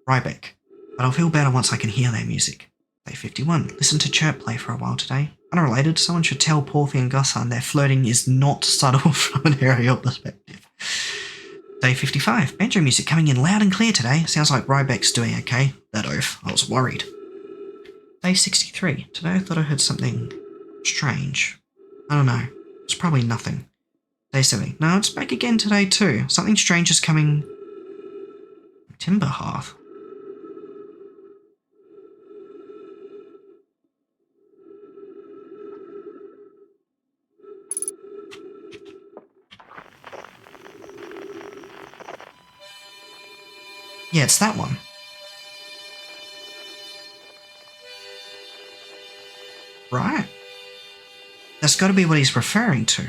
Rybeck. But I'll feel better once I can hear their music. Day 51, listen to Chirp play for a while today. Unrelated, someone should tell Porphy and Gossan their flirting is not subtle from an aerial perspective. Day 55, banjo music coming in loud and clear today. Sounds like Rybeck's doing okay. That oaf, I was worried. Day 63, today I thought I heard something strange. I don't know, it's probably nothing. Day 70, no, it's back again today too. Something strange is coming. Timber Hearth. Yeah, it's that one. Right. That's got to be what he's referring to.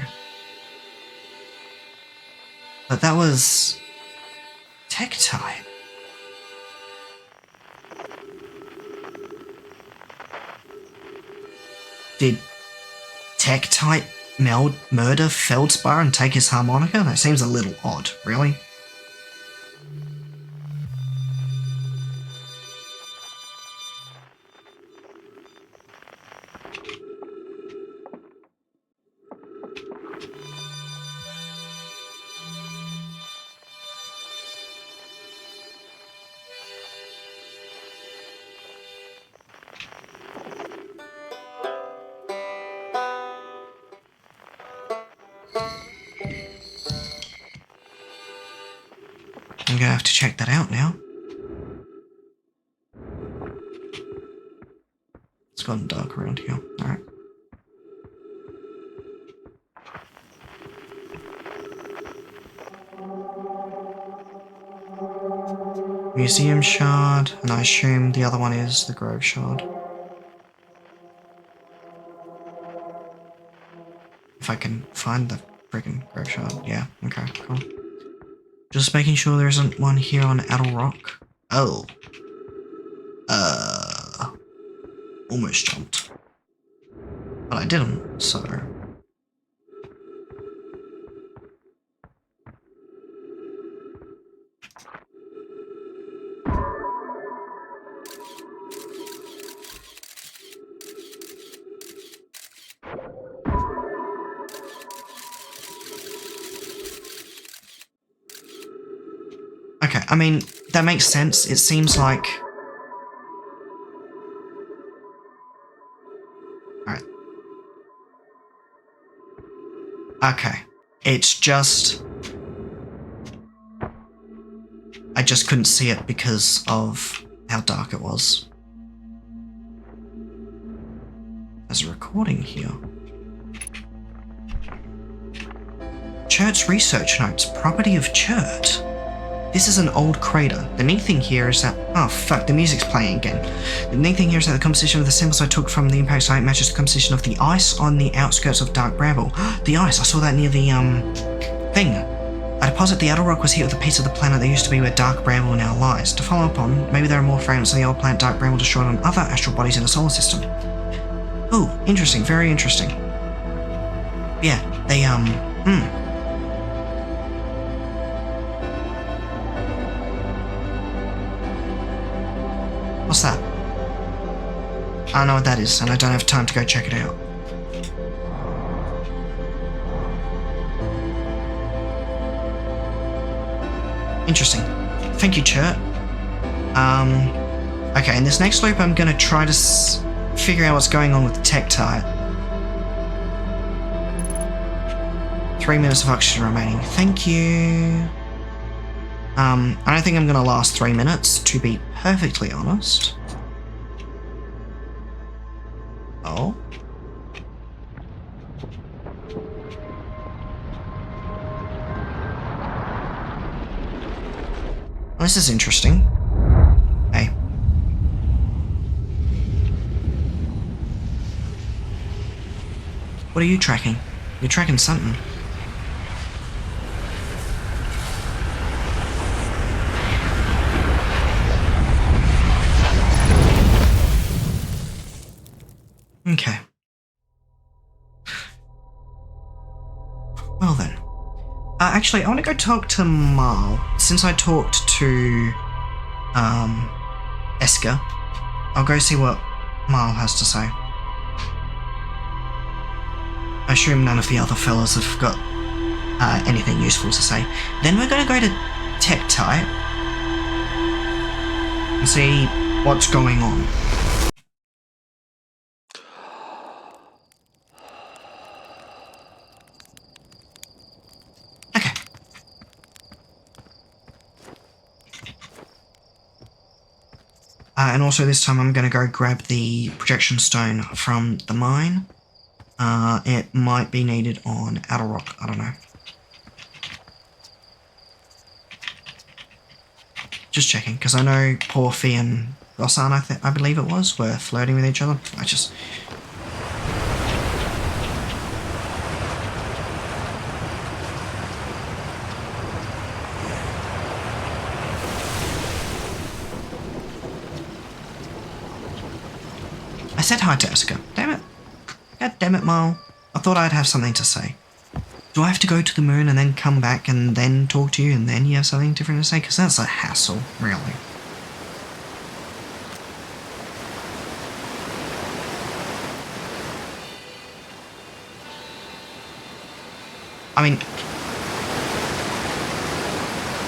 But that was Tektite. Did Tektite murder Feldspar and take his harmonica? That seems a little odd, really. I'm gonna have to check that out now. It's gotten dark around here. Alright. Museum Shard, and I assume the other one is the Grove Shard. If I can find the friggin' Grove Shard. Yeah, okay, cool. Just making sure there isn't one here on Addle Rock. Oh. Almost jumped. But I didn't, so... Okay, I mean, that makes sense. It seems like... Alright. Okay. It's just... I just couldn't see it because of how dark it was. There's a recording here. Churt's research notes, property of Churt. This is an old crater. The neat thing here is that... Oh, fuck, the music's playing again. The neat thing here is that the composition of the symbols I took from the impact site matches the composition of the ice on the outskirts of Dark Bramble. The ice, I saw that near the, thing. I deposit the Addle Rock was hit with a piece of the planet that used to be where Dark Bramble now lies. To follow up on, maybe there are more fragments of the old planet Dark Bramble destroyed on other astral bodies in the solar system. Ooh, interesting, very interesting. Yeah, they, What's that? I don't know what that is, and I don't have time to go check it out. Interesting. Thank you, Churt. Okay, in this next loop I'm gonna try to figure out what's going on with the Tektite. 3 minutes of oxygen remaining. Thank you. I don't think I'm gonna last 3 minutes, to be perfectly honest. Oh. This is interesting. Hey. What are you tracking? You're tracking something. Okay. Well then. Actually, I want to go talk to Marl. Since I talked to Esker, I'll go see what Marl has to say. I assume none of the other fellas have got anything useful to say. Then we're going to go to Tektite and see what's going on. Okay. And also this time I'm going to go grab the projection stone from the mine. It might be needed on Outer Rock, I don't know. Just checking, because I know Porphy and Rossan, I believe it was, were flirting with each other. I said hi to Esker. Damn it. God damn it, Marl. I thought I'd have something to say. Do I have to go to the moon and then come back and then talk to you and then you have something different to say? Because that's a hassle, really. I mean,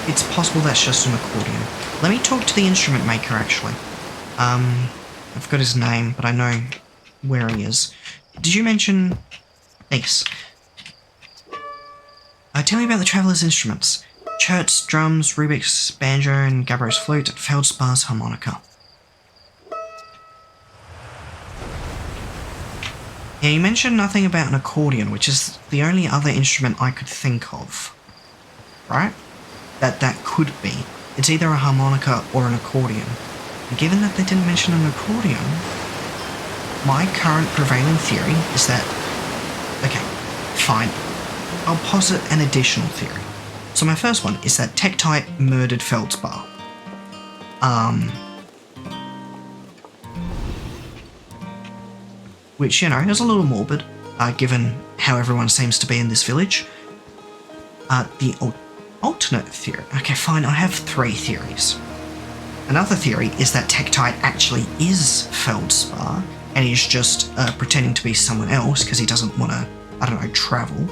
it's possible that's just an accordion. Let me talk to the instrument maker, actually. I forgot his name, but I know where he is. Did you mention... Thanks. Tell me about the Traveller's instruments. Chert's drums, Rubik's banjo, and Gabbro's flute, Feldspar's harmonica. Yeah, you mentioned nothing about an accordion, which is the only other instrument I could think of. Right? That could be. It's either a harmonica or an accordion. And given that they didn't mention an accordion, my current prevailing theory is that... Okay, fine. I'll posit an additional theory. So my first one is that Tektite murdered Feldspar. Which, you know, is a little morbid, given how everyone seems to be in this village. The alternate theory... Okay, fine, I have 3 theories. Another theory is that Tektite actually is Feldspar, and he's just pretending to be someone else because he doesn't want to, I don't know, travel.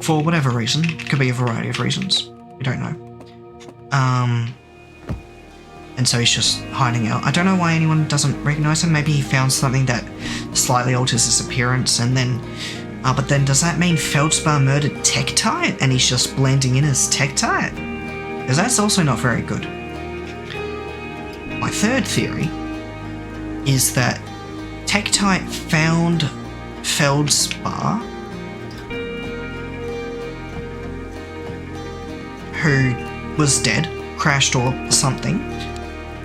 For whatever reason. Could be a variety of reasons. We don't know. And so he's just hiding out. I don't know why anyone doesn't recognise him. Maybe he found something that slightly alters his appearance and then... but then does that mean Feldspar murdered Tektite and he's just blending in as Tektite? Because that's also not very good. My third theory is that Tektite found Feldspar, who was dead, crashed or something,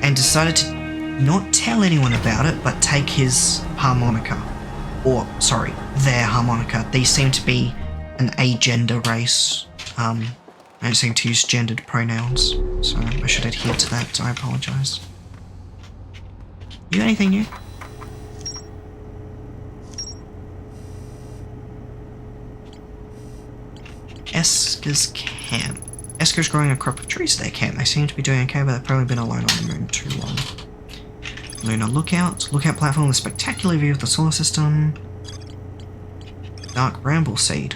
and decided to not tell anyone about it, but take his harmonica. Or, sorry, their harmonica. They seem to be an agender race. I don't seem to use gendered pronouns, so I should adhere to that, I apologise. You got anything new? Esker's camp. Esker's growing a crop of trees at their camp. They seem to be doing okay, but they've probably been alone on the moon too long. Lunar lookout. Lookout platform with a spectacular view of the solar system. Dark bramble seed.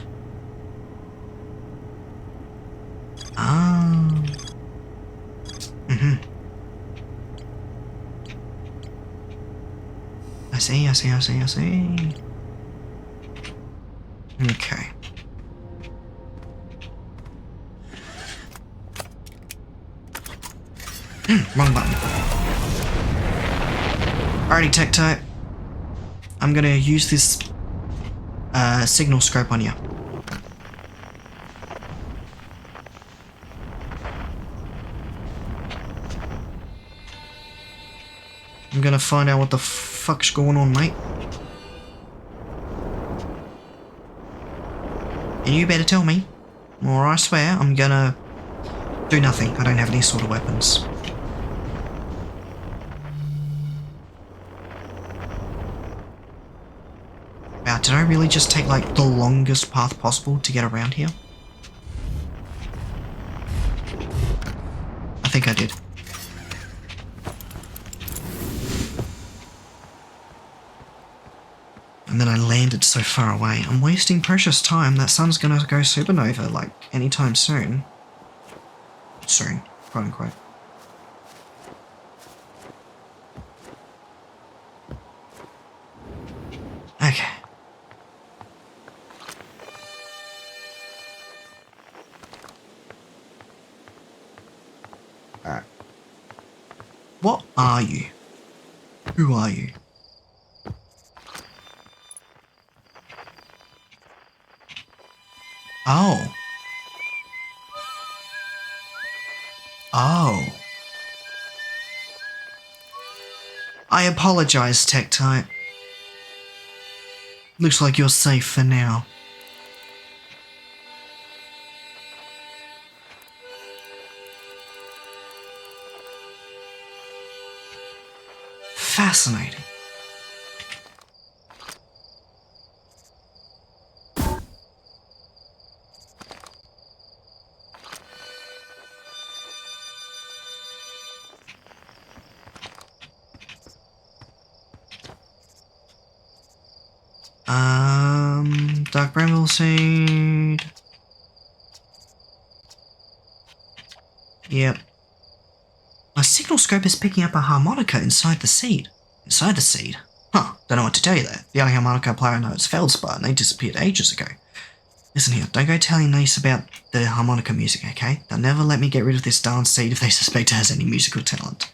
Ah. I see. Okay. Wrong button. Alrighty, Tektite. I'm gonna use this signal scope on you. I'm gonna find out what the fuck's going on, mate. And you better tell me, or I swear I'm gonna do nothing. I don't have any sort of weapons. did I really just take like the longest path possible to get around here? I think I did. And then I landed so far away. I'm wasting precious time. That sun's gonna go supernova like anytime soon. Soon, quote unquote. Okay. Alright. What are you? Who are you? Oh. Oh. I apologize, Tech-Type. Looks like you're safe for now. Fascinating. Dark bramble seed. Yep. My signal scope is picking up a harmonica inside the seed. Inside the seed? Huh, don't know what to tell you there. The only harmonica player I know is Feldspar, and they disappeared ages ago. Listen here, don't go telling Nace about the harmonica music, okay? They'll never let me get rid of this darn seed if they suspect it has any musical talent.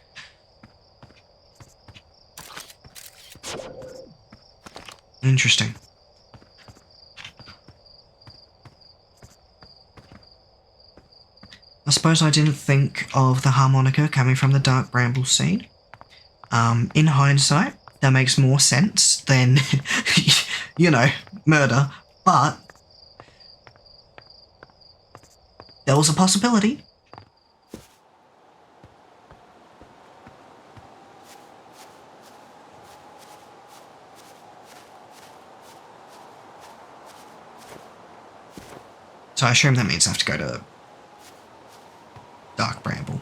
Interesting. I suppose I didn't think of the harmonica coming from the dark bramble seed. In hindsight, that makes more sense than, you know, murder, but there was a possibility. So I assume that means I have to go to Dark Bramble.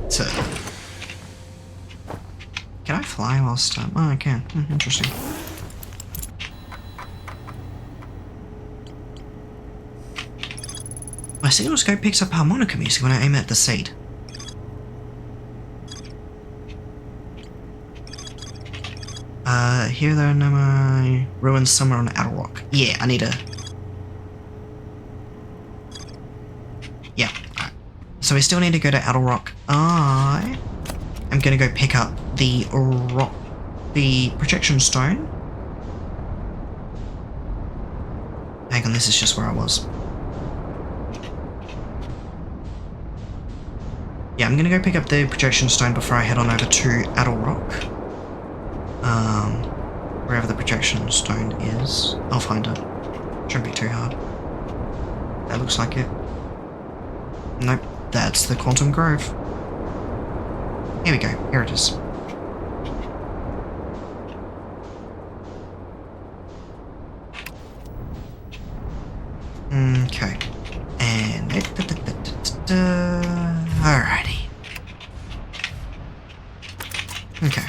So, can I fly whilst oh, I can. Interesting. My signal scope picks up harmonica music when I aim at the seed. Here there are no my ruins somewhere on Outer Rock. Yeah, I need a... Yeah, alright. So we still need to go to Outer Rock. I am going to go pick up the rock, the projection stone. Hang on, this is just where I was. Yeah, I'm going to go pick up the projection stone before I head on over to Outer Rock. Wherever the projection stone is. I'll find it. Shouldn't be too hard. That looks like it. Nope, that's the Quantum Grove. Here we go, here it is. Okay. And... alrighty. Okay.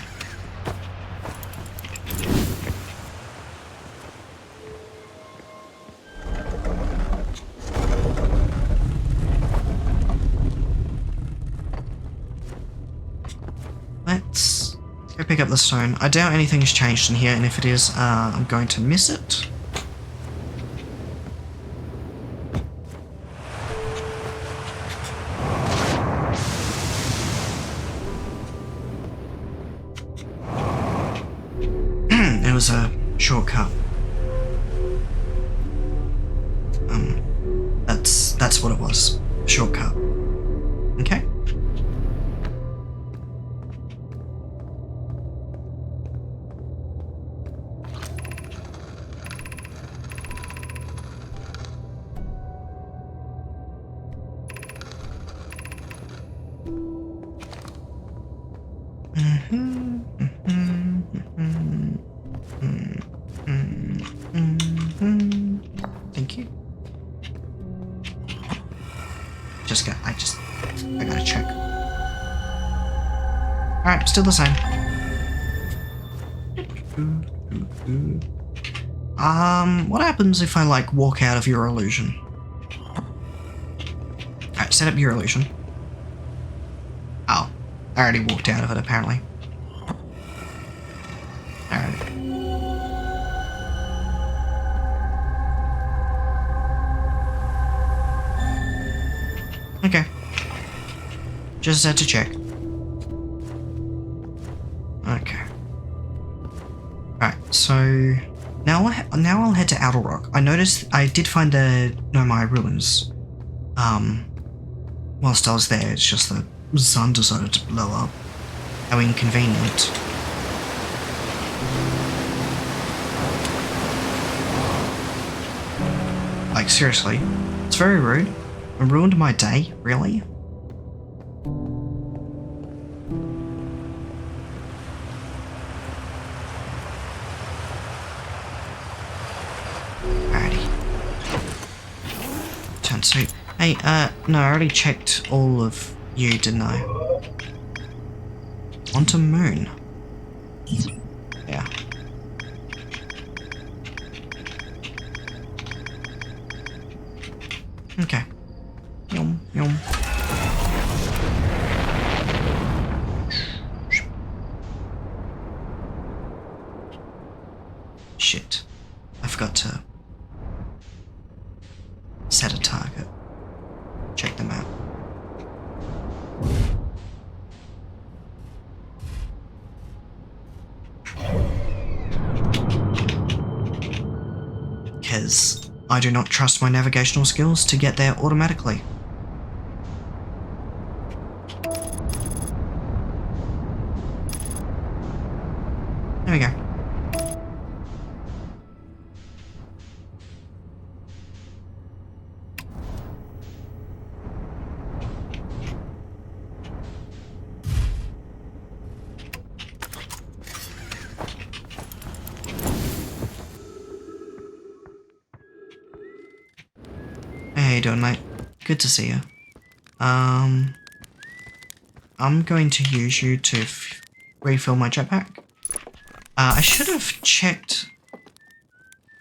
Let's go pick up the stone. I doubt anything's changed in here, and if it is, I'm going to miss it. It was a shortcut. That's what it was. A shortcut. Okay. just... I gotta check. Alright, still the same. What happens if I, like, walk out of your illusion? Alright, set up your illusion. Oh, I already walked out of it, apparently. Alright. Okay. Just had to check. Okay. Alright, so... Now I'll head to Outer Rock. I noticed I did find the Nomai ruins. Whilst I was there, it's just the sun decided to blow up. How inconvenient. Like, seriously? It's very rude. It ruined my day, really? So, hey, no, I already checked all of you, didn't I? Onto Moon. Yeah. Okay. Yum, yum. Shit. I forgot to set a target. Check them out. Because I do not trust my navigational skills to get there automatically. There we go. How you doing, mate? Good to see you. I'm going to use you to refill my jetpack. I should have checked...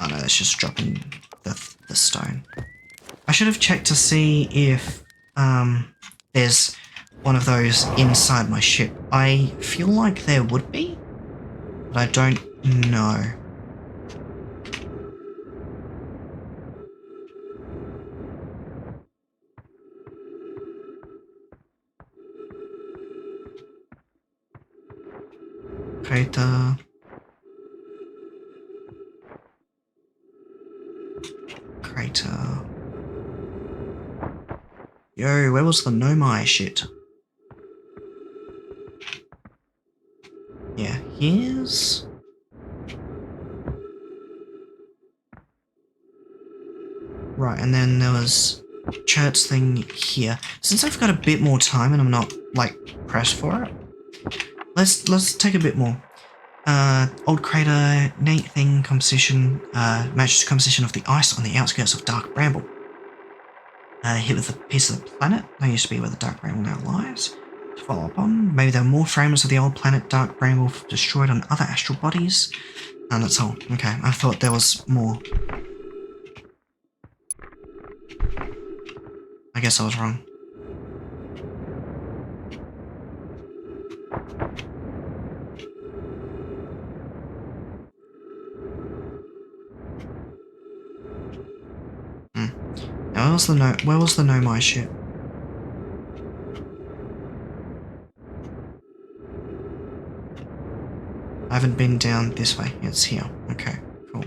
Oh no, that's just dropping the stone. I should have checked to see if there's one of those inside my ship. I feel like there would be, but I don't know. Crater. Crater. Yo, where was the Nomai shit? Yeah, here's... Right, and then there was Chert's thing here. Since I've got a bit more time and I'm not, like, pressed for it, let's take a bit more. Old crater, neat thing, composition, matches the composition of the ice on the outskirts of Dark Bramble. Hit with a piece of the planet. That used to be where the Dark Bramble now lies. To follow up on, maybe there were more fragments of the old planet Dark Bramble destroyed on other astral bodies. And that's all. Okay, I thought there was more. I guess I was wrong. Now where was the Nomai ship? I haven't been down this way. It's here. Okay, cool.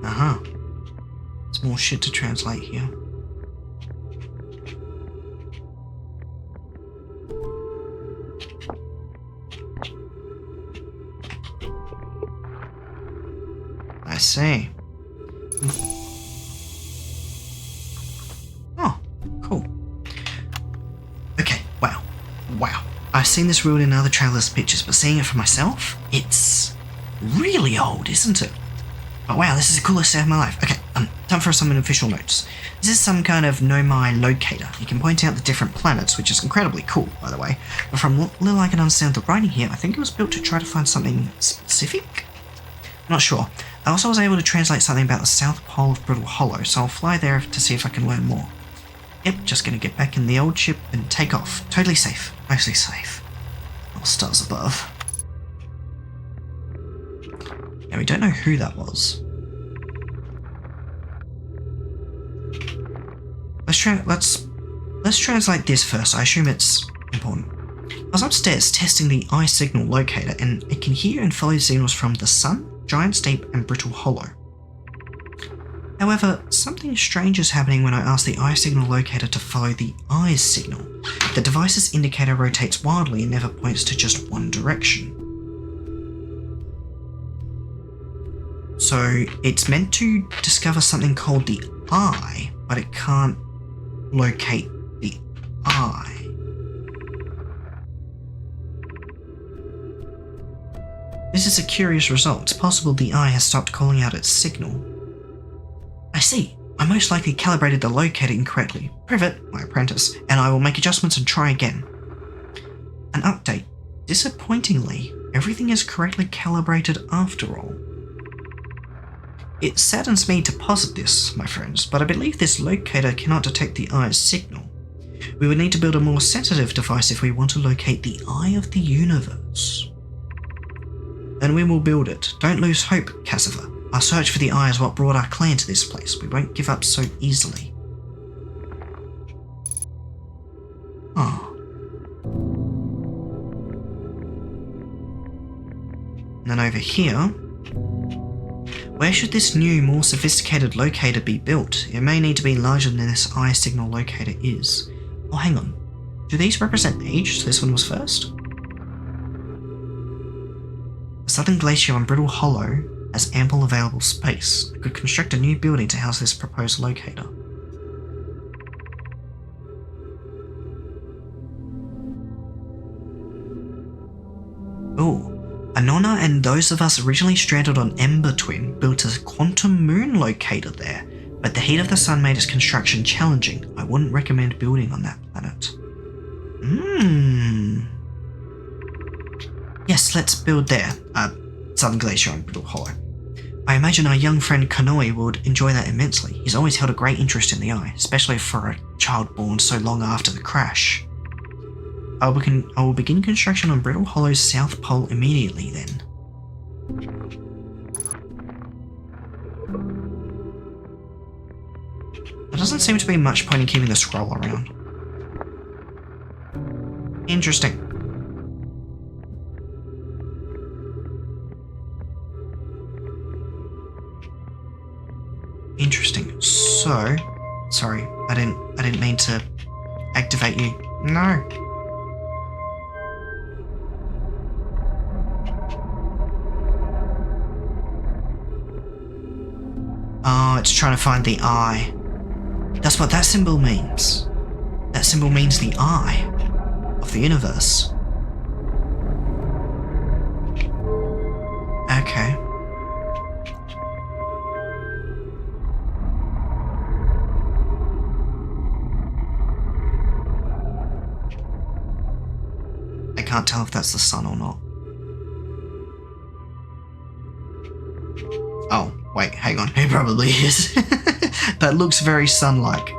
Aha. There's more shit to translate here. I see. Oh, cool. Okay, wow. Wow. I've seen this ruin in other travelers' pictures, but seeing it for myself, it's really old, isn't it? Oh wow, this is the coolest day of my life. Okay, time for some official notes. This is some kind of Nomai locator. You can point out the different planets, which is incredibly cool, by the way. But from what little I can understand the writing here, I think it was built to try to find something specific? I'm not sure. I also was able to translate something about the south pole of Brittle Hollow, so I'll fly there to see if I can learn more. Yep, just gonna get back in the old ship and take off. Totally safe. Mostly safe. All stars above. Now we don't know who that was. Let's translate this first. I assume it's important. I was upstairs testing the eye signal locator, and it can hear and follow signals from the sun, Giant's Deep, and Brittle Hollow. However, something strange is happening when I ask the eye signal locator to follow the eye's signal. The device's indicator rotates wildly and never points to just one direction. So it's meant to discover something called the eye, but it can't locate the eye. This is a curious result. It's possible the eye has stopped calling out its signal. I see. I most likely calibrated the locator incorrectly. Privet, my apprentice, and I will make adjustments and try again. An update. Disappointingly, everything is correctly calibrated after all. It saddens me to posit this, my friends, but I believe this locator cannot detect the eye's signal. We would need to build a more sensitive device if we want to locate the eye of the universe. And we will build it. Don't lose hope, Cassifer. Our search for the eye is what brought our clan to this place. We won't give up so easily. Oh. And then over here, where should this new, more sophisticated locator be built? It may need to be larger than this eye signal locator is. Oh, hang on. Do these represent age? So this one was first? The Southern Glacier on Brittle Hollow has ample available space. I could construct a new building to house this proposed locator. Ooh. Anona and those of us originally stranded on Ember Twin built a quantum moon locator there, but the heat of the sun made its construction challenging. I wouldn't recommend building on that planet. Yes, let's build there. Southern Glacier on Brittle Hollow. I imagine our young friend Kanoi would enjoy that immensely. He's always held a great interest in the eye, especially for a child born so long after the crash. I will begin construction on Brittle Hollow's south pole immediately then. There doesn't seem to be much point in keeping the scroll around. Interesting. Interesting. So, sorry, I didn't mean to activate you. No. Oh, it's trying to find the eye. That's what that symbol means. That symbol means the eye of the universe. Okay. I can't tell if that's the sun or not. Oh, wait, hang on. It probably is. That looks very sun-like.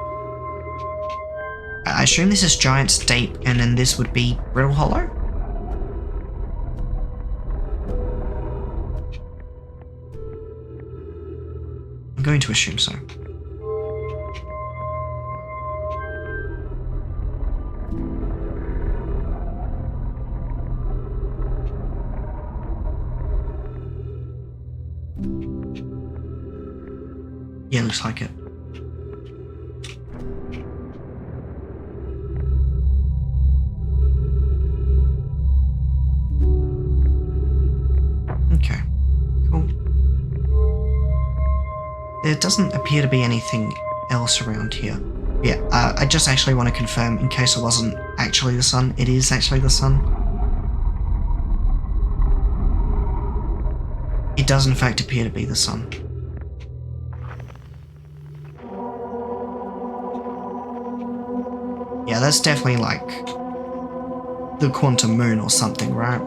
I assume this is Giant's Deep, and then this would be Brittle Hollow? I'm going to assume so. Yeah, looks like it. Okay, cool. There doesn't appear to be anything else around here. Yeah, I just actually want to confirm, in case it wasn't actually the sun, it is actually the sun. It does in fact appear to be the sun. Yeah, that's definitely like the quantum moon or something, right?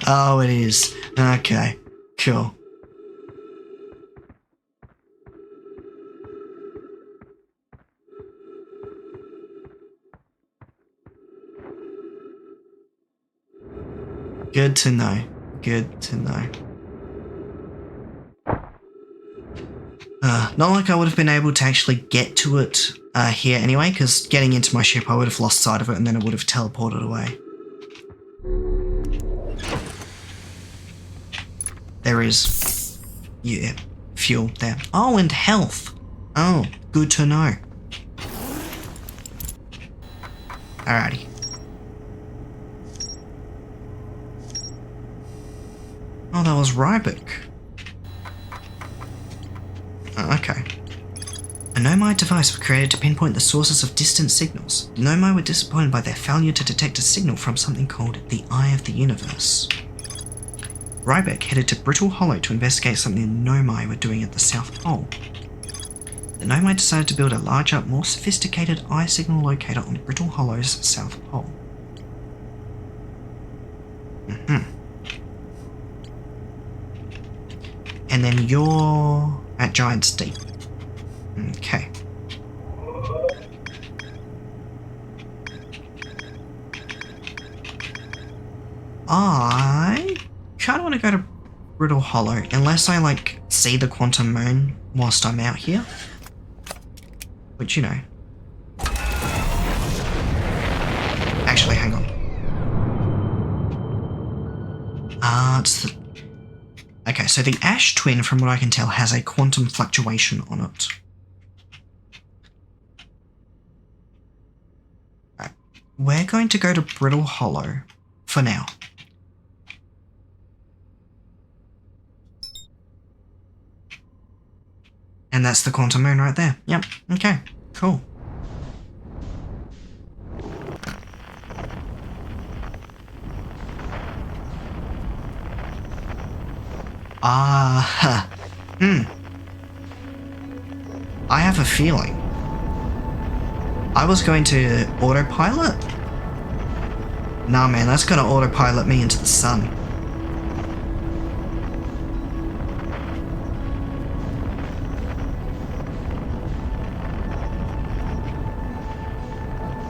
Oh, it is. Okay, cool. Good to know. Good to know. Not like I would have been able to actually get to it here anyway, because getting into my ship I would have lost sight of it and then it would have teleported away. There is fuel there. Oh, and health. Oh, good to know. Alrighty. Oh, that was Rybic. Oh, okay. A Nomai device was created to pinpoint the sources of distant signals. The Nomai were disappointed by their failure to detect a signal from something called the Eye of the Universe. Rybic headed to Brittle Hollow to investigate something the Nomai were doing at the South Pole. The Nomai decided to build a larger, more sophisticated eye signal locator on Brittle Hollow's South Pole. And then you're at Giant's Deep. Okay. I kind of want to go to Brittle Hollow, unless I like see the quantum moon whilst I'm out here. Which, you know. Actually, hang on. It's the... Okay, so the Ash Twin, from what I can tell, has a quantum fluctuation on it. Right. We're going to go to Brittle Hollow for now. And that's the quantum moon right there. Yep, okay, cool. I have a feeling. I was going to autopilot? Nah, man, that's gonna autopilot me into the sun.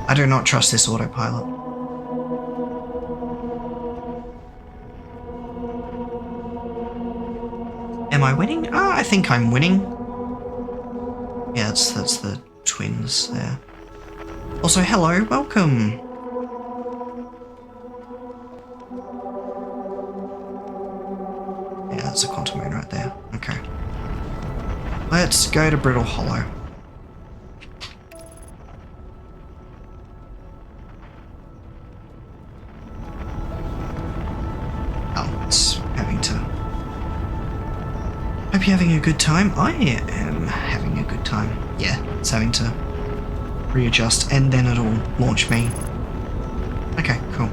I do not trust this autopilot. Am I winning? Oh, I think I'm winning. Yeah, that's the twins there. Also, hello, welcome. Yeah, that's a quantum moon right there. Okay. Let's go to Brittle Hollow. Oh, it's having to... Hope you're having a good time. I am having a good time. Yeah, it's having to readjust and then it'll launch me. Okay, cool.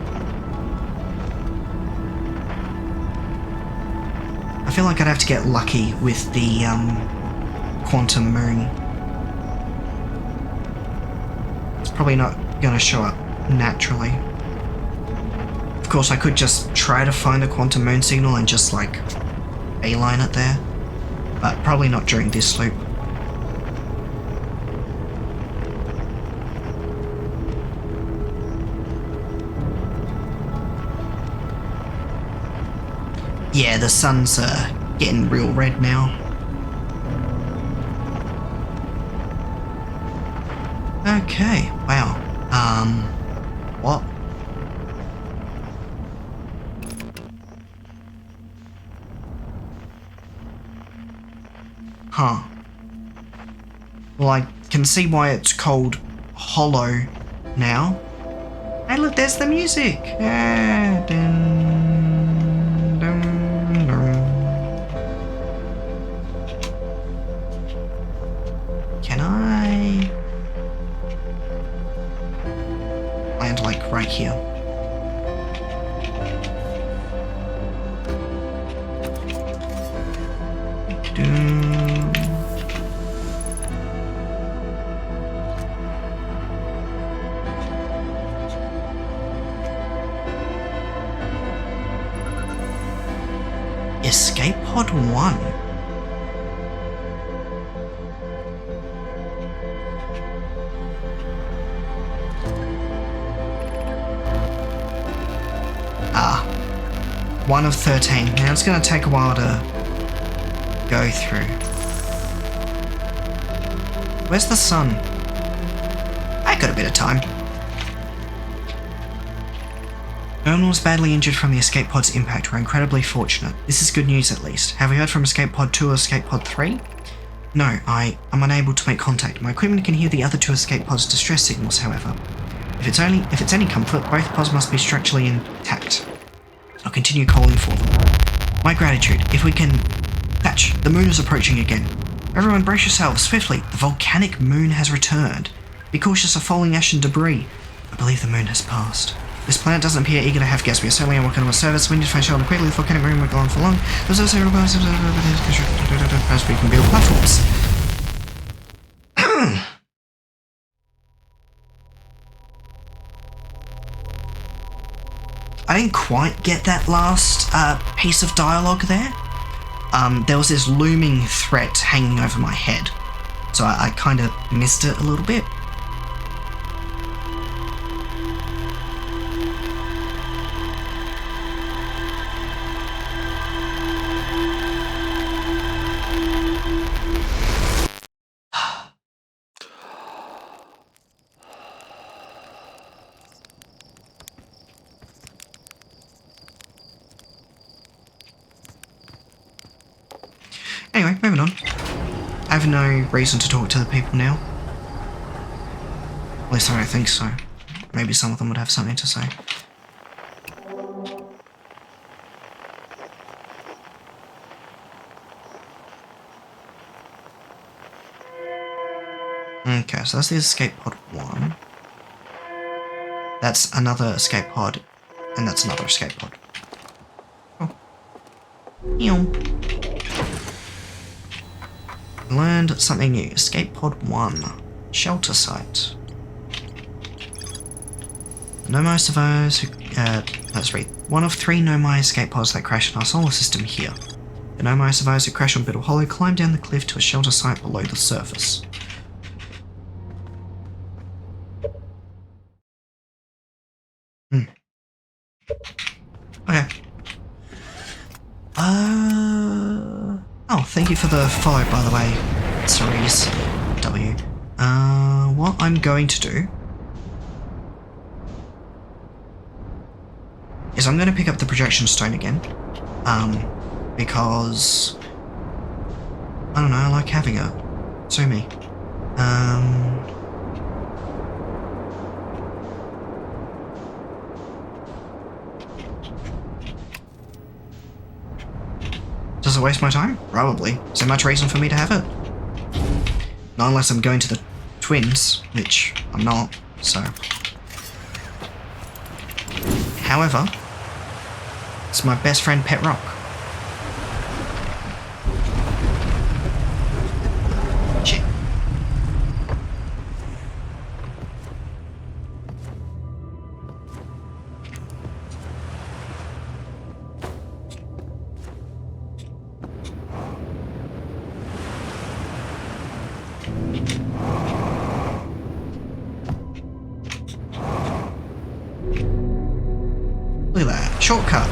I feel like I'd have to get lucky with the quantum moon. It's probably not going to show up naturally. Of course, I could just try to find a quantum moon signal and just like A-line it there, but probably not during this loop. Yeah, the sun's getting real red now. Okay, wow. What? Huh. Well, I can see why it's called Hollow now. Hey, look, there's the music. Ah, dun, dun, dun. Can I land like right Escape Pod 1. Ah, 1 of 13. Now it's going to take a while to go through. Where's the sun? I got a bit of time. No one was badly injured from the escape pod's impact. We're incredibly fortunate. This is good news at least. Have we heard from Escape Pod 2 or Escape Pod 3? No, I'm unable to make contact. My equipment can hear the other 2 escape pods' distress signals, however. If it's any comfort, both pods must be structurally intact. I'll continue calling for them. My gratitude. If we can... Patch, the moon is approaching again. Everyone brace yourselves, swiftly. The volcanic moon has returned. Be cautious of falling ash and debris. I believe the moon has passed. This planet doesn't appear eager to have guests. We are certainly working on a service. We need to find shelter quickly. The volcanic moon will go on for long. There's also as we can build platforms. I didn't quite get that last piece of dialogue there. There was this looming threat hanging over my head, so I kind of missed it a little bit. Anyway, moving on. I have no reason to talk to the people now. At least I don't think so. Maybe some of them would have something to say. Okay, so that's the escape pod 1. That's another escape pod, and that's another escape pod. Oh. Ew. Learned something new. Escape Pod 1. Shelter site. Nomai survivors who... let's read. 1 of 3 Nomai escape pods that crashed in our solar system here. The Nomai survivors who crashed on Biddle Hollow climbed down the cliff to a shelter site below the surface. Okay. Oh, thank you for the follow, by the way, Cerise W. What I'm going to do is I'm going to pick up the projection stone again, because I don't know, I like having it. So me. Does it waste my time? Probably. Is there much reason for me to have it? Not unless I'm going to the twins, which I'm not, so. However, it's my best friend Pet Rock. Shit. Look at that. Shortcut.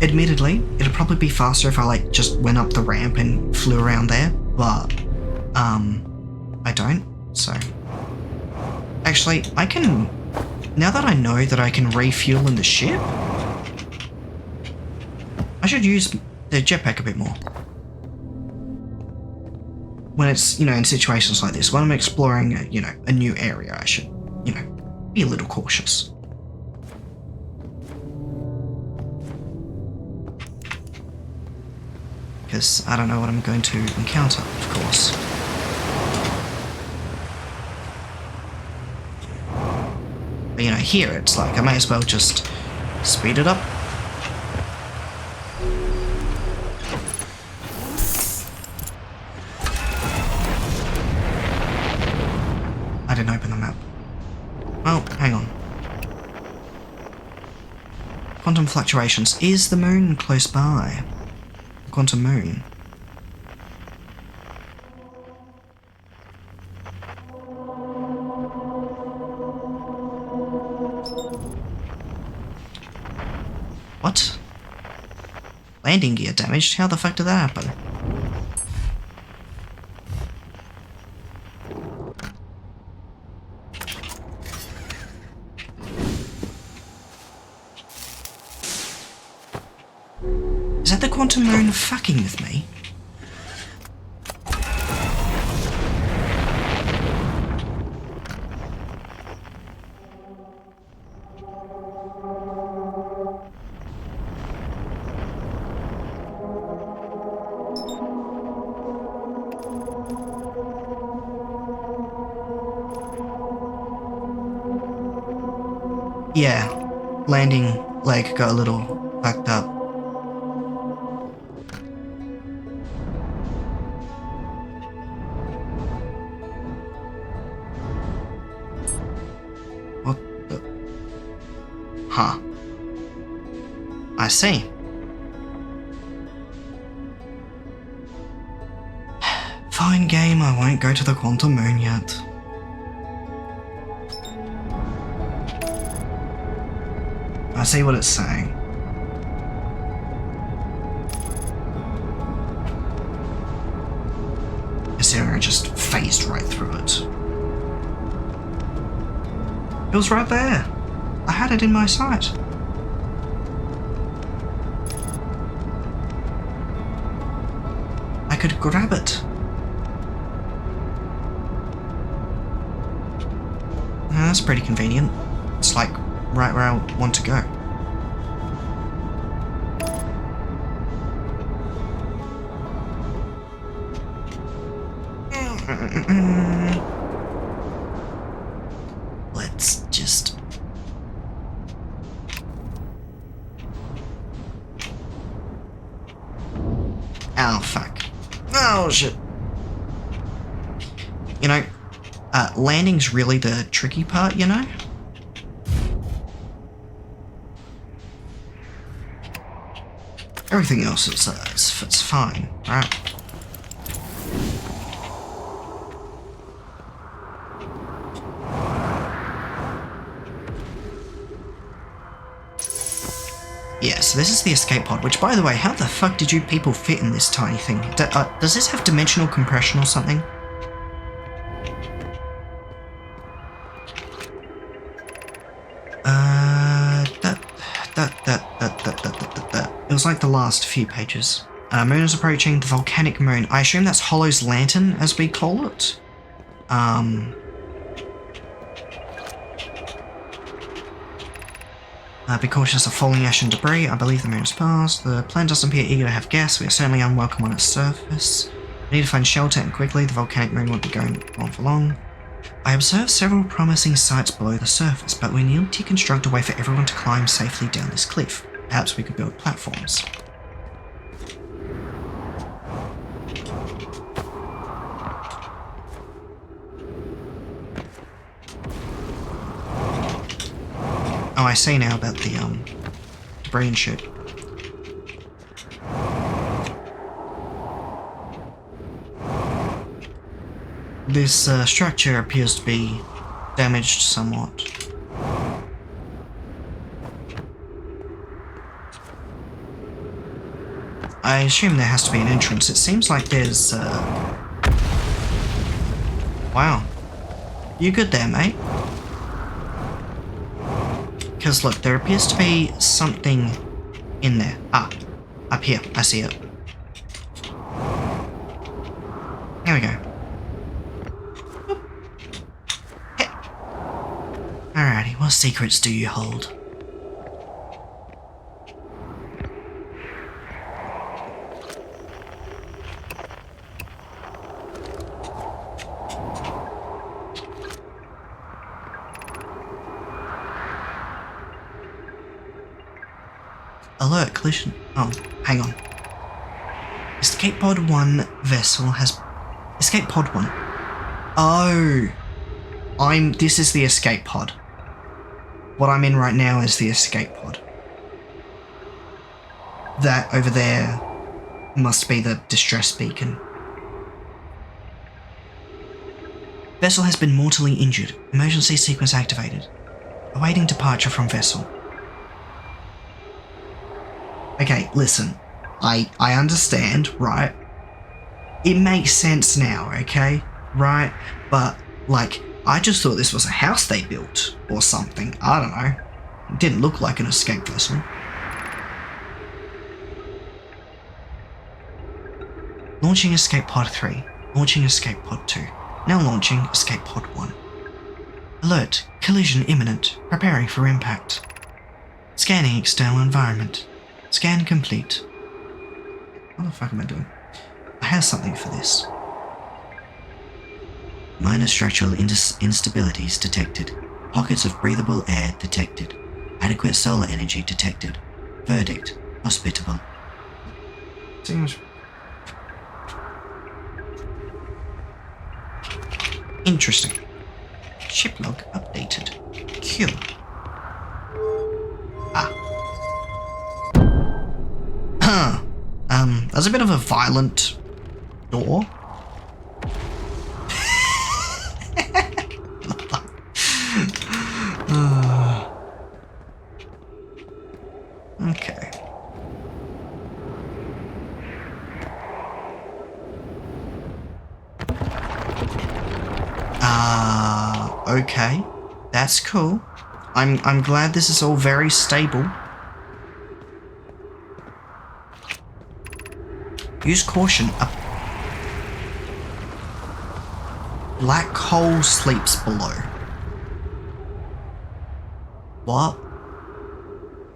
Admittedly, it'd probably be faster if I just went up the ramp and flew around there, but I don't, so. Actually, I can, now that I know that I can refuel in the ship, I should use the jetpack a bit more. When it's, in situations like this, when I'm exploring, a new area, I should, be a little cautious. Because I don't know what I'm going to encounter, of course. But, here it's like, I may as well just speed it up. I didn't open the map. Well, hang on. Quantum fluctuations. Is the moon close by? Quantum moon. What? Landing gear damaged? How the fuck did that happen? Is that the quantum moon fucking with me? Yeah, landing leg got a little fucked up. What the? Huh. I see. Fine game, I won't go to the quantum moon yet. I see what it's saying. Sarah just phased right through it. It was right there. I had it in my sight. I could grab it. That's pretty convenient. It's like right where I want to go. Let's just... Oh, fuck. Oh, shit. You know, landing's really the tricky part, you know? Everything else is it's fine, right? Yeah, so this is the escape pod, which, by the way, how the fuck did you people fit in this tiny thing? Does this have dimensional compression or something? It was like the last few pages. Moon is approaching, the volcanic moon. I assume that's Hollow's lantern, as we call it. Be cautious of falling ash and debris. I believe the moon has passed. The planet doesn't appear eager to have gas. We are certainly unwelcome on its surface. We need to find shelter, and quickly. The volcanic moon won't be going on for long. I observed several promising sites below the surface, but we need to construct a way for everyone to climb safely down this cliff. Perhaps we could build platforms. Oh, I see now about the debris and shit. This structure appears to be damaged somewhat. I assume there has to be an entrance. It seems like there's Wow. You good there, mate? Because look, there appears to be something in there. Ah, up here. I see it. Here we go. Alrighty, what secrets do you hold? Alert, collision. Oh, hang on. Escape Pod 1 vessel has... Escape Pod 1. Oh! This is the escape pod. What I'm in right now is the escape pod. That over there must be the distress beacon. Vessel has been mortally injured. Emergency sequence activated. Awaiting departure from vessel. Okay, listen. I understand, right? It makes sense now, okay? Right? But, like, I just thought this was a house they built or something. I don't know. It didn't look like an escape vessel. Launching Escape Pod 3. Launching Escape Pod 2. Now launching Escape Pod 1. Alert. Collision imminent. Preparing for impact. Scanning external environment. Scan complete. What the fuck am I doing? I have something for this. Minor structural instabilities detected. Pockets of breathable air detected. Adequate solar energy detected. Verdict. Hospitable. Seems... interesting. Ship log updated. Q. That's a bit of a violent door. Okay. Okay. That's cool. I'm glad this is all very stable. Use caution. A black hole sleeps below. What?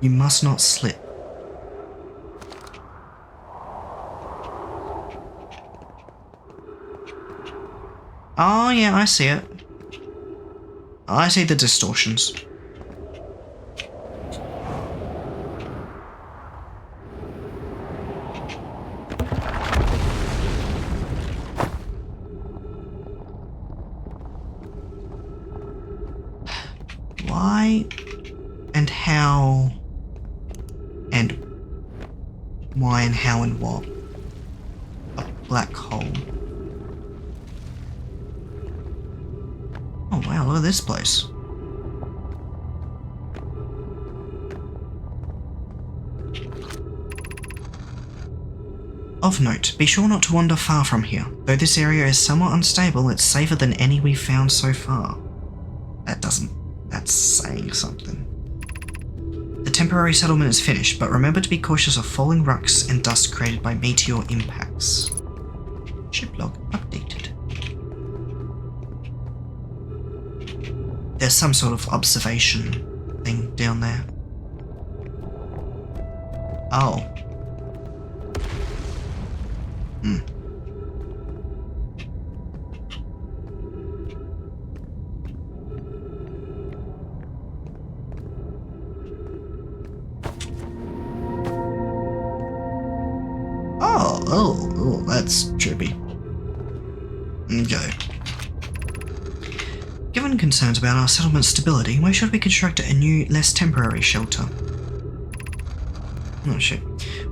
You must not slip. Oh yeah, I see it. I see the distortions. Why and how and why and how and what? A black hole. Oh wow, look at this place. Of note, be sure not to wander far from here. Though this area is somewhat unstable, it's safer than any we've found so far. That's saying something. The temporary settlement is finished, but remember to be cautious of falling rocks and dust created by meteor impacts. Ship log updated. There's some sort of observation thing down there. Oh. Oh, that's trippy. Okay. Given concerns about our settlement's stability, why should we construct a new, less temporary shelter? Oh shit.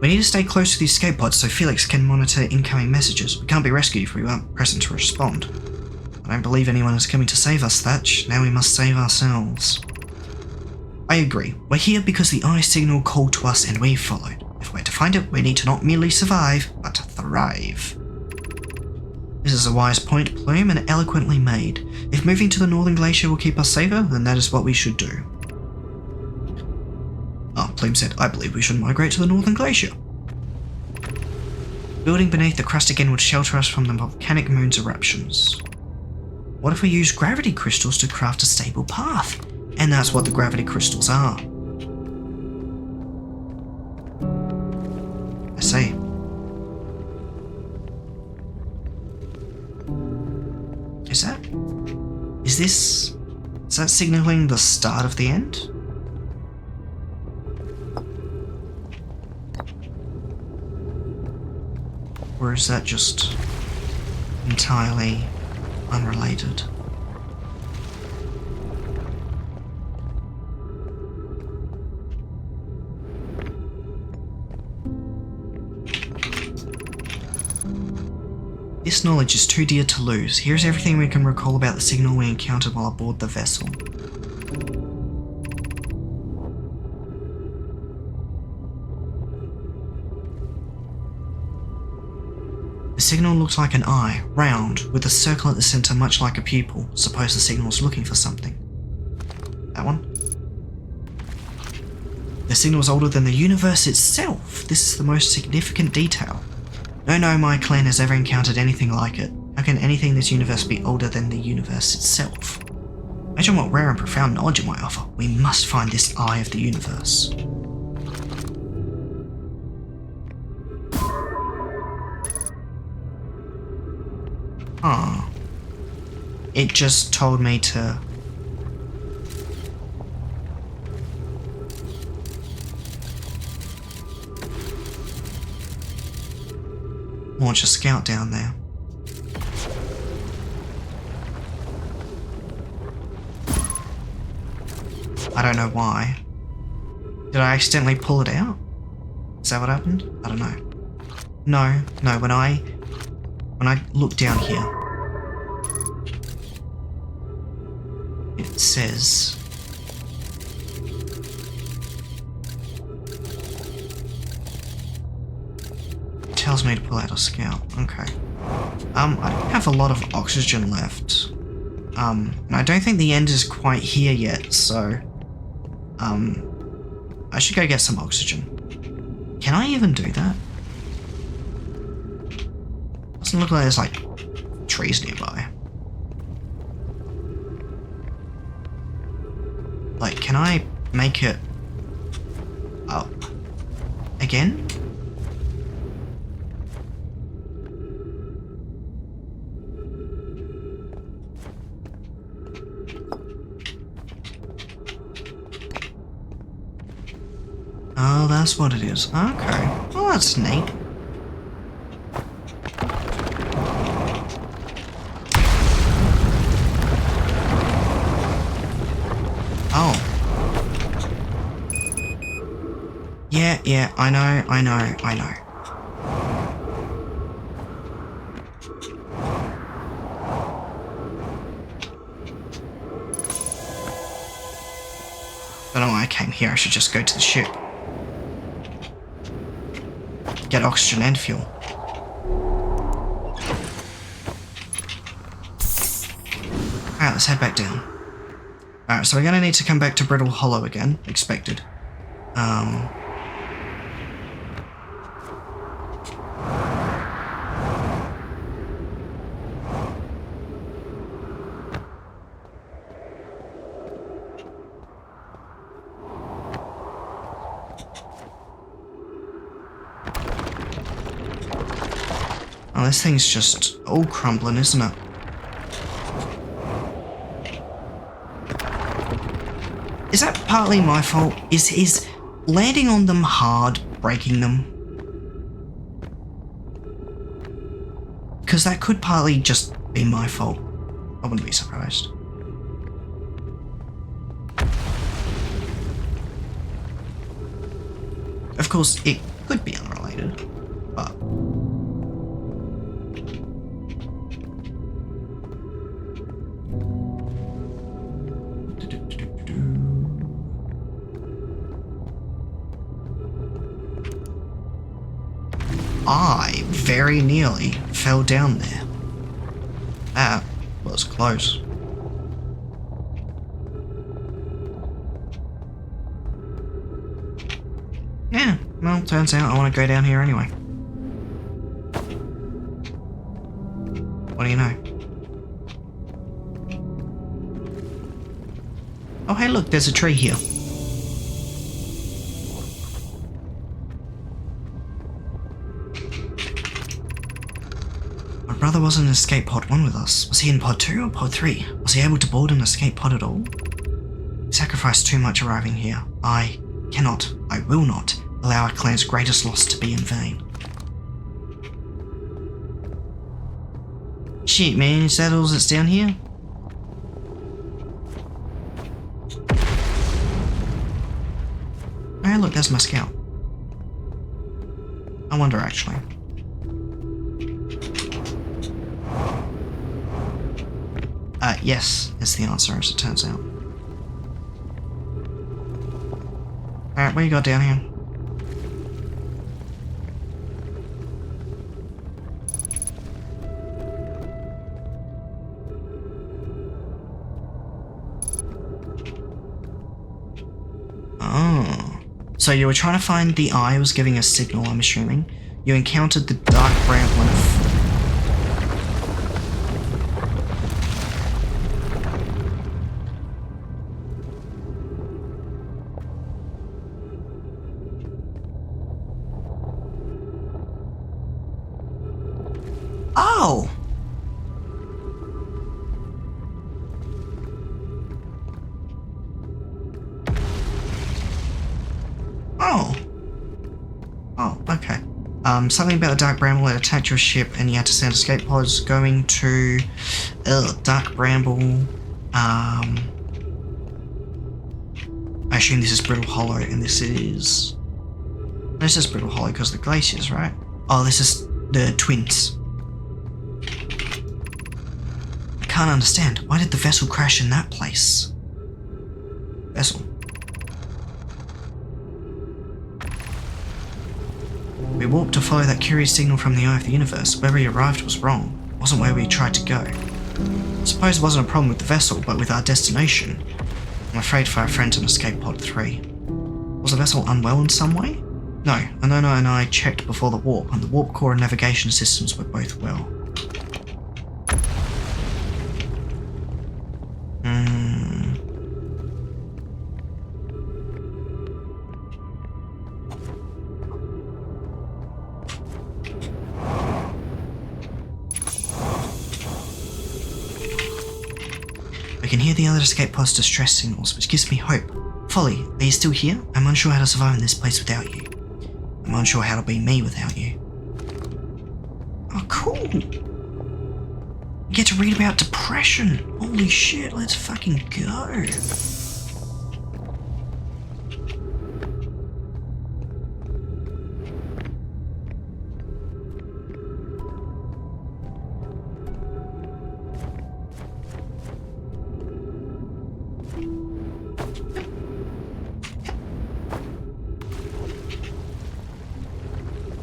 We need to stay close to the escape pods so Felix can monitor incoming messages. We can't be rescued if we aren't present to respond. I don't believe anyone is coming to save us, Thatch. Now we must save ourselves. I agree. We're here because the eye signal called to us and we followed. If we're to find it, we need to not merely survive, but thrive. This is a wise point, Plume, and eloquently made. If moving to the Northern Glacier will keep us safer, then that is what we should do. Oh, Plume said, I believe we should migrate to the Northern Glacier. Building beneath the crust again would shelter us from the volcanic moon's eruptions. What if we use gravity crystals to craft a stable path? And that's what the gravity crystals are. I see. Is that signaling the start of the end? Or is that just entirely unrelated? This knowledge is too dear to lose. Here's everything we can recall about the signal we encountered while aboard the vessel. The signal looks like an eye, round, with a circle at the centre much like a pupil. Suppose the signal's looking for something. That one? The signal's older than the universe itself. This is the most significant detail. No my clan has ever encountered anything like it. How can anything in this universe be older than the universe itself? Imagine what rare and profound knowledge it might offer. We must find this eye of the universe. It just told me to... launch a scout down there. I don't know why. Did I accidentally pull it out? Is that what happened? I don't know. No, when I look down here, it says it tells me to pull out a scout. Okay. I don't have a lot of oxygen left. And I don't think the end is quite here yet, so I should go get some oxygen. Can I even do that? Doesn't look like there's like trees nearby. Like, can I make it up again? Oh, that's what it is. Okay. Well, that's neat. Oh. Yeah, I know. But oh, I came here, I should just go to the ship. Get oxygen and fuel. Alright, let's head back down. Alright, so we're gonna need to come back to Brittle Hollow again, expected. Oh, this thing's just all crumbling, isn't it? Is that partly my fault? Is landing on them hard, breaking them? Because that could partly just be my fault. I wouldn't be surprised. Of course, it could be unrelated, but... I very nearly fell down there. That was close. Yeah, well, turns out I want to go down here anyway. What do you know? Oh, hey, look, there's a tree here. My brother was in escape pod 1 with us. Was he in pod 2 or pod 3? Was he able to board an escape pod at all? He sacrificed too much arriving here. I will not allow our clan's greatest loss to be in vain. Shit, man, is that all that's down here? Oh, look, there's my scout. I wonder, actually. Yes, is the answer, as it turns out. Alright, what you got down here? Oh. So you were trying to find the eye was giving a signal, I'm assuming. You encountered the dark bramble and Oh! Oh. Oh, okay. Something about the dark bramble that attacked your ship and you had to send escape pods going to dark bramble. I assume this is Brittle Hollow and this is Brittle Hollow because of the glaciers, right? Oh, this is the twins. I can't understand. Why did the vessel crash in that place? Vessel. We warped to follow that curious signal from the eye of the universe. Where we arrived was wrong. It wasn't where we tried to go. I suppose it wasn't a problem with the vessel, but with our destination. I'm afraid for our friends in Escape Pod 3. Was the vessel unwell in some way? No, Anona and I checked before the warp, and the warp core and navigation systems were both well. I can hear the other escape pod's distress signals, which gives me hope. Folly, are you still here? I'm unsure how to survive in this place without you. I'm unsure how to be me without you. Oh, cool! You get to read about depression! Holy shit, let's fucking go!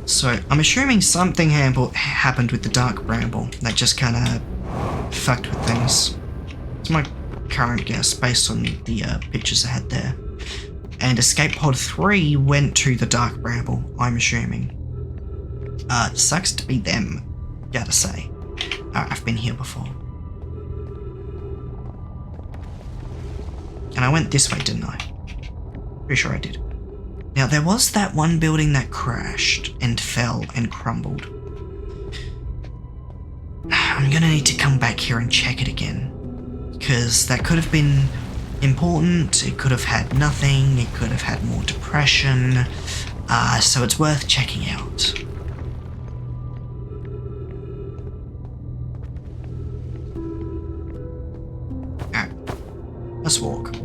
So, I'm assuming something happened with the dark bramble that just kind of fucked with things. It's my current guess based on the pictures I had there. And Escape Pod 3 went to the dark bramble, I'm assuming. Sucks to be them, gotta say. I've been here before. And I went this way, didn't I? Pretty sure I did. Now, there was that one building that crashed and fell and crumbled. I'm gonna need to come back here and check it again. Because that could have been important, it could have had nothing, it could have had more depression. So it's worth checking out. Alright, let's walk.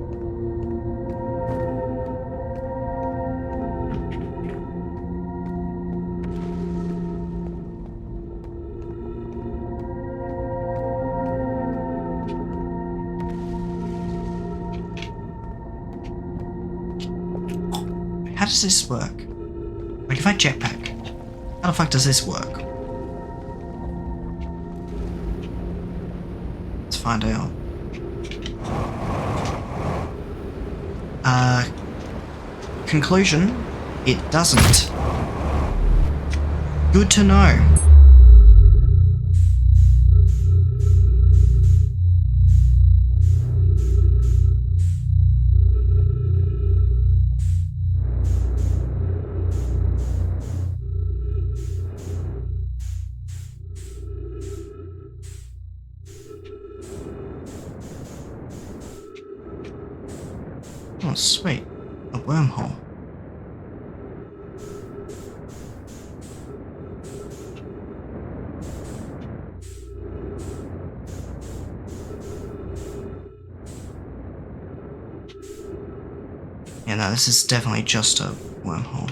How does this work? Like, if I jetpack, how the fuck does this work? Let's find out. Conclusion, it doesn't. Good to know. Oh, sweet. A wormhole. Yeah, no, this is definitely just a wormhole.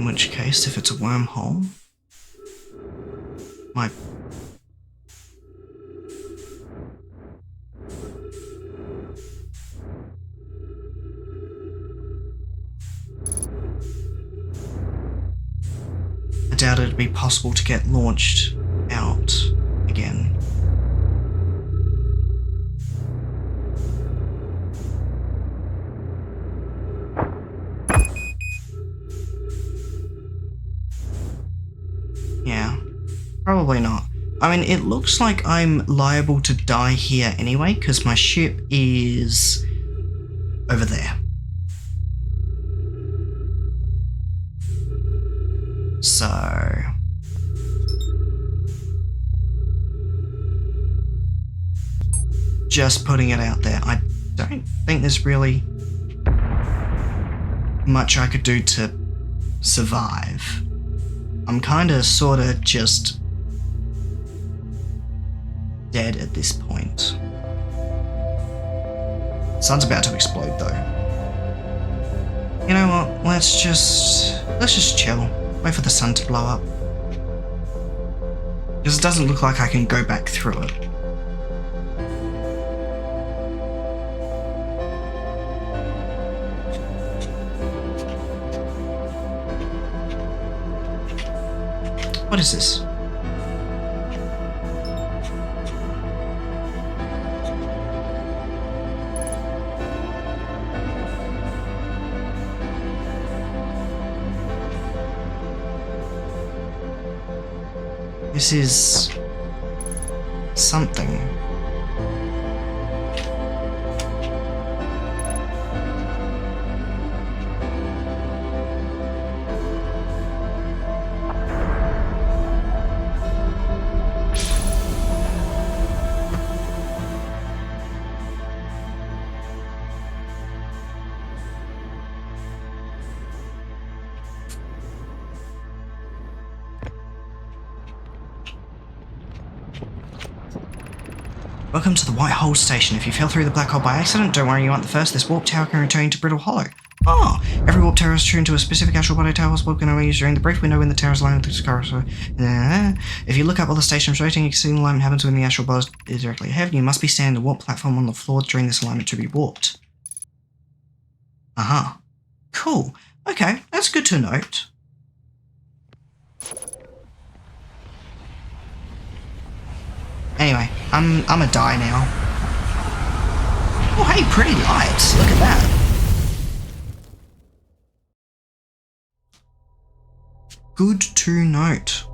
In which case, if it's a wormhole, my... I doubt it'd be possible to get launched out again. Yeah, probably not. I mean, it looks like I'm liable to die here anyway, because my ship is over there. So... just putting it out there. I don't think there's really much I could do to survive. I'm kinda sorta just dead at this point. Sun's about to explode though. You know what, let's just chill. Wait for the sun to blow up. Because it doesn't look like I can go back through it. What is this? This is something. Welcome to the White Hole Station. If you fell through the black hole by accident, don't worry, you aren't the first. This warp tower can return you to Brittle Hollow. Oh, every warp tower is tuned to a specific astral body. Towers warp can only use during the brief window when the tower is aligned with the corridor. If you look up while the station is rotating, you can see the alignment happens when the astral body is directly ahead. You must be standing on the warp platform on the floor during this alignment to be warped. Aha. Cool. Okay, that's good to note. Anyway, I'm a die now. Oh, hey, pretty lights. Look at that. Good to note.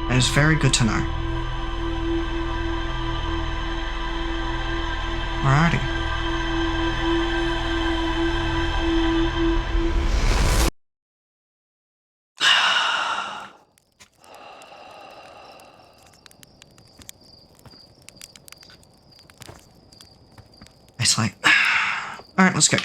That is very good to know. Alrighty. It's like, alright, let's go.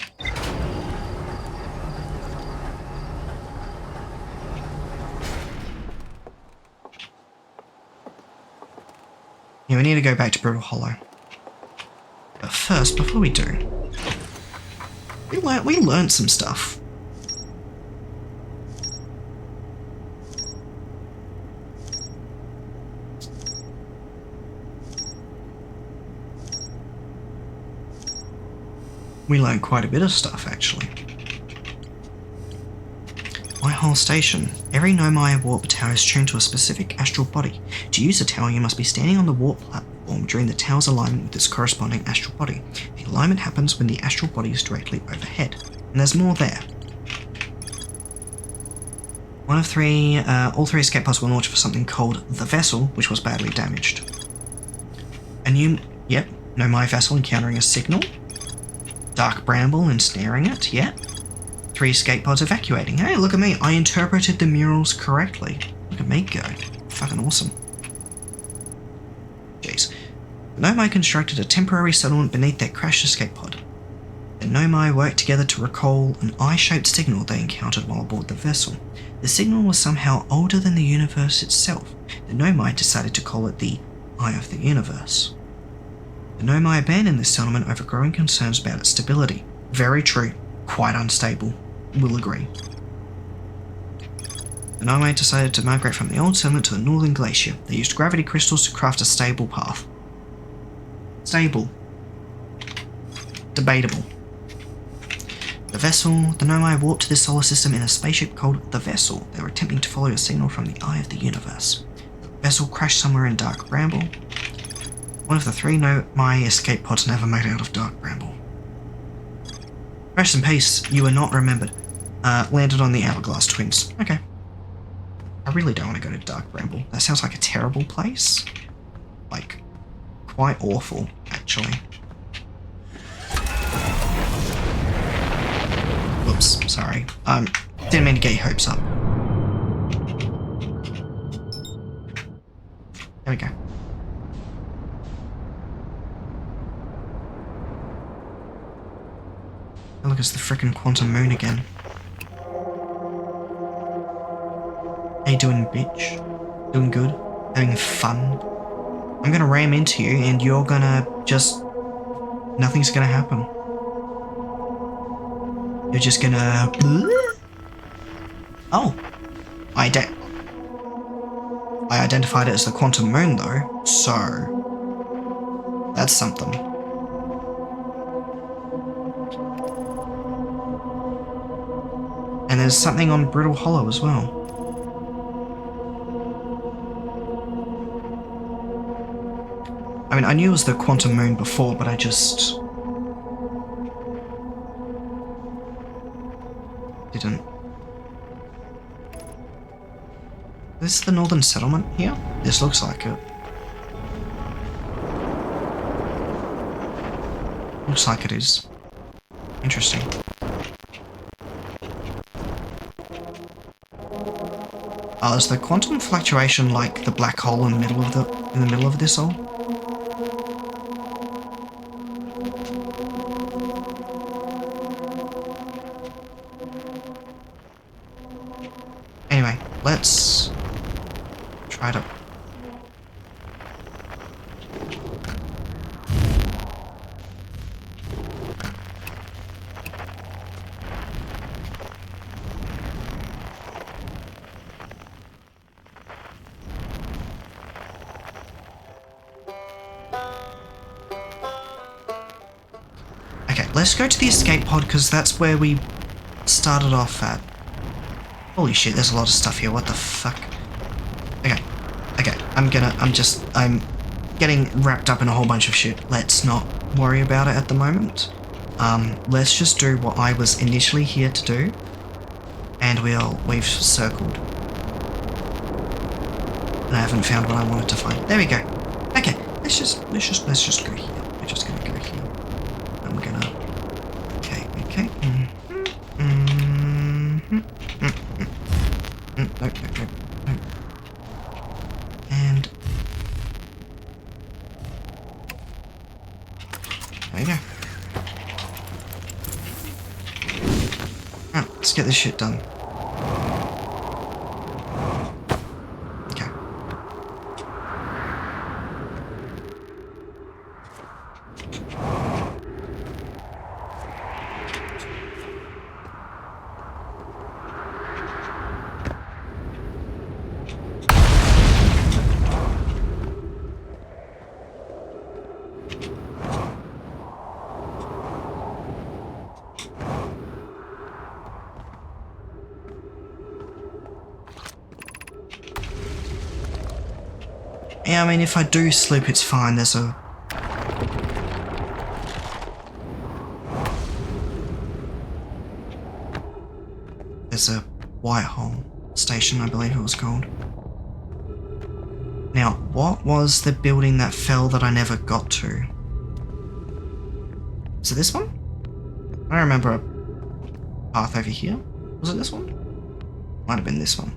Yeah, we need to go back to Brittle Hollow. But first, before we do, we learned some stuff. We learned quite a bit of stuff, actually. White Hole Station. Every Nomai warp tower is tuned to a specific astral body. To use the tower, you must be standing on the warp platform during the tower's alignment with its corresponding astral body. The alignment happens when the astral body is directly overhead. And there's more there. All three escape pods were launched for something called the Vessel, which was badly damaged. A new, Nomai vessel encountering a signal. Dark bramble ensnaring it, yep. 3 escape pods evacuating. Hey, look at me, I interpreted the murals correctly. Look at me go. Fucking awesome. Jeez. The Nomai constructed a temporary settlement beneath their crashed escape pod. The Nomai worked together to recall an eye-shaped signal they encountered while aboard the vessel. The signal was somehow older than the universe itself. The Nomai decided to call it the Eye of the Universe. The Nomai abandoned this settlement over growing concerns about its stability. Very true. Quite unstable. Will agree. The Nomai decided to migrate from the old settlement to the northern glacier. They used gravity crystals to craft a stable path. Stable. Debatable. The Nomai warped to the solar system in a spaceship called the Vessel. They were attempting to follow a signal from the Eye of the Universe. The Vessel crashed somewhere in Dark Bramble. One of the 3 Nomai escape pods never made out of Dark Bramble. Rest in peace, you were not remembered. Landed on the Hourglass Twins. Okay. I really don't want to go to Dark Bramble. That sounds like a terrible place. Like, quite awful, actually. Whoops, sorry. Didn't mean to get your hopes up. There we go. Oh, look, it's the frickin' Quantum Moon again. How you doing, bitch? Doing good? Having fun? I'm gonna ram into you and you're gonna just... Nothing's gonna happen. You're just gonna... Oh. I identified it as the Quantum Moon though, so... That's something. And there's something on Brittle Hollow as well. I mean, I knew it was the Quantum Moon before, but I just... didn't. Is this the Northern Settlement here? This looks like it. Looks like it is. Interesting. Oh, is the quantum fluctuation like the black hole in the middle of this all? Anyway, let's try to... Okay, let's go to the escape pod because that's where we started off at. Holy shit, there's a lot of stuff here, what the fuck? Okay, I'm getting wrapped up in a whole bunch of shit. Let's not worry about it at the moment. Let's just do what I was initially here to do. And we've circled. And I haven't found what I wanted to find. There we go. Okay, let's just go here. We're just gonna go here. I'm gonna... Okay. No. And... there you go. Alright, let's get this shit done. Okay. Yeah, I mean, if I do slip, it's fine. There's a Whitehall station, I believe it was called. Now, what was the building that fell that I never got to? Is it this one? I remember a path over here. Was it this one? Might have been this one.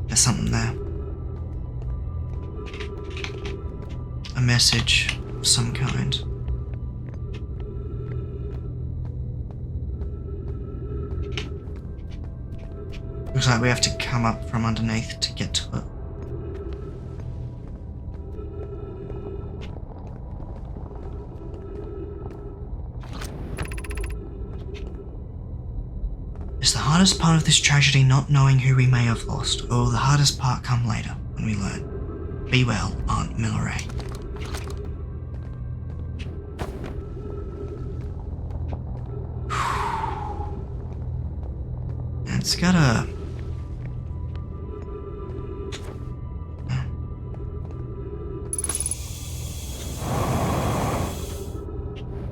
There's something there. message of some kind. Looks like we have to come up from underneath to get to it. Is the hardest part of this tragedy not knowing who we may have lost, or will the hardest part come later when we learn? Be well, Aunt Milleray. It's got a...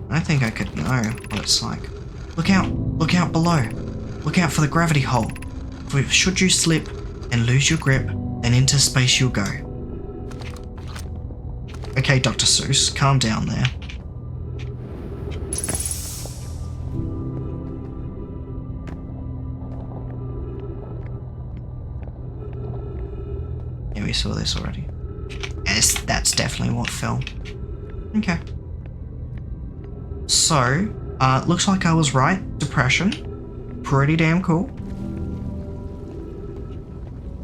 I think I could know what it's like. Look out below. Look out for the gravity hole. For should you slip and lose your grip, then into space you'll go. Okay, Dr. Seuss, calm down there. Yeah, we saw this already. Yes, that's definitely what fell. Okay. So, looks like I was right. Depression. Pretty damn cool.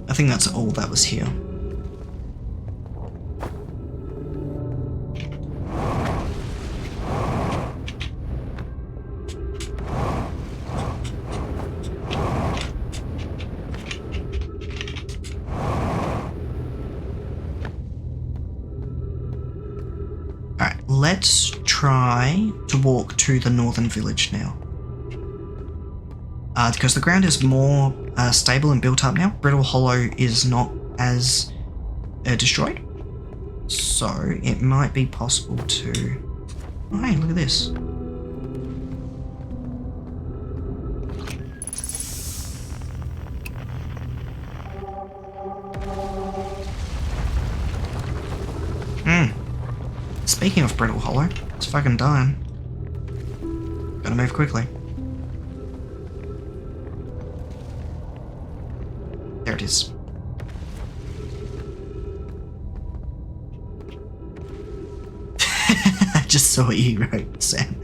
I think that's all that was here. Alright, let's try to walk to the northern village now. Because the ground is more stable and built up now. Brittle Hollow is not as destroyed. So it might be possible to... Oh, hey, look at this. Speaking of Brittle Hollow, it's fucking dying. Gotta move quickly. There it is. I just saw what you wrote, Sam.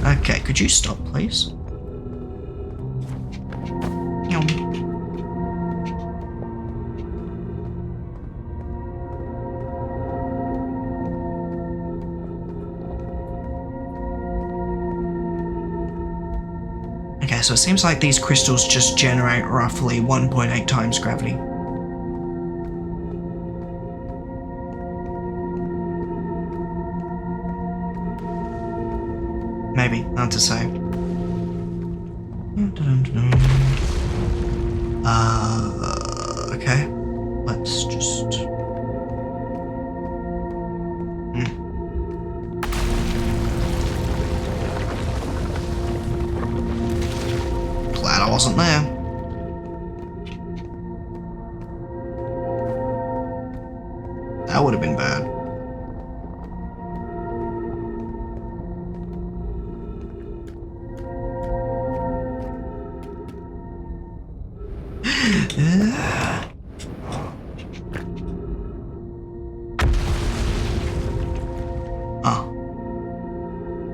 Okay, could you stop, please? Okay, so it seems like these crystals just generate roughly 1.8 times gravity. Maybe, hard to say. Okay. Let's just... Glad I wasn't there. That would have been bad.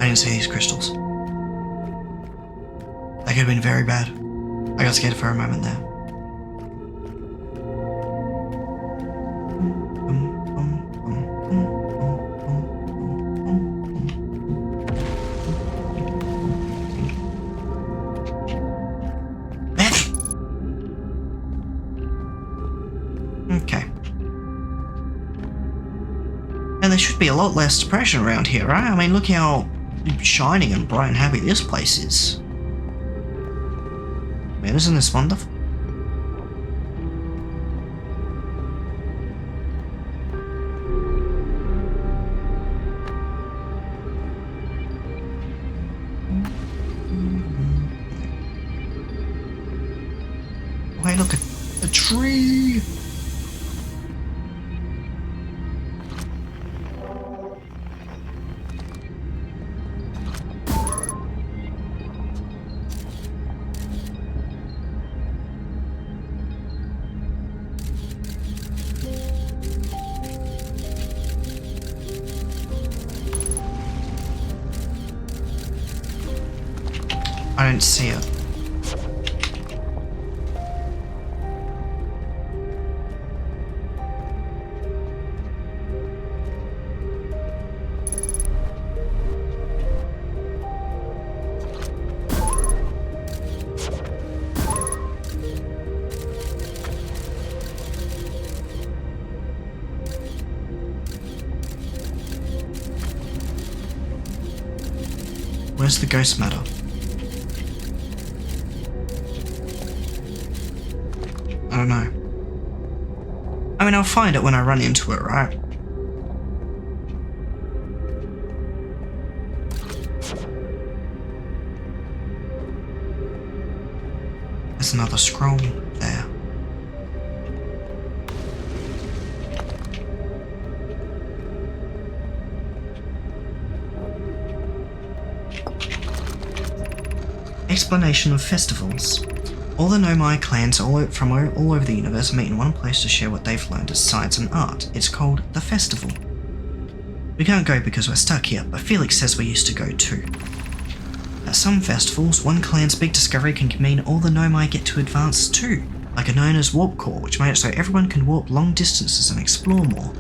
I didn't see these crystals. That could have been very bad. I got scared for a moment there. Okay. And there should be a lot less depression around here, right? I mean, look how shining and bright and happy this place is. Man, isn't this wonderful? Oh, hey, look, a tree! I don't see it. Where's the ghost matter? I don't know. I mean, I'll find it when I run into it, right? There's another scroll there. Explanation of festivals. All the Nomai clans from all over the universe meet in one place to share what they've learned as science and art. It's called the festival. We can't go because we're stuck here, but Felix says we used to go too. At some festivals, one clan's big discovery can mean all the Nomai get to advance too, like a known as Warp Core, which made it so everyone can warp long distances and explore more.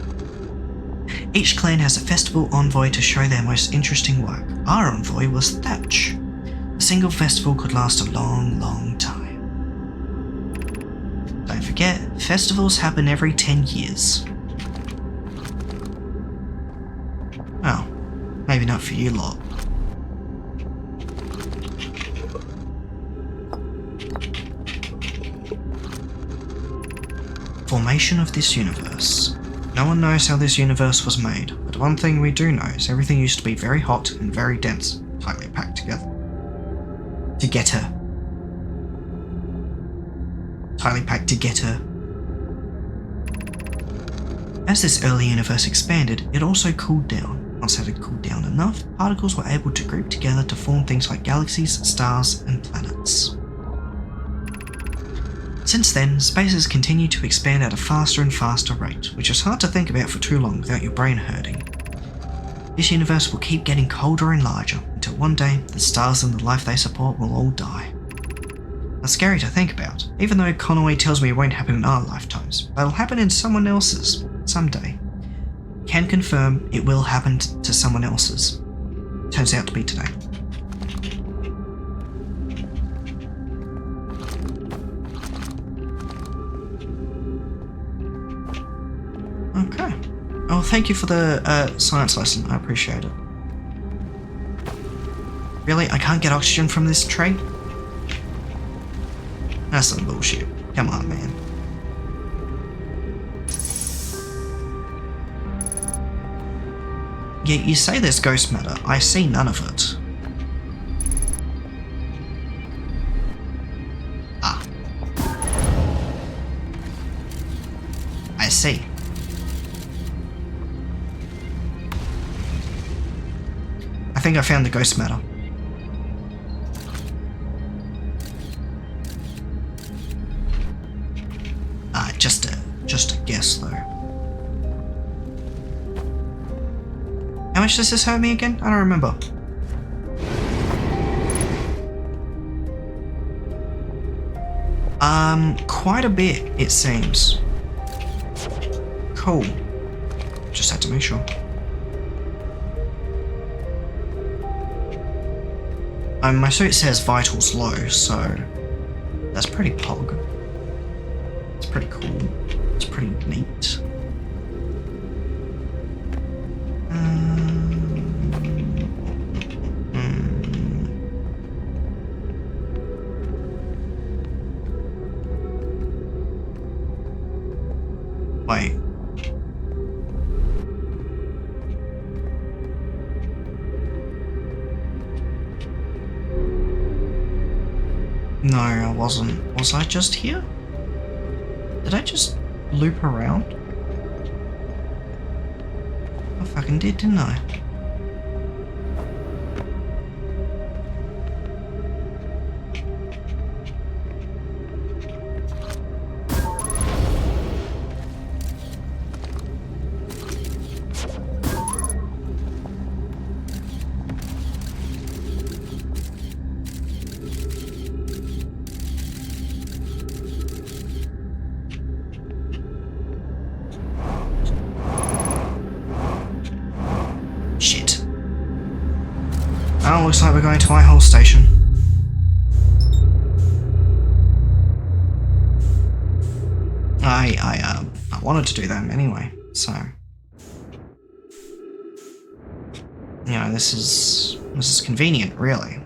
Each clan has a festival envoy to show their most interesting work. Our envoy was Thatch. A single festival could last a long, long time. Don't forget, festivals happen every 10 years. Well, maybe not for you lot. Formation of this universe. No one knows how this universe was made, but one thing we do know is everything used to be very hot and very dense, tightly packed together. To get her. Tightly packed to get her. As this early universe expanded, it also cooled down. Once it had cooled down enough, particles were able to group together to form things like galaxies, stars, and planets. Since then, space has continued to expand at a faster and faster rate, which is hard to think about for too long without your brain hurting. This universe will keep getting colder and larger, until one day, the stars and the life they support will all die. That's scary to think about, even though Conway tells me it won't happen in our lifetimes, but it'll happen in someone else's, someday. Can confirm it will happen to someone else's. Turns out to be today. Okay. Oh, thank you for the science lesson, I appreciate it. Really? I can't get oxygen from this tree? That's some bullshit. Come on, man. Yeah, you say there's ghost matter. I see none of it. Ah. I see. I think I found the ghost matter. Just a guess though. How much does this hurt me again? I don't remember. Quite a bit, it seems. Cool. Just had to make sure. My suit says vitals low, so that's pretty pog. It's pretty cool. It's pretty neat. Wait. No, I wasn't. Was I just here? Did I just loop around? I fucking did, didn't I? Well, looks like we're going to Whitehall Station. I wanted to do that anyway, so... You know, this is convenient, really.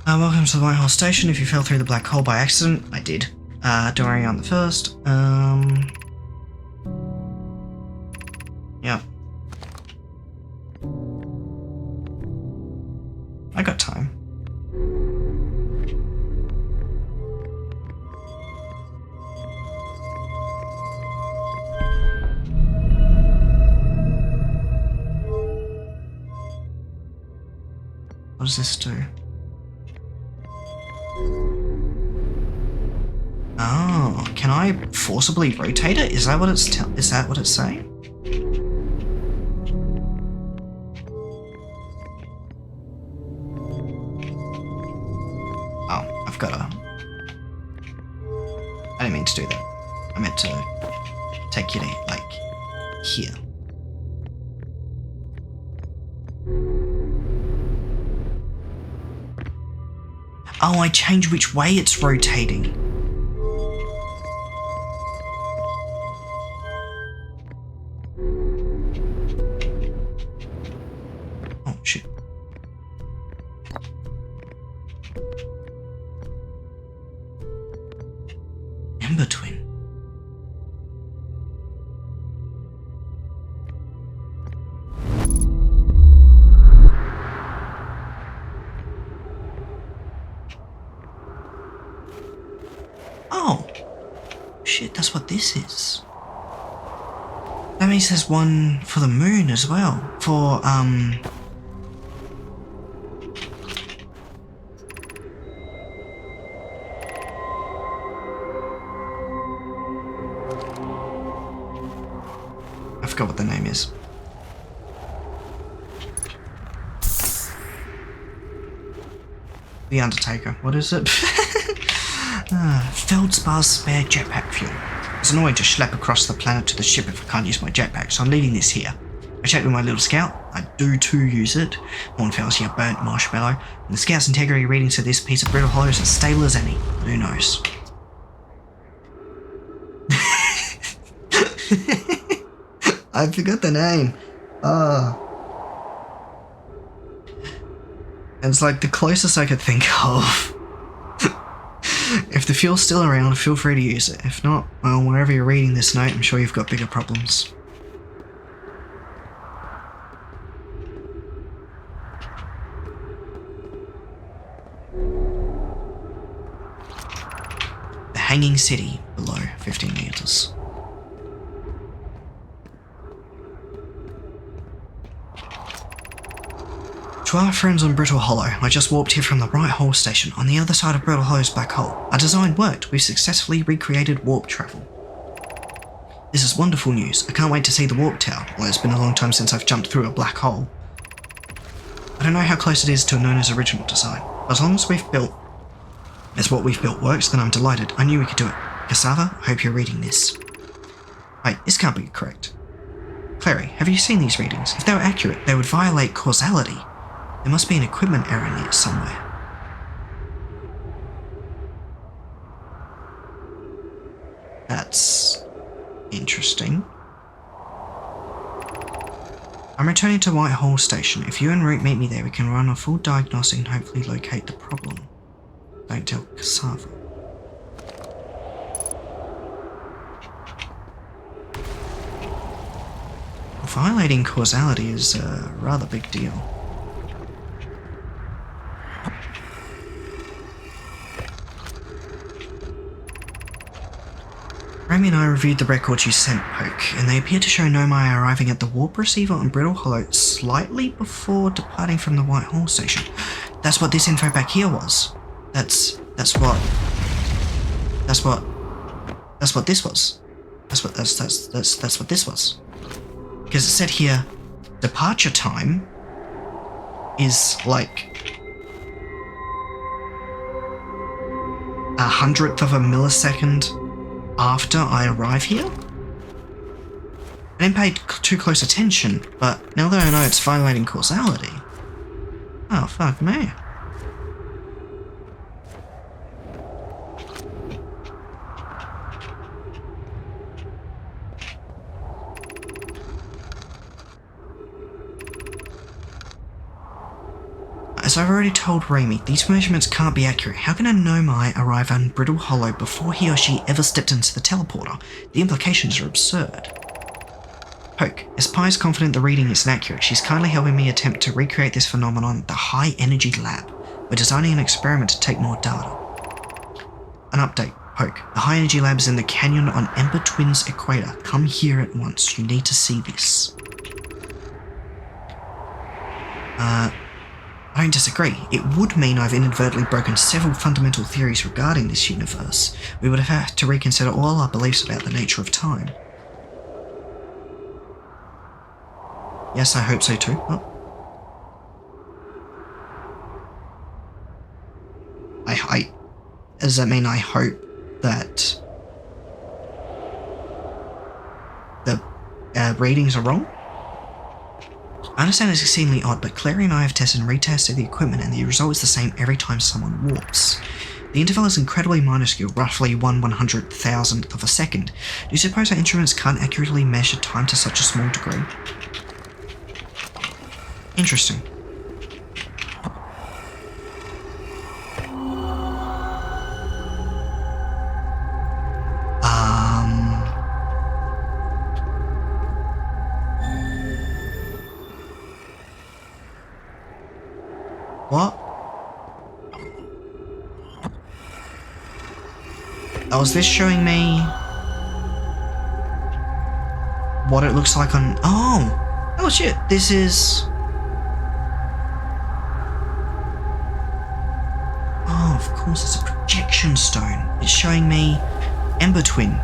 Welcome to the Whitehall Station. If you fell through the black hole by accident, I did. Don't worry, on the first. Yep. I got time. What does this do? Oh, can I forcibly rotate it? Is that what it's saying? Oh, I've got to... I didn't mean to do that. I meant to take you to, like, here. Oh, I change which way it's rotating. Oh, shit. Ember Twin. Oh, shit, that's what this is. That means there's one for the moon as well. For, I forgot what the name is. The Undertaker. What is it? Feldspar's spare jetpack fuel. It's annoying to schlep across the planet to the ship if I can't use my jetpack, so I'm leaving this here. I checked with my little scout. I do too use it. One fails here, burnt marshmallow. And the scout's integrity reading said this piece of brittle hollow is as stable as any. Who knows? I forgot the name. It's like the closest I could think of. If the fuel's still around, feel free to use it. If not, well, wherever you're reading this note, I'm sure you've got bigger problems. The Hanging City, below 15 meters. To our friends on Brittle Hollow, I just warped here from the Whitehall Station on the other side of Brittle Hollow's black hole. Our design worked. We've successfully recreated warp travel. This is wonderful news. I can't wait to see the warp tower, although it's been a long time since I've jumped through a black hole. I don't know how close it is to Nona's original design, but as long as what we've built works, then I'm delighted. I knew we could do it. Cassava, I hope you're reading this. Wait, this can't be correct. Clary, have you seen these readings? If they were accurate, they would violate causality. There must be an equipment error in it somewhere. That's interesting. I'm returning to Whitehall Station. If you and Root meet me there, we can run a full diagnostic and hopefully locate the problem. Don't tell Cassava. Violating causality is a rather big deal. Rami and I reviewed the records you sent, Poke, and they appear to show Nomai arriving at the warp receiver on Brittle Hollow slightly before departing from the Whitehall Station. That's what this info back here was. That's what this was. That's what this was. Because it said here, departure time is like 1/100th of a millisecond after I arrive here. I didn't pay too close attention, but now that I know it's violating causality, oh fuck me. As I've already told Raimi, these measurements can't be accurate. How can a Nomai arrive on Brittle Hollow before he or she ever stepped into the teleporter? The implications are absurd. Poke. As Pi is confident the reading is inaccurate, she's kindly helping me attempt to recreate this phenomenon at the High Energy Lab. We're designing an experiment to take more data. An update. Poke. The High Energy Lab is in the canyon on Ember Twins Equator. Come here at once. You need to see this. I don't disagree. It would mean I've inadvertently broken several fundamental theories regarding this universe. We would have had to reconsider all our beliefs about the nature of time. Yes, I hope so too. Oh. Does that mean I hope that the readings are wrong? I understand it's exceedingly odd, but Clary and I have tested and retested the equipment and the result is the same every time someone warps. The interval is incredibly minuscule, roughly 1/100,000th of a second. Do you suppose our instruments can't accurately measure time to such a small degree? Interesting. What? Oh, is this showing me what it looks like on... Oh shit, this is... Oh, of course, it's a projection stone. It's showing me Ember Twin.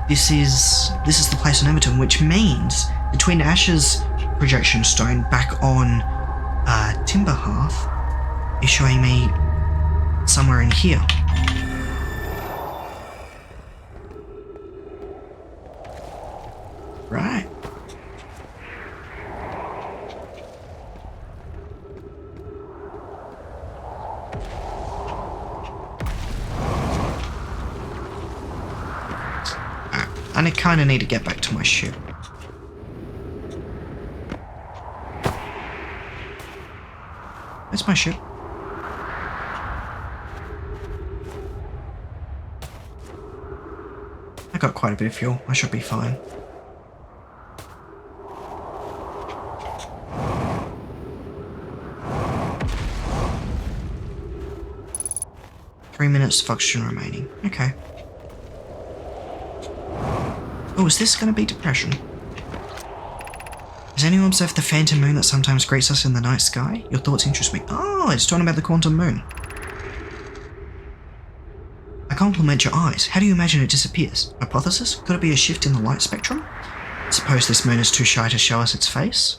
This is the place on Emberton, which means between Ash's projection stone back on Timber Hearth is showing me somewhere in here. Right. And I kind of need to get back to my ship. Where's my ship? I got quite a bit of fuel. I should be fine. Three minutes of oxygen remaining. Okay. Oh, is this going to be depression? Has anyone observed the phantom moon that sometimes greets us in the night sky? Your thoughts interest me. Oh, it's talking about the quantum moon. I compliment your eyes. How do you imagine it disappears? Hypothesis? Could it be a shift in the light spectrum? Suppose this moon is too shy to show us its face?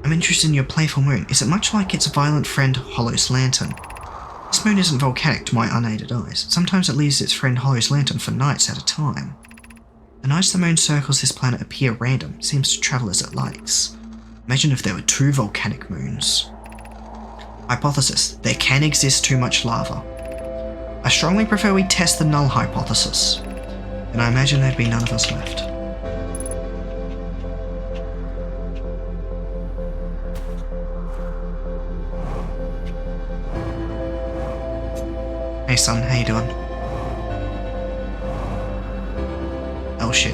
I'm interested in your playful moon. Is it much like its violent friend Hollow's lantern? This moon isn't volcanic to my unaided eyes. Sometimes it leaves its friend Hollow's lantern for nights at a time. The nights the moon circles this planet appear random, seems to travel as it likes. Imagine if there were two volcanic moons. Hypothesis. There can exist too much lava. I strongly prefer we test the null hypothesis. And I imagine there'd be none of us left. Hey son, how you doing? Oh shit.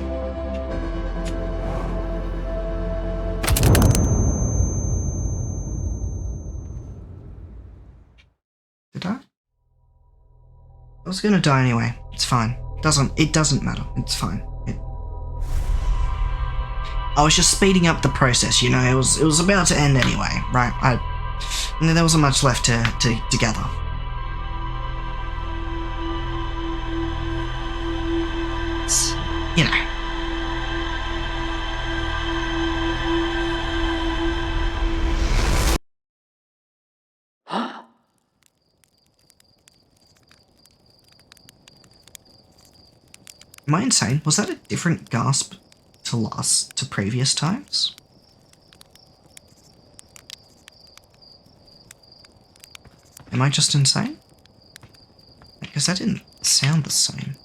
Did I? I was gonna die anyway. It's fine. It doesn't matter. It's fine. I was just speeding up the process, you know, it was about to end anyway, right? And there wasn't much left to gather. It's, you know. Am I insane? Was that a different gasp to previous times? Am I just insane? Because that didn't sound the same.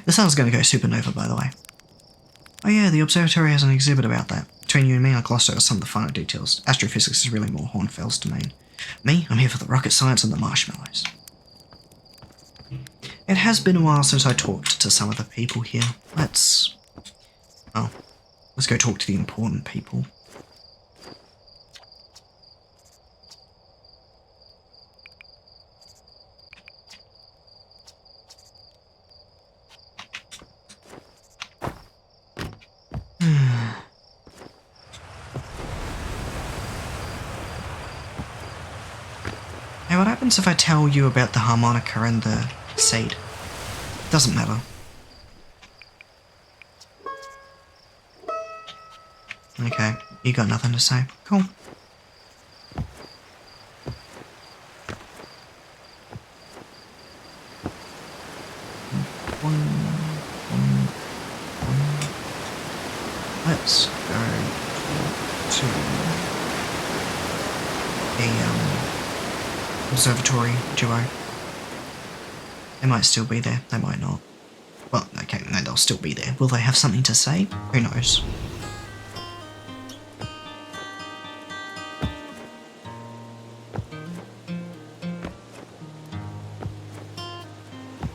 The sun's gonna go supernova, by the way. Oh yeah, the observatory has an exhibit about that. Between you and me, I glossed over some of the finer details. Astrophysics is really more Hornfels' domain. Me, I'm here for the rocket science and the marshmallows. It has been a while since I talked to some of the people here. Let's go talk to the important people. Hey, what happens if I tell you about the harmonica and the seed? Doesn't matter. Okay, you got nothing to say. Cool. Let's go to the observatory duo. They might still be there, they might not. Well, okay, no, they'll still be there. Will they have something to say? Who knows?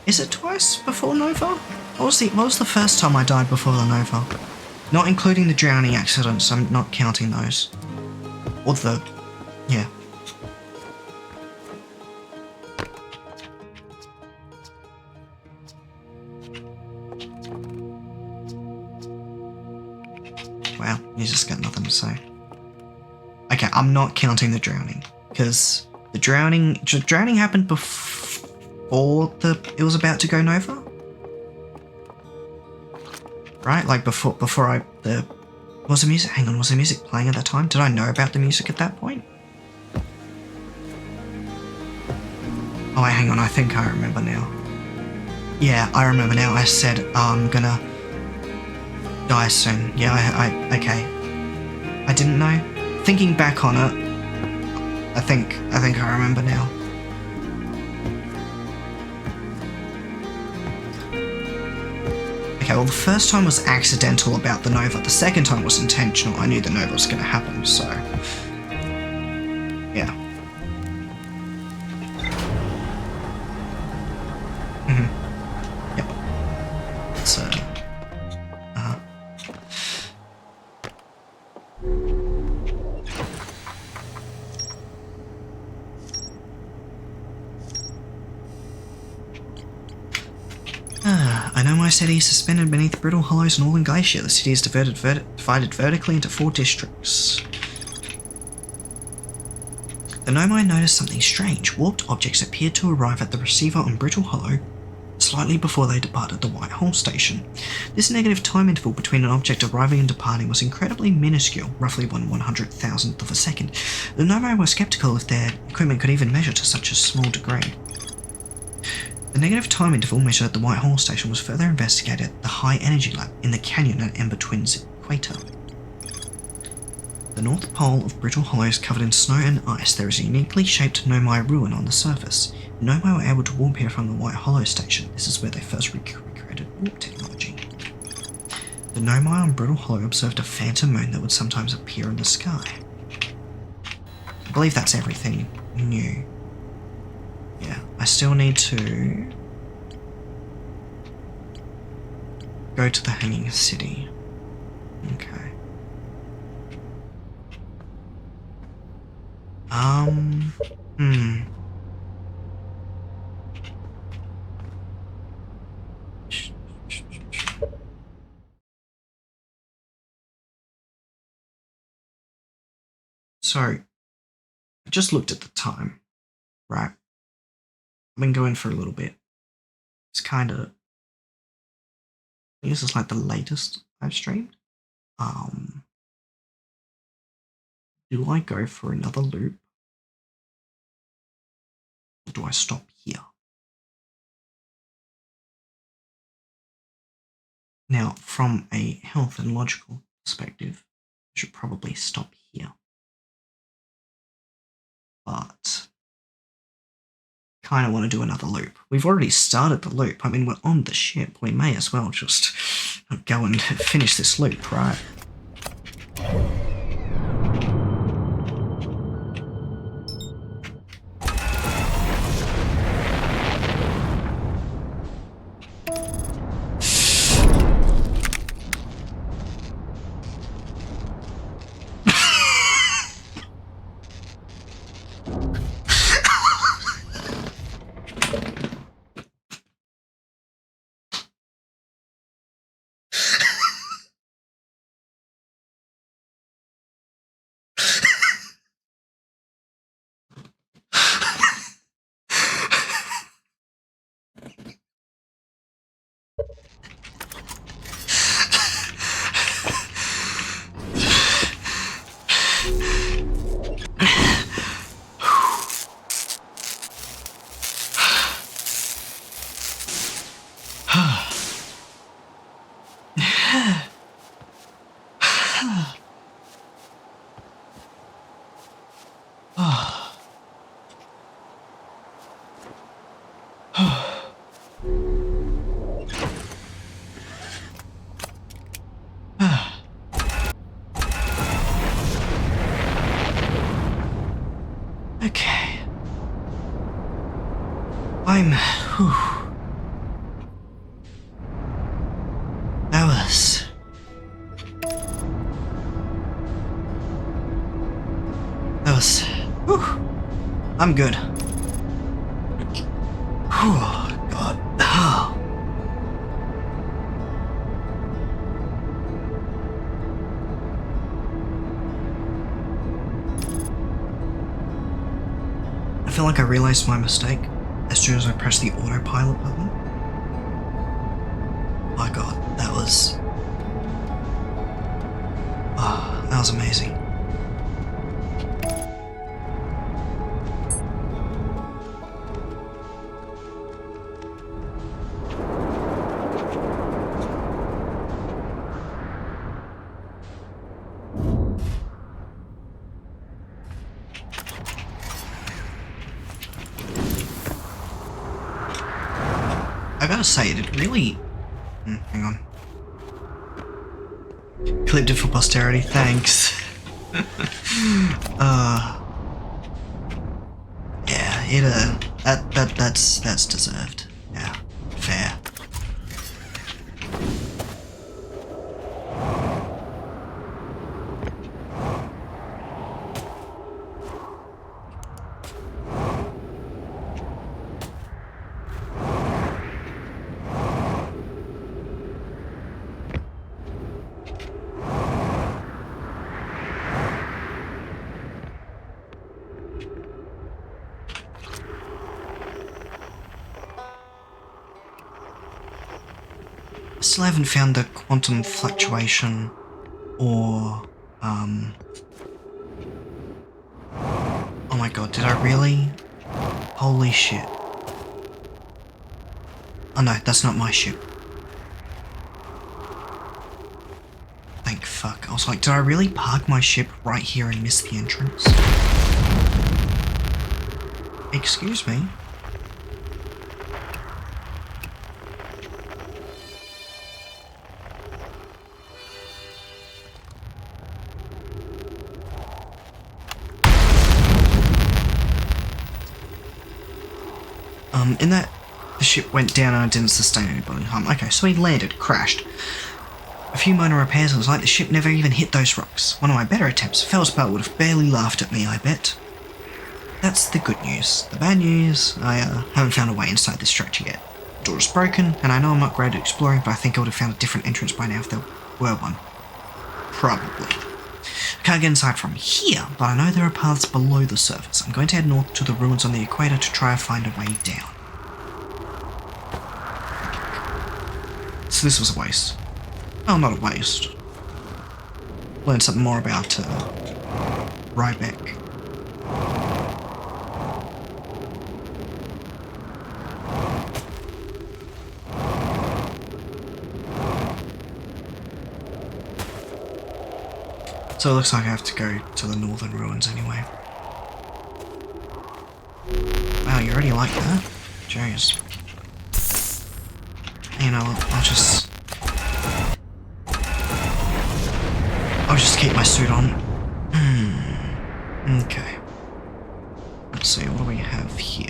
Is it twice before Nova? What was the first time I died before the Nova? Not including the drowning accidents, I'm not counting those. Or yeah. Wow, you just got nothing to say. Okay, I'm not counting the drowning, because the drowning happened before it was about to go Nova? Right, like before was the music, hang on, was the music playing at that time? Did I know about the music at that point? Oh, hang on, I think I remember now. Yeah, I remember now. I said, I'm gonna die soon. Yeah, okay. I didn't know. Thinking back on it, I think I remember now. Okay, well, the first time was accidental about the Nova. The second time was intentional. I knew the Nova was going to happen, so yeah. Yep. So, I know my city is suspended beneath Brittle Hollow's northern glacier. The city is divided vertically into 4 districts. The Nomai noticed something strange. Warped objects appeared to arrive at the receiver on Brittle Hollow slightly before they departed the White Hole Station. This negative time interval between an object arriving and departing was incredibly minuscule, roughly 1/100,000th of a second. The Nomai were skeptical if their equipment could even measure to such a small degree. The negative time interval measured at the White Hole Station was further investigated at the High Energy Lab in the canyon at Ember Twins Equator. The North Pole of Brittle Hollow is covered in snow and ice. There is a uniquely shaped Nomai ruin on the surface. The Nomai were able to warp here from the White Hollow Station. This is where they first recreated warp technology. The Nomai on Brittle Hollow observed a phantom moon that would sometimes appear in the sky. I believe that's everything new. Yeah, I still need to go to the Hanging City. Okay. So, I just looked at the time, right? I've been going for a little bit. It's kind of, I guess it's like the latest I've streamed. Do I go for another loop? Or do I stop here? Now, from a health and logical perspective, I should probably stop here. But kind of want to do another loop. We've already started the loop. I mean, we're on the ship. We may as well just go and finish this loop, right? Okay. That was, I'm good. Oh, God. Oh. I feel like I realized my mistake as soon as I pressed the autopilot button. My God, that was... Oh, that was amazing. I gotta say, it really... hang on. Clipped it for posterity, thanks. Yeah, it, that's deserved. Yeah, fair. I still haven't found the quantum fluctuation or, oh my God, did I really? Holy shit. Oh no, that's not my ship. Thank fuck. I was like, did I really park my ship right here and miss the entrance? Excuse me? In that, the ship went down and I didn't sustain any bodily harm. Okay, so he landed, crashed. A few minor repairs, and it was like the ship never even hit those rocks. One of my better attempts. Feldspar would have barely laughed at me, I bet. That's the good news. The bad news, I haven't found a way inside this structure yet. The door is broken, and I know I'm not great at exploring, but I think I would have found a different entrance by now if there were one. Probably. Can't get inside from here, but I know there are paths below the surface. I'm going to head north to the ruins on the equator to try and find a way down. So this was a waste. Oh, not a waste. Learned something more about Ryback. So it looks like I have to go to the northern ruins anyway. Wow, you already like that? Jeez. You know, I'll just keep my suit on. Okay. Let's see, what do we have here?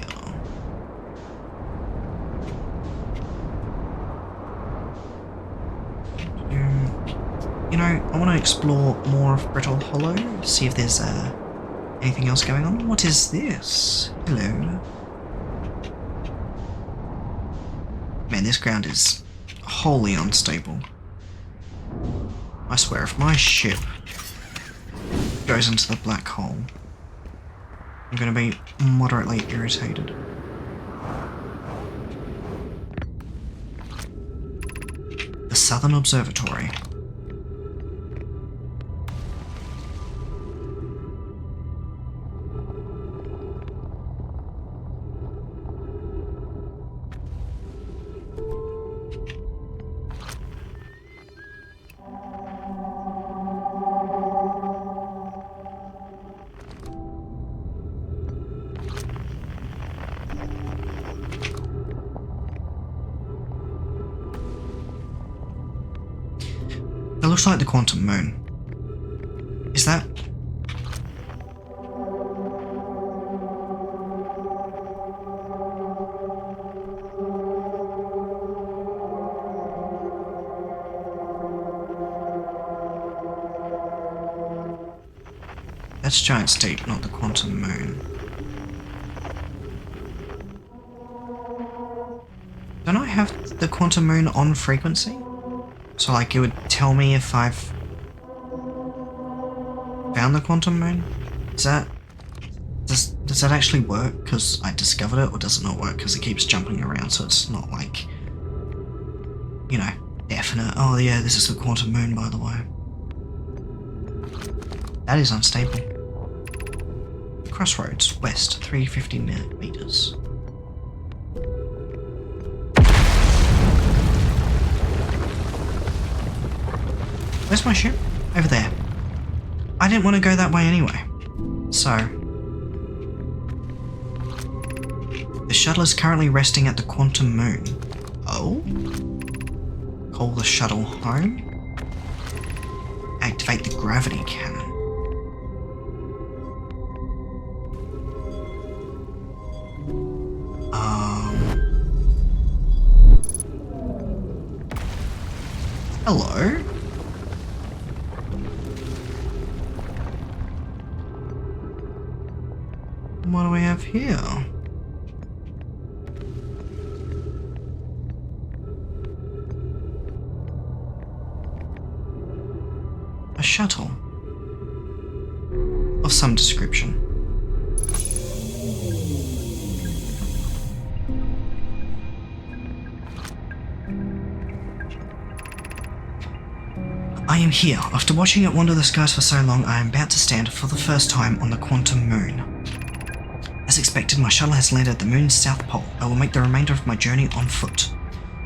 You know, I want to explore more of Brittle Hollow, see if there's anything else going on. What is this? Hello. Man, this ground is wholly unstable. I swear, if my ship goes into the black hole, I'm going to be moderately irritated. The Southern Observatory. It looks like the Quantum Moon. Is that? That's Giant's Deep, not the Quantum Moon. Don't I have the Quantum Moon on frequency? So like it would tell me if I've found the Quantum Moon? Does that actually work because I discovered it, or does it not work because it keeps jumping around, so it's not like, you know, definite, oh yeah, this is the Quantum Moon by the way. That is unstable. Crossroads, west, 350 meters. Where's my ship? Over there. I didn't want to go that way anyway. So. The shuttle is currently resting at the Quantum Moon. Oh? Call the shuttle home? Activate the gravity cannon. Hello? What do we have here? A shuttle of some description. I am here. After watching it wander the skies for so long, I am about to stand for the first time on the Quantum Moon. As expected, my shuttle has landed at the moon's south pole. I will make the remainder of my journey on foot.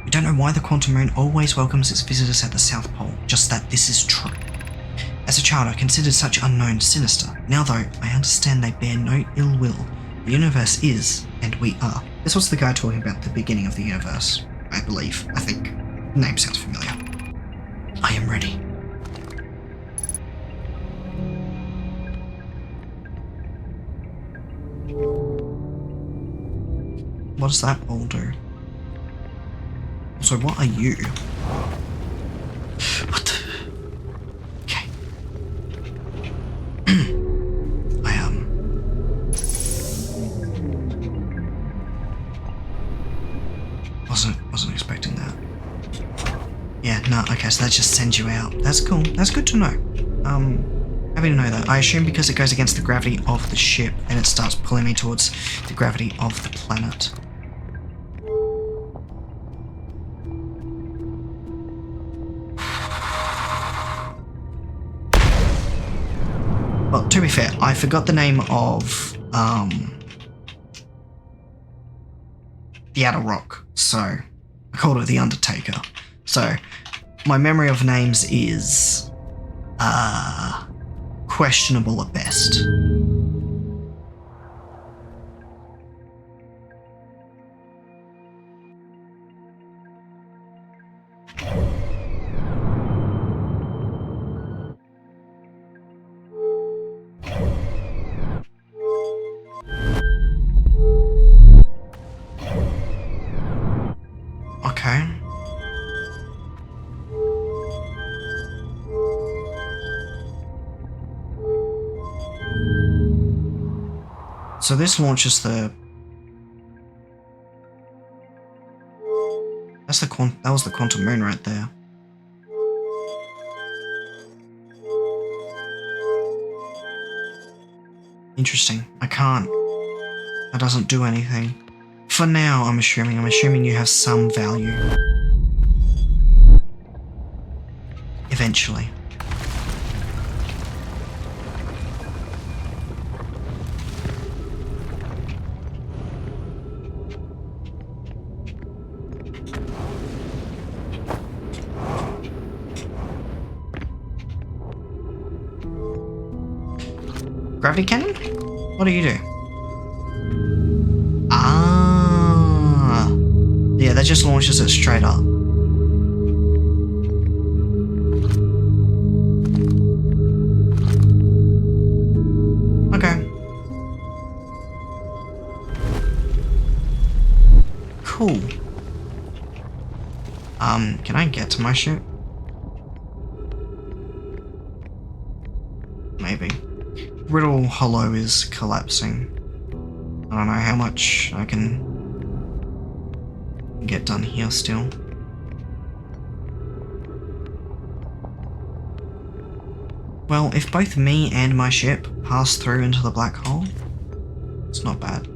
We don't know why the Quantum Moon always welcomes its visitors at the south pole, just that this is true. As a child, I considered such unknowns sinister. Now though, I understand they bear no ill will. The universe is, and we are. This was the guy talking about the beginning of the universe, I believe. I think. The name sounds familiar. I am ready. What does that all do? So what are you? What the? Okay. wasn't expecting that. Yeah, no, okay, so that just sends you out. That's cool. That's good to know. Happy to know that. I assume because it goes against the gravity of the ship and it starts pulling me towards the gravity of the planet. Well, to be fair, I forgot the name of the Outer Rock, so I called it the Undertaker. So my memory of names is questionable at best. Okay. So this launches the... that was the quantum moon right there. Interesting. I can't. That doesn't do anything. For now, I'm assuming you have some value. Eventually. Gravity cannon? What do you do? Ah. Yeah, that just launches it straight up. Okay. Cool. Can I get to my ship? Maybe. Riddle Hollow is collapsing. I don't know how much I can get done here still. Well, if both me and my ship pass through into the black hole, it's not bad.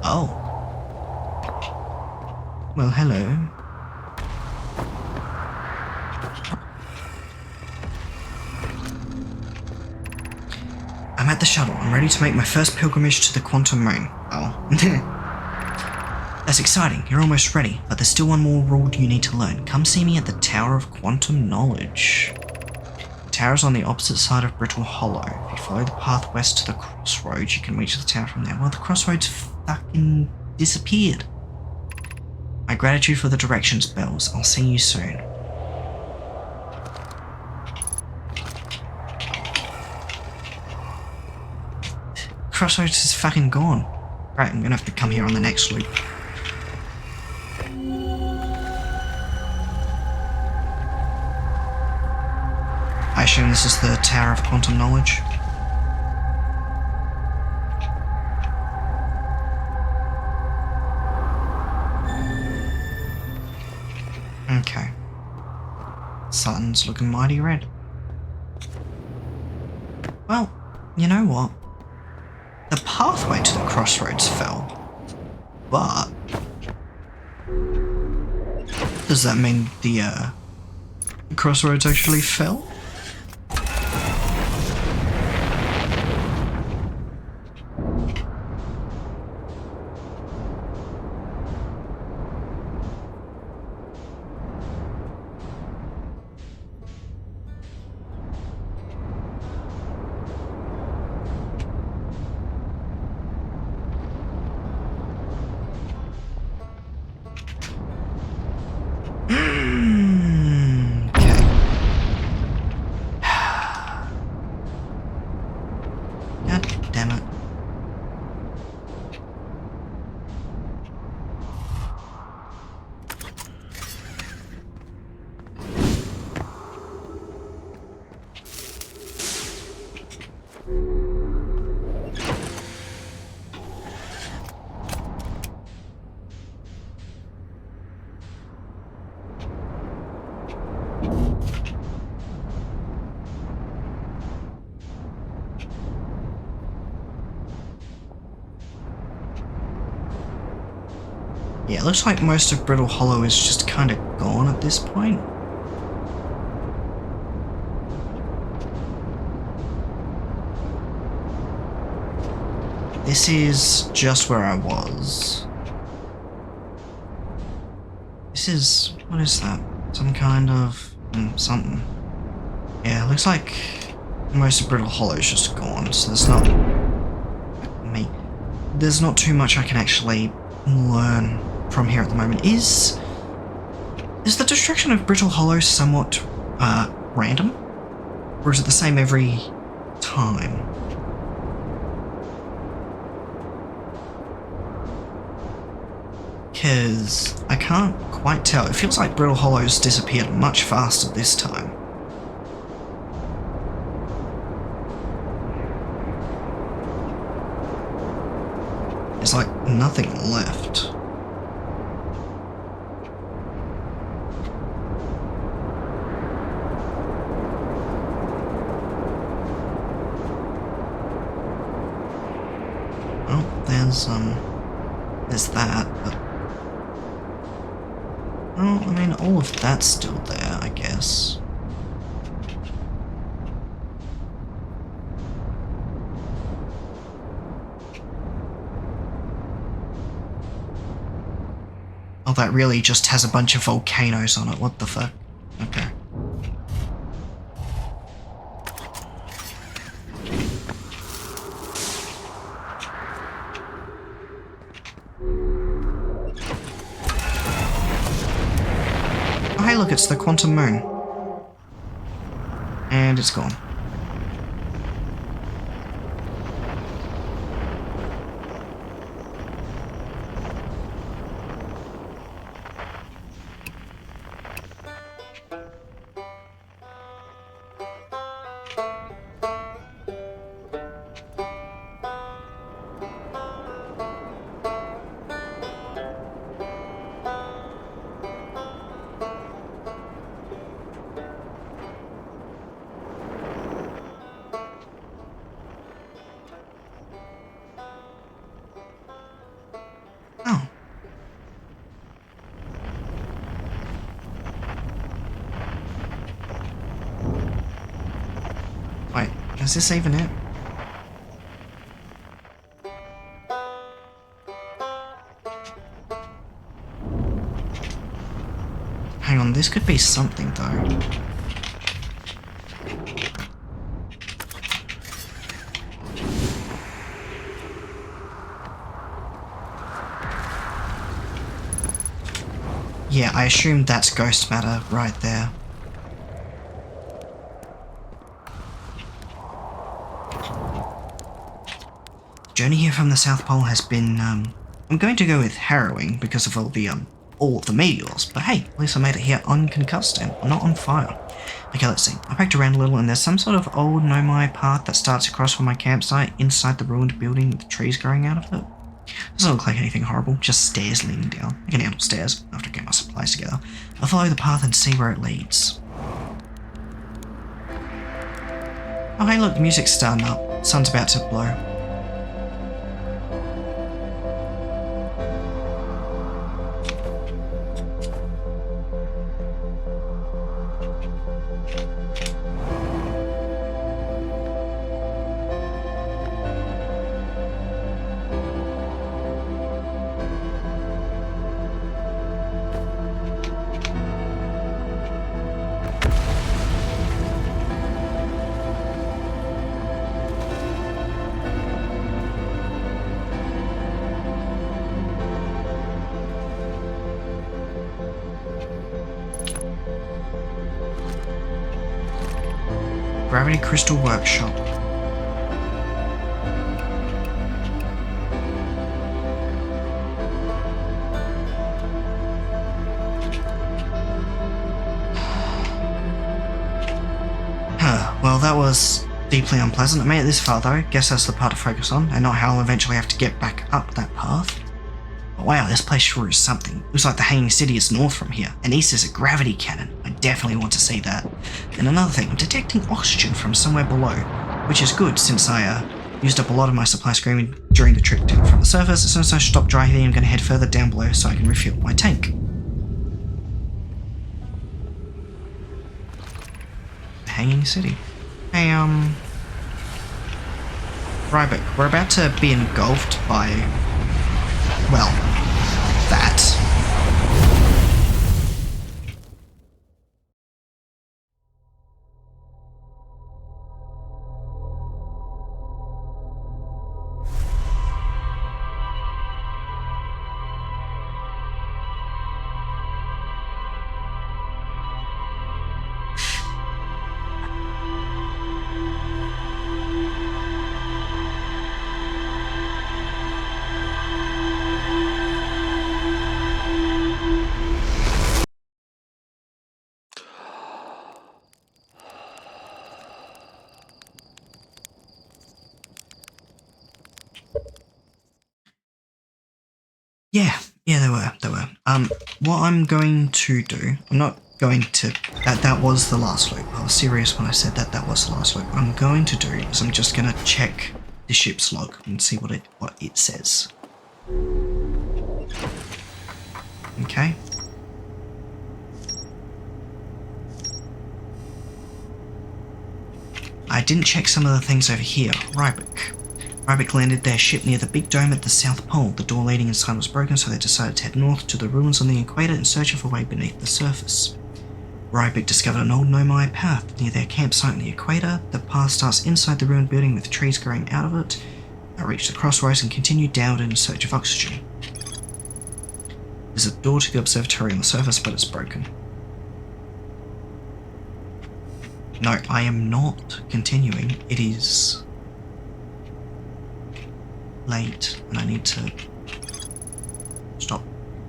Oh. Well, hello. I'm at the shuttle. I'm ready to make my first pilgrimage to the quantum moon. Oh. That's exciting. You're almost ready, but there's still one more rule you need to learn. Come see me at the Tower of Quantum Knowledge. The tower is on the opposite side of Brittle Hollow. If you follow the path west to the crossroads, you can reach the tower from there. Well, the crossroads fucking disappeared. My gratitude for the directions, Bells. I'll see you soon. Crossroads is fucking gone. Right, I'm gonna have to come here on the next loop. I assume this is the Tower of Quantum Knowledge. Okay. Sun's looking mighty red. Well, you know what? The pathway to the crossroads fell, but does that mean the crossroads actually fell? Okay. Yeah, it looks like most of Brittle Hollow is just kind of gone at this point. This is just where I was. This is... what is that? Some kind of... something. Yeah, it looks like most of Brittle Hollow is just gone, so there's not... there's not too much I can actually learn from here at the moment. Is the destruction of Brittle Hollow somewhat random? Or is it the same every time? Because I can't quite tell. It feels like Brittle Hollow's disappeared much faster this time. There's like nothing left. Well, there's that, but... well, I mean, all of that's still there, I guess. Oh, that really just has a bunch of volcanoes on it. What the fuck? Okay. Oh, hey, look, it's the Quantum Moon. And it's gone. Oh. Wait, is this even it? Hang on, this could be something though. Yeah, I assume that's ghost matter right there. The journey here from the South Pole has been, I'm going to go with harrowing because of all of the meteors, but hey, at least I made it here unconcussed and not on fire. Okay, let's see. I poked around a little and there's some sort of old Nomai path that starts across from my campsite inside the ruined building with trees growing out of it. Doesn't look like anything horrible, just stairs leading down. I can handle stairs after I get my supplies together. I'll follow the path and see where it leads. Oh hey look, the music's starting up. Sun's about to blow. Gravity Crystal Workshop. Well, that was deeply unpleasant. I made it this far though. Guess that's the part to focus on, and not how I'll eventually have to get back up that path. But wow, this place sure is something. Looks like the Hanging City is north from here, and east is a gravity cannon. I definitely want to see that. And another thing, I'm detecting oxygen from somewhere below, which is good since I used up a lot of my supply screen during the trip down from the surface. As soon as I stop driving, I'm going to head further down below so I can refuel my tank. Hanging City. Hey, Ryberg, we're about to be engulfed by, well, that. Yeah, there were. What I'm going to do, I'm not going to, that was the last loop. I was serious when I said that was the last loop. What I'm going to do is I'm just going to check the ship's log and see what it says. Okay. I didn't check some of the things over here. Ryberg landed their ship near the big dome at the South Pole. The door leading inside was broken, so they decided to head north to the ruins on the equator in search of a way beneath the surface. Ryberg discovered an old Nomai path near their campsite on the equator. The path starts inside the ruined building with trees growing out of it. They reached the crossroads and continued down in search of oxygen. There's a door to the observatory on the surface, but it's broken. No, I am not continuing. It is late, and I need to stop.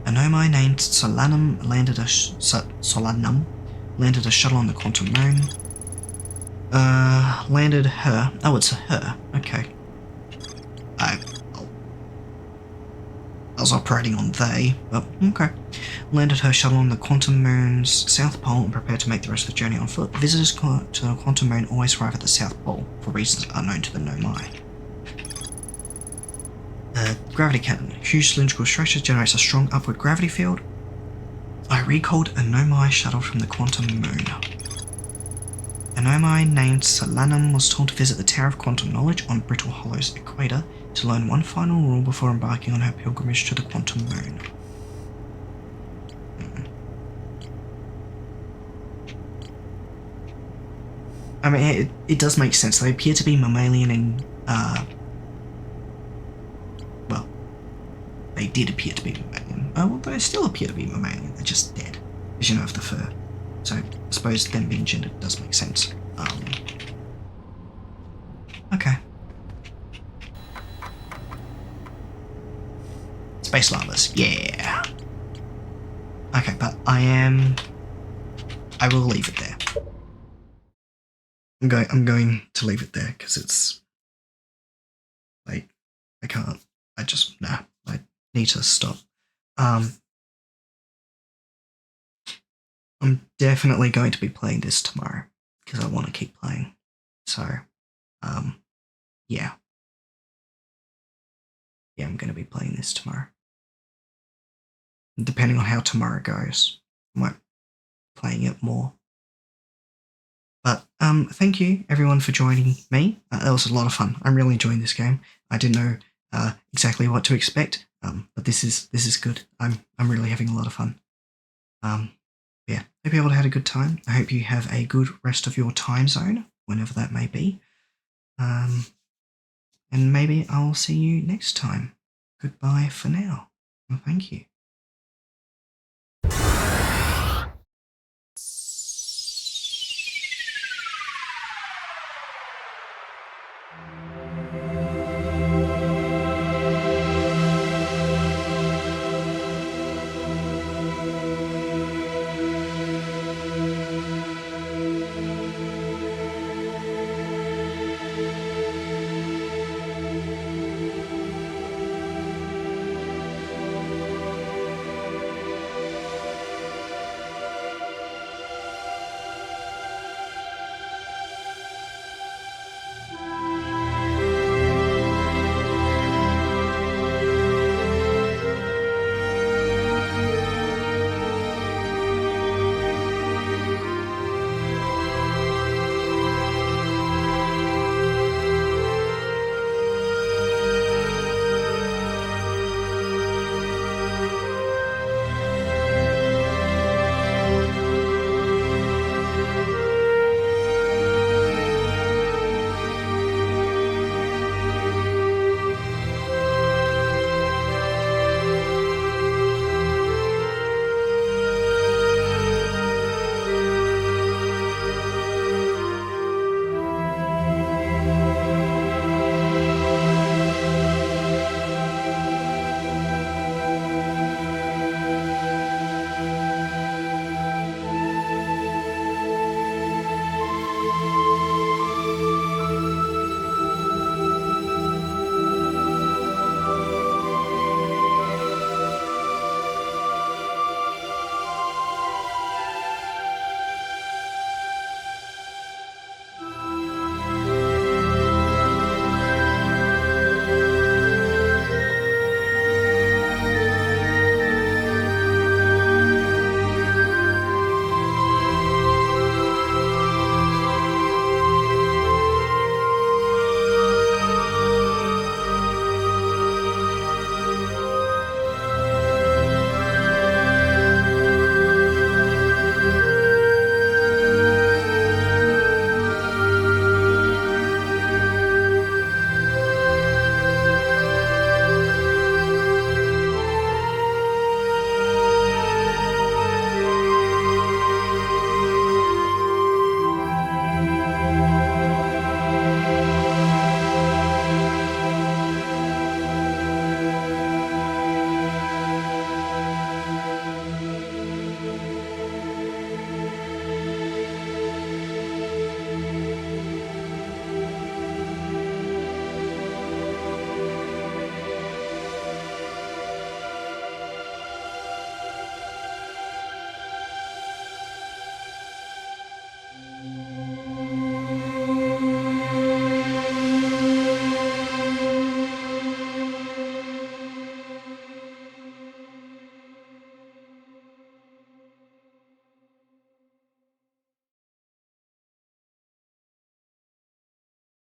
A Nomai named Solanum landed a shuttle on the Quantum Moon. Landed her. Oh, it's a her. Okay. I was operating on they, but okay. Landed her shuttle on the Quantum Moon's South Pole and prepared to make the rest of the journey on foot. Visitors to the Quantum Moon always arrive at the South Pole, for reasons unknown to the Nomai. Gravity cannon. Huge cylindrical structure generates a strong upward gravity field. I recalled a Nomai shuttle from the Quantum Moon. A Nomai named Solanum was told to visit the Tower of Quantum Knowledge on Brittle Hollow's equator to learn one final rule before embarking on her pilgrimage to the Quantum Moon. I mean, it does make sense. They appear to be mammalian and, well, they did appear to be mammalian. Oh, well, they still appear to be mammalian. They're just dead, as you know, of the fur. So, I suppose them being gendered does make sense. Okay. Space llamas, yeah. Okay, but I will leave it there. I'm going to leave it there because it's like I can't. I need to stop. I'm definitely going to be playing this tomorrow because I want to keep playing. So, yeah. Yeah, I'm going to be playing this tomorrow. Depending on how tomorrow goes, I might be playing it more. But thank you everyone for joining me. That was a lot of fun. I'm really enjoying this game. I didn't know exactly what to expect, but this is good. I'm really having a lot of fun. Yeah, hope you all had a good time. I hope you have a good rest of your time zone, whenever that may be. And maybe I'll see you next time. Goodbye for now. Well, thank you.